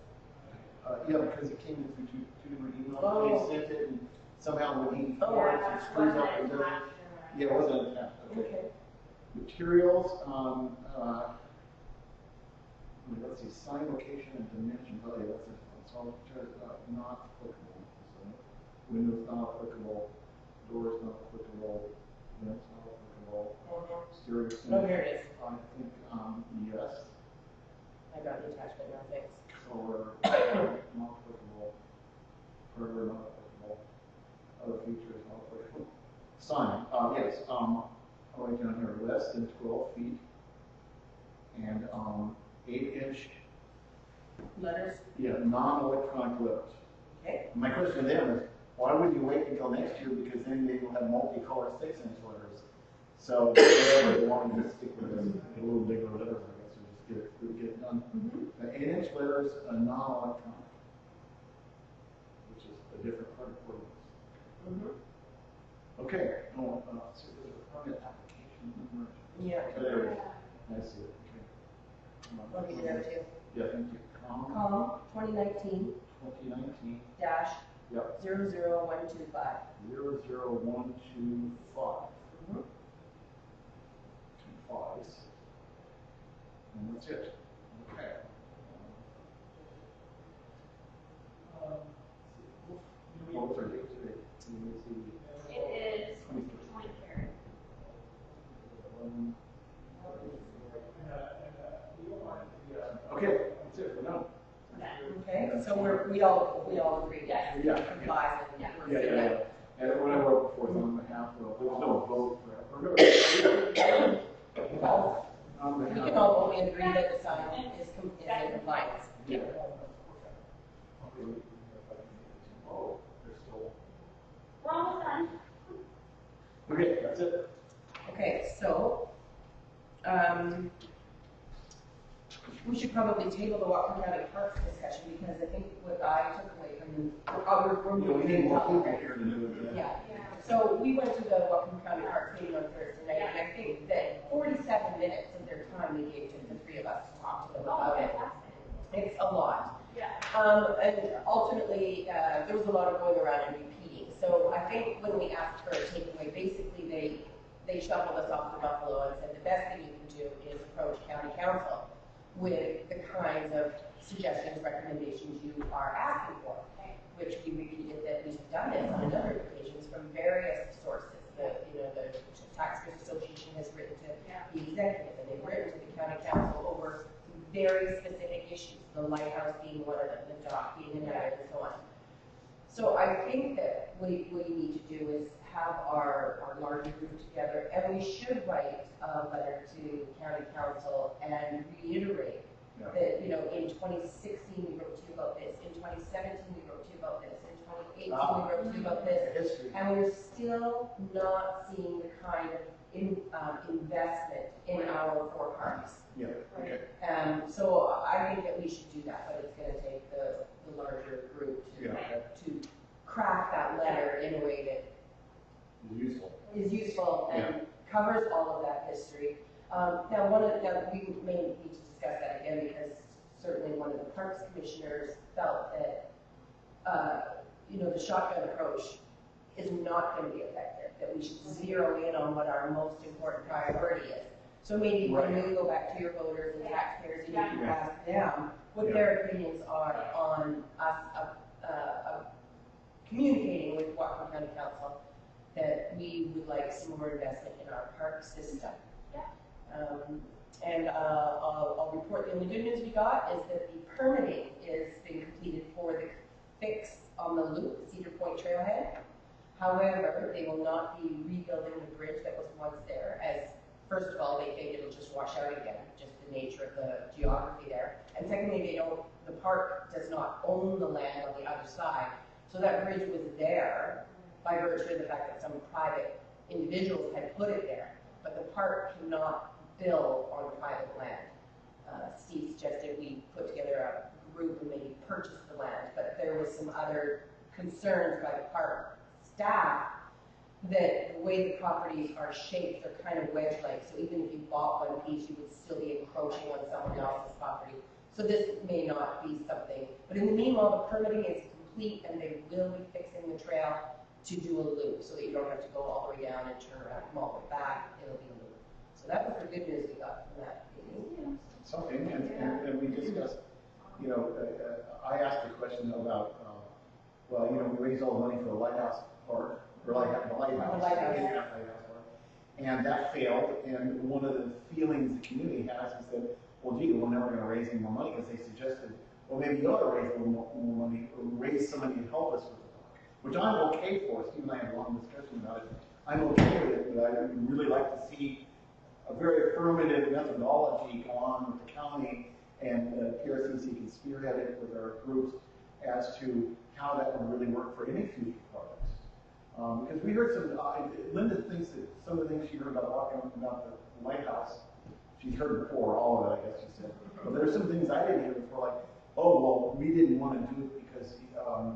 Yeah, because it came in through two different emails. Oh. They sent it, and somehow when he Yeah, it screws up and doesn't. Yeah, it wasn't attached. Okay. Materials, let's see, sign location and dimension. Oh, yeah, that's it. So not applicable. So windows not applicable. Doors not applicable. Vents not applicable. Stereo. Oh, here it is. I think yes. I got the attachment now, thanks. Color not applicable. Hardware not applicable. Other features not applicable. Sign, yes. I'll write down here less than 12 feet and 8-inch. Letters. Yeah, non-electronic letters. Okay. My question to them is, why wouldn't you wait until next year? Because then they will have multicolor 6-inch letters. So whatever they want to stick with it, a little bigger letters, I guess, or just get it done. 8-inch letters, non-electronic, which is a different part of ordinance. Okay. Oh, so there's a permit application number. Yeah. Okay, there it is. I see it. Okay. I'll give you the other two. Yeah, thank you. 2019 dash 00125. 00125. 25s. And that's it. Okay. What's our date today? It is 23rd. Okay, that's it. We're done. Okay, so we all agree. Yes. Yeah. Complies and we're good. Yeah. And when I wrote before, 1.5, there was no vote for it. We can all only agree that the sign is in compliance. Yeah. Oh, they're still. We're almost done. Okay, that's it. Okay, so, we should probably table the Whatcom County Parks discussion because I think what I took away from We need more people here to do it. Yeah. So we went to the Whatcom County Parks meeting on Thursday night, and I think that 47 minutes of their time they gave to the three of us to talk to them about it. It's a lot. Yeah. And ultimately, there was a lot of going around and repeating. So I think when we asked for a takeaway, basically they shuffled us off to Buffalo and said the best thing you can do is approach county council with the kinds of suggestions, recommendations you are asking for, which we repeated that we've done this on a number of occasions from various sources. The Taxpayers Association has written to the executive, and they've written to the county council over very specific issues, the lighthouse being one of them, the dock being another, and so on. So I think that what you need to do is have our larger group together, and we should write a letter to county council and reiterate that, in 2016 we wrote to you about this, in 2017 we wrote to you about this, in 2018 we wrote to you about this, and we're still not seeing the kind of investment in our four parks. Yeah, okay. So I think that we should do that, but it's going to take the larger group to craft that letter in a way that is useful and covers all of that history. Now we may need to discuss that again, because certainly one of the parks commissioners felt that the shotgun approach is not going to be effective, that we should zero in on what our most important priority is. So maybe when you go back to your voters and taxpayers, and you can ask them what their opinions are on us communicating with Whatcom County Council that we would like some more investment in our park system. And I'll report the only good news we got is that the permitting is being completed for the fix on the loop, Cedar Point Trailhead. However, they will not be rebuilding the bridge that was once there, as first of all, they think it'll just wash out again, just the nature of the geography there. And secondly, the park does not own the land on the other side. So that bridge was there by virtue of the fact that some private individuals had put it there. But the park cannot build on private land. Steve suggested we put together a group and maybe purchase the land, but there was some other concerns by the park staff that the way the properties are shaped, they're kind of wedge-like, so even if you bought one piece, you would still be encroaching on someone else's property. So this may not be something, but in the meanwhile, the permitting is complete, and they will be fixing the trail to do a loop, so that you don't have to go all the way down and turn around, come all the way back, it'll be a loop. So that was the good news we got from that meeting. Something, and we discussed, I asked a question about, we raised all the money for the lighthouse park, or the lighthouse. And that failed, and one of the feelings the community has is that, well, gee, we're never going to raise any more money, because they suggested, well, maybe you ought to raise a little more money, or raise somebody to help us with the park, which I'm okay for. Steve and I had a long discussion about it. I'm okay with it, but I would really like to see a very affirmative methodology go on with the county, and PRCAC can spearhead it with our groups as to how that would really work for any future projects. Because we heard some, Linda thinks that some of the things she heard about the lighthouse, she's heard before, all of it, I guess she said. But there's some things I didn't hear before, like, oh, well, we didn't want to do it because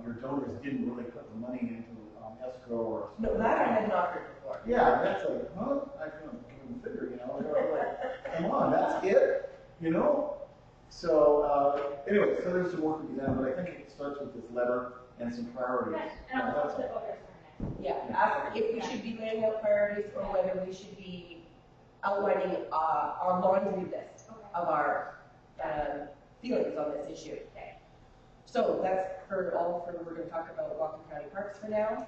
your donors didn't really put the money into escrow or something. No, that I had not heard before. Yeah, that's like, huh? I couldn't figure, like, come on, that's it, So, anyway, so there's some work to be done, but I think it starts with this letter and some priorities. And I'll talk to the voters for next. Yeah, ask if we should be laying out priorities or whether we should be outlining our laundry list of our feelings on this issue. Okay. So that's for we're going to talk about Whatcom County Parks for now.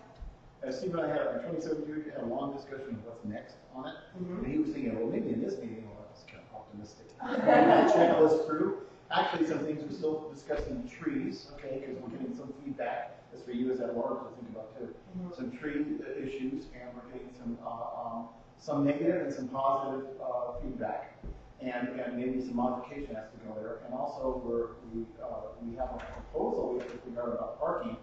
Steve and I had, in 2017, we had a long discussion of what's next on it. And he was thinking, well, maybe in this meeting, well, that was kind of optimistic. Checklist through. Actually, some things we're still discussing trees, okay, because we're getting some feedback. That's for you as at large to think about too. Some tree issues, and we're getting some negative and some positive feedback, and maybe some modification has to go there. And also, we have a proposal we have to figure out about parking.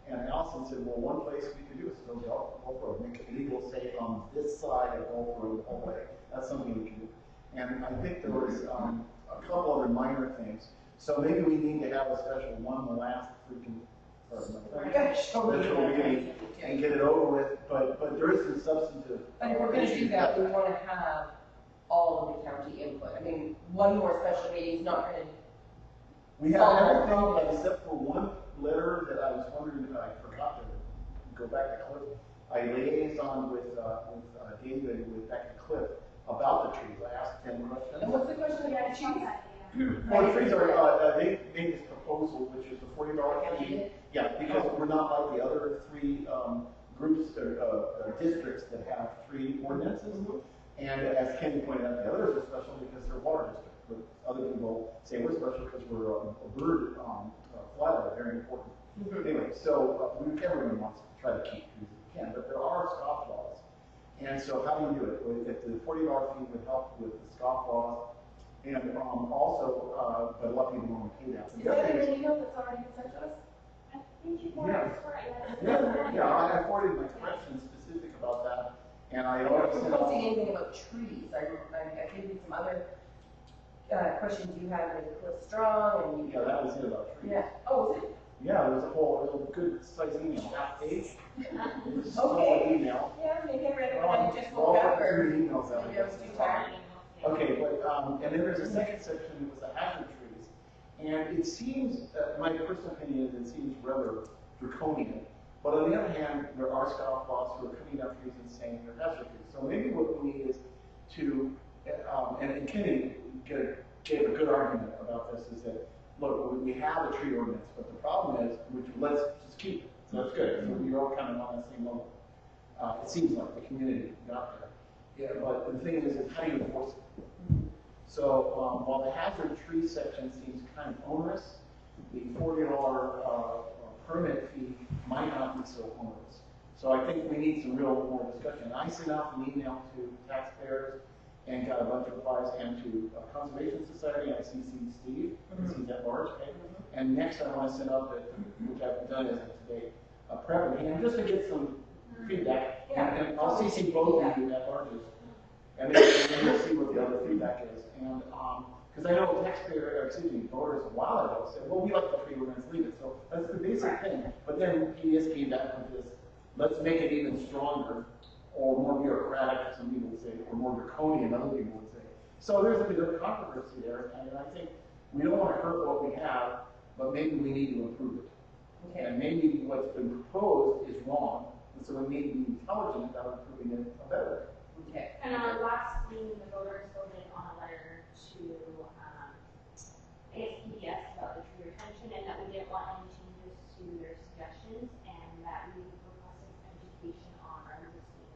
And Allison said, well, one place we could do is still Gulf Road, make it legal, say, on this side of Gulf Road all the way. That's something we can do. And I think there was a couple other minor things. So maybe we need to have a special one, the last freaking special meeting, and get it over with. But there is some substantive. But if we're going to do that, we want to have all of the county input. I mean, one more special meeting is not going to. We have everything except for one letter that I was wondering if I forgot to go back to clip. I liaisoned with David, with Becky Cliff, about the trees. I asked 10 questions. And what's the question again? Trees? Well, the trees are, they made this proposal, which is the $40 fee. Yeah, because we're not like the other 3 groups or districts that have 3 ordinances. And as Kenny pointed out, the others are special because they're water districts. But other people say we're special because we're a bird flylight, very important. Anyway, so everyone wants to try to keep trees if you can, but there are scoff laws. And so how do you do it? If the $40 fee would help with the scoff laws, and also, but a lot of people don't want to pay that. Is that an email that's already been sent to us? I think you I forwarded my questions specific about that, and I already don't see anything about trees. I gave you some other questions you had with Cliff Strong and you. Yeah, that was it about trees. Yeah. Oh, was it? Yeah, it was a good size email, half page. Okay. Email. Yeah, maybe I read it when I just woke up or emails out. maybe I was too tired. Okay, but and then there's a second section that was the hazard trees, and it seems, my personal opinion, it seems rather draconian. But on the other hand, there are scofflaws who are cutting down trees and saying they're hazard trees. So maybe what we need is to, and Kenny gave a good argument about this, is that look, we have a tree ordinance, but the problem is, let's just keep it. So that's good. So we're all kind of on the same level. It seems like the community got there. Yeah, but the thing is how do you enforce it? So while the hazard tree section seems kind of onerous, the $40 permit fee might not be so onerous. So I think we need some real more discussion. I sent out an email to taxpayers and got a bunch of replies, and to Conservation Society, I CC'd Steve, he's at large, okay? And next I want to send out, which I've done as of today, a prep hand, just to get some feedback. And I'll CC both of you at larges. And then we'll see what the other feedback is. And, because I know voters a while ago said, well, we like the tree, we're going to leave it. So that's the basic thing. But then he just came back with this, let's make it even stronger, or more bureaucratic, some people would say, or more draconian, other people would say. So there's a bit of controversy there, and I think we don't want to hurt what we have, but maybe we need to improve it. Okay. And maybe what's been proposed is wrong, and so we need to be intelligent about improving it a better way. Okay. And our last meeting, the voters voted on a letter to, PBS about the tree retention, and that we didn't want any changes to their suggestions, and that we requested education on our existing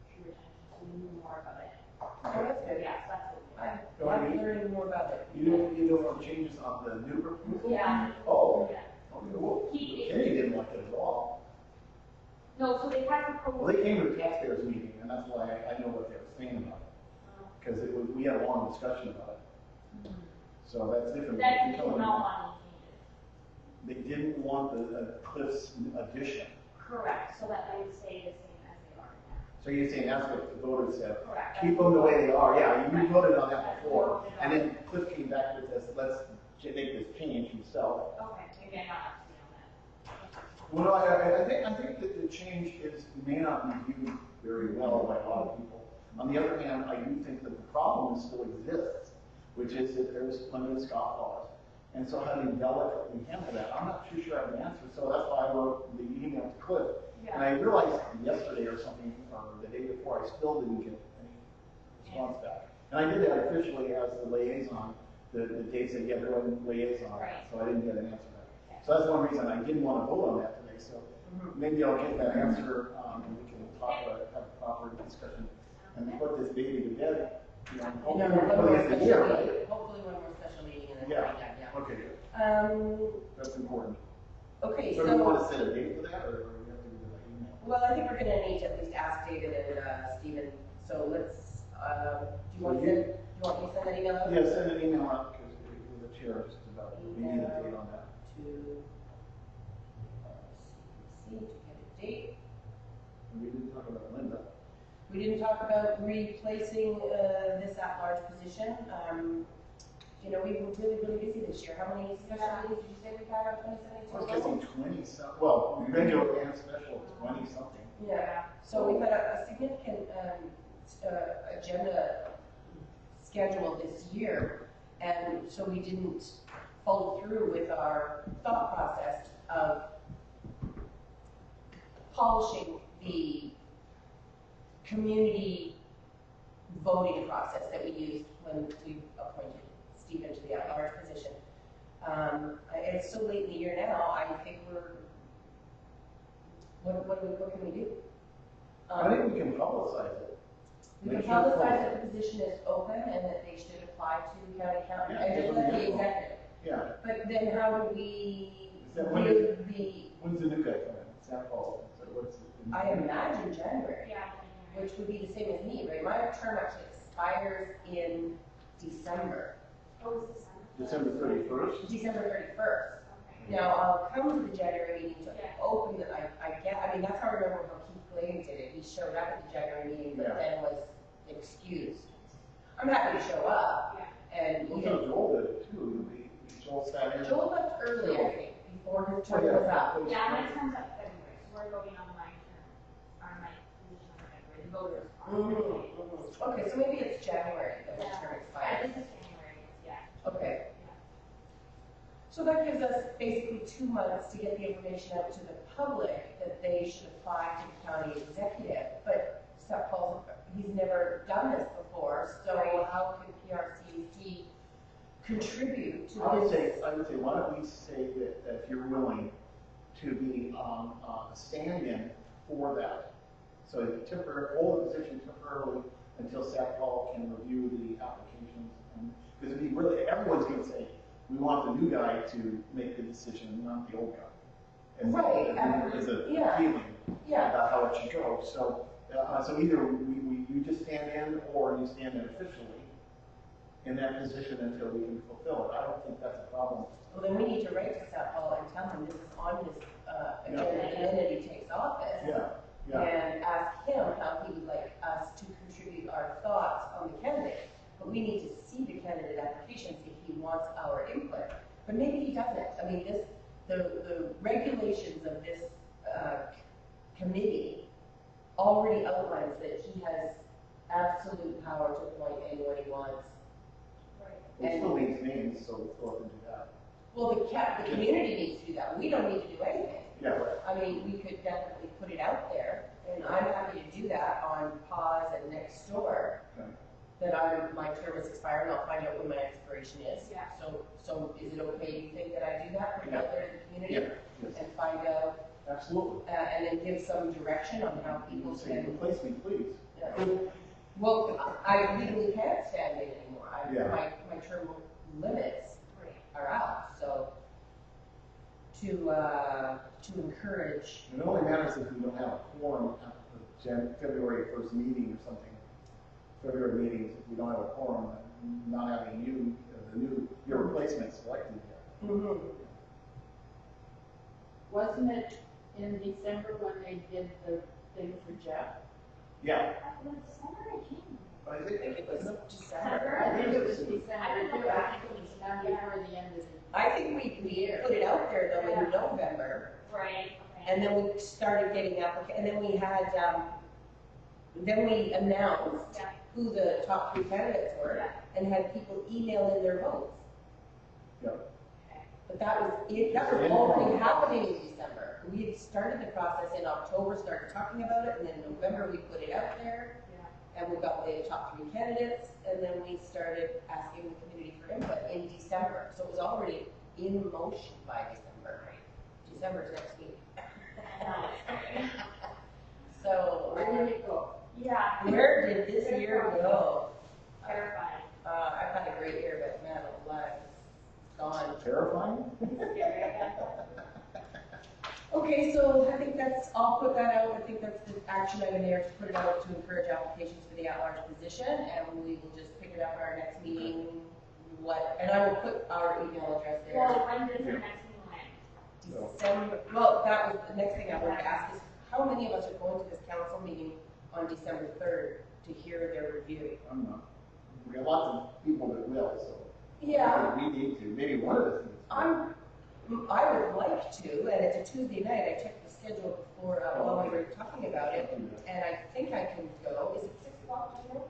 tree retention, so we knew more about it. Oh, that's good. Yes, that's what we I'm learning more about it. You know what changes on the new proposal? Yeah. Oh. Yeah. Okay, well, Kenny didn't like it at all. No, so they had proposed. Well, they came to the taxpayers meeting, and that's why I know what they were saying about it. Because we had a long discussion about it. So that's different. That they did not want any changes. They didn't want the Cliff's addition. Correct, so that they would stay the same as they are now. So you're saying that's what the voters said? Correct. Keep them the way they are. Yeah, you voted on that before. And then Cliff came back with this, let's make this change himself. Okay, maybe I'm not up to date on that. Well, I think that the change may not be viewed very well by a lot of people. On the other hand, I do think that the problem still exists, which is that there's plenty of scofflaws. And so how do you delicately handle that? I'm not too sure I have an answer, so that's why I wrote the email to Cliff. Yeah. And I realized yesterday or something, or the day before, I still didn't get any response back. And I did that officially as the liaison. The date said, yeah, go ahead and liaison, so I didn't get an answer back. So that's one reason I didn't want to vote on that today. So maybe I'll get that answer, and we can talk about it, have a proper discussion, and put this baby to bed. You know, hopefully at the year, right? Hopefully one more special meeting and then Yeah. Okay, good. That's important. Okay, so do you want to set a date for that, or we have to do it by email? Well, I think we're going to need to at least ask David and Stephen. So let's. Do you want me to send that email out? Yeah, send an email out because the chair is about. We need a date on that. To CPC to get a date. We didn't talk about Linda. We didn't talk about replacing this at-large position. You know, we were really busy this year. How many special meetings did you say we had on 2017? I was guessing 20 something. Well, regular and special 20 something. Yeah. So we've had a significant agenda schedule this year, and so we didn't follow through with our thought process of polishing the community voting process that we used when we appointed Stephen to the at-large position. It's so late in the year now, I think what can we do? I think we can publicize it. We can publicize that the position is open and that they should apply to the county accountant, and just let the executive. Yeah. But then how do we When's the new guy coming? St. Paul. So what's the I imagine January. Yeah. Which would be the same as me, right? My term actually expires in December. Oh, December 31st? December 31st. Now, I'll come to the January meeting to open it. I mean, that's how I remember how Keith Glade did it. He showed up at the January meeting, but then was excused. I'm happy to show up. And Well, Joel did it too. Joel sat in. Joel left early, I think, before his term was up. Yeah, my term's up February, so we're voting on my term, on my position in February, the voters. Okay, so maybe it's January that the term I expires. think it's January, yeah. Okay. So that gives us basically 2 months to get the information out to the public that they should apply to the county executive. But St. Paul's, he's never done this before, so how can PRCAC contribute to I would this? say, why don't we say that if you're willing to be a stand-in for that, so hold the position temporarily until St. Paul can review the applications, because it'd be really, everyone's going to say, we want the new guy to make the decision, not the old guy. And there's a feeling about how it should go. So, so either you just stand in, or you stand in officially in that position until we can fulfill it. I don't think that's a problem. Well, then we need to write to St. Paul and tell him this is on his agenda the minute he takes office. And ask him how he would like us to contribute our thoughts on the candidate. But we need to see the candidate applications if he wants our input. But maybe he doesn't. I mean, the regulations of this committee already outlines that he has absolute power to appoint anyone he wants. It still needs names, so let's go up and do that. Well, the community needs to do that. We don't need to do anything. Yeah. I mean, we could definitely put it out there, and I'm happy to do that on pause and next door. That my term is expiring. I'll find out when my expiration is. Yeah. So is it okay? Do you think that I do that? Put it out there to the community and find out. Absolutely. And then give some direction on how people can. Replace me, please. Well, I legally can't stand in anymore. My term limits are out. So to encourage. It only matters if we don't have a quorum at the February 1st meeting or something. February meetings, if we don't have a quorum, not having your replacement selected yet. Wasn't it in December when they did the thing for Jeff? Yeah. I think it was December. I think it was December. I think it was now before the end of the I think we put it out there though in November. Right. And then we started getting applications, and then we had, then we announced who the top 3 candidates were and had people email in their votes. But that was already happening in December. We had started the process in October, started talking about it, and then in November we put it out there. And we got the top 3 candidates, and then we started asking the community for input in December. So it was already in motion by December. December's next week. So where did it go? Yeah. Where did this year go? Terrifying. I've had a great year, but man, alive, it's gone. Terrifying? Okay, so I think I'll put that out. I think that's the action item there, to put it out to encourage applications for the at-large position, and we will just pick it up at our next meeting. And I will put our email address there. Well, when does the next meeting land? December, well, that was the next thing I wanted to ask is, how many of us are going to this council meeting on December 3rd to hear their review? I'm not. We got lots of people that will, so. Yeah. We need to. Maybe one of us needs to. I would like to, and it's a Tuesday night. I checked the schedule before while we were talking about it, and I think I can go. Is it 6 o'clock tomorrow?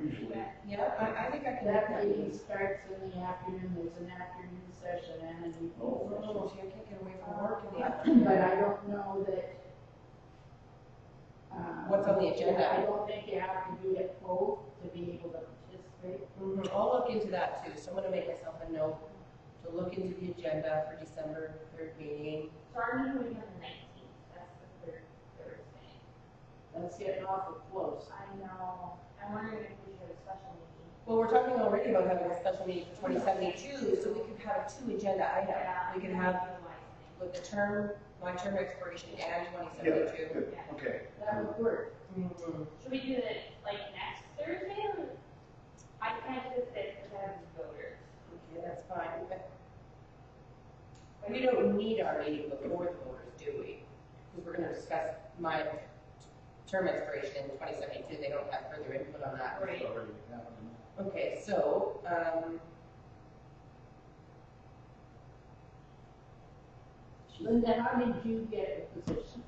Usually. Yeah, I think I can. That meeting starts in the afternoon. There's an afternoon session and an evening session. So you can't get away from work in the afternoon. But I don't know that what's on the I agenda. don't think you have to do it both to be able to participate. I'll look into that too, so I'm gonna make myself a note to look into the agenda for December 3rd meeting. So our meeting will be on the 19th, that's the third Thursday. That's getting awful close. I know, I'm wondering if we should have a special meeting. Well, we're talking already about having a special meeting for 2072, so we could have a 2 agenda item. We could have with the term, my term expiration and 2072. Good. Okay. That would work. Should we do it like next Thursday or? I can't do the 5th because I have voters. Okay, that's fine. But we don't need our meeting before the voters, do we? Because we're gonna discuss my term expiration in 2072. They don't have further input on that. It's already happening. Okay, so, Linda, how did you get the position?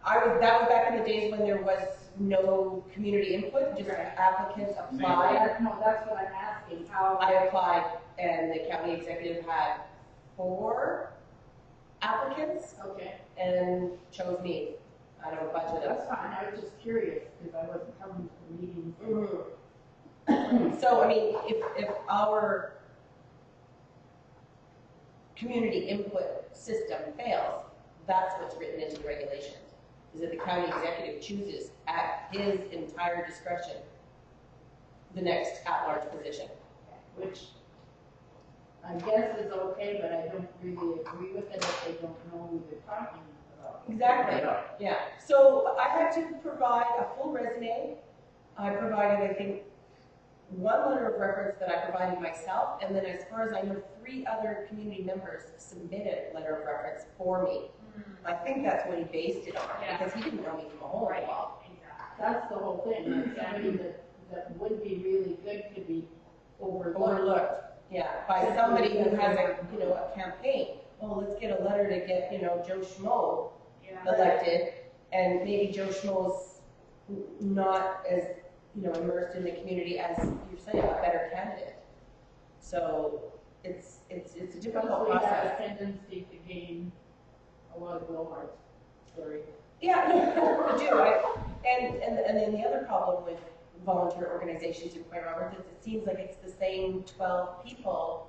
that was back in the days when there was no community input, just applicants applied. No, that's what I'm asking, how. I applied and the county executive had 4 applicants Okay, and chose me out of a bunch of them. that's fine, I was just curious, because I wasn't coming to the meetings. So, I mean, if our community input system fails, that's what's written into the regulations, is that the county executive chooses at his entire discretion the next at-large position. Which I guess is okay, but I don't really agree with it if they don't know who they're talking about. Exactly, yeah. So I had to provide a full resume. I provided, I think, 1 letter of reference that I provided myself, and then as far as I know, 3 other community members submitted letter of reference for me. I think that's what he based it on, because he didn't know me from a hole in the wall. That's the whole thing, like somebody that would be really good to be overlooked. Overlooked, yeah, by somebody who has a, a campaign. Oh, let's get a letter to get, Joe Schmo elected, and maybe Joe Schmo's not as, immersed in the community as you're saying, a better candidate. So it's a difficult We have a process. tendency to gain a lot of blowhards, sorry. Yeah, no, we do. And then the other problem with volunteer organizations in Point Roberts is it seems like it's the same 12 people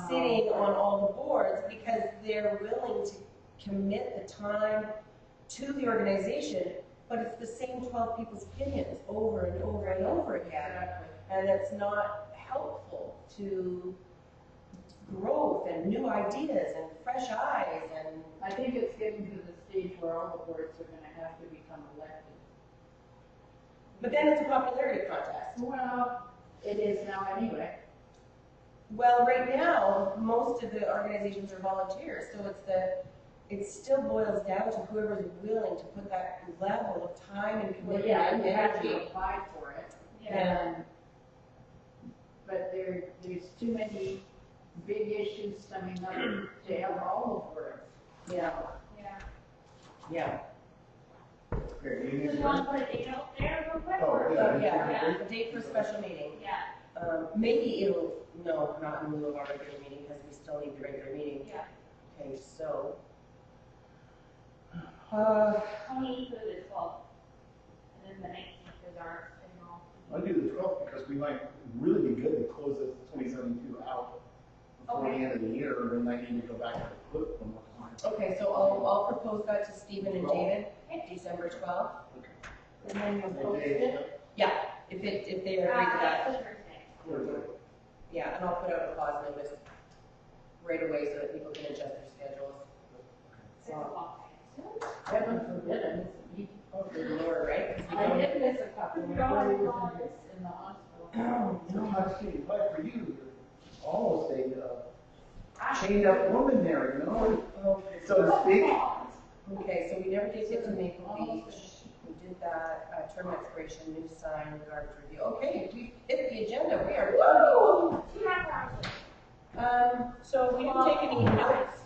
sitting on all the boards because they're willing to commit the time to the organization, but it's the same 12 people's opinions over and over and over again. And it's not helpful to growth and new ideas and fresh eyes. And I think it's getting to the stage where all the boards are going to have to become elected. But then it's a popularity contest. Well, it is now anyway. Well, right now, most of the organizations are volunteers, so it still boils down to whoever's willing to put that level of time and commitment and you have to energy. apply for it. Yeah. But there's too many big issues coming up to have all the boards. Yeah. Yeah. Do you want to put a date out there real quick? Yeah, a date for a special meeting. Yeah. Maybe not in lieu of our regular meeting, because we still need the regular meeting. Yeah. Okay, so. 28th or the 12th. And then the 19th is our annual. I'll do the 12th because we might really be good to close this 2072 out before the end of the year, and then I need to go back and flip one more time. Okay, so I'll propose that to Stephen and David, December 12th. And then you'll post it. Yeah, if they agree to that. That's Thursday. Yeah, and I'll put out a pause notice right away so that people can adjust their schedules. 6 o'clock. Heaven forbid I miss a meeting. Oh, good Lord, right? 'Cause we I don't- did miss a couple when I was in the hospital. But for you, you're almost a chained up woman there, so to speak. Okay, so we never did get to Maple Beach. We did that, term expiration, new sign, garbage review. Okay, we hit the agenda. We are done. Woo! 2.5 hours. So we didn't take any notes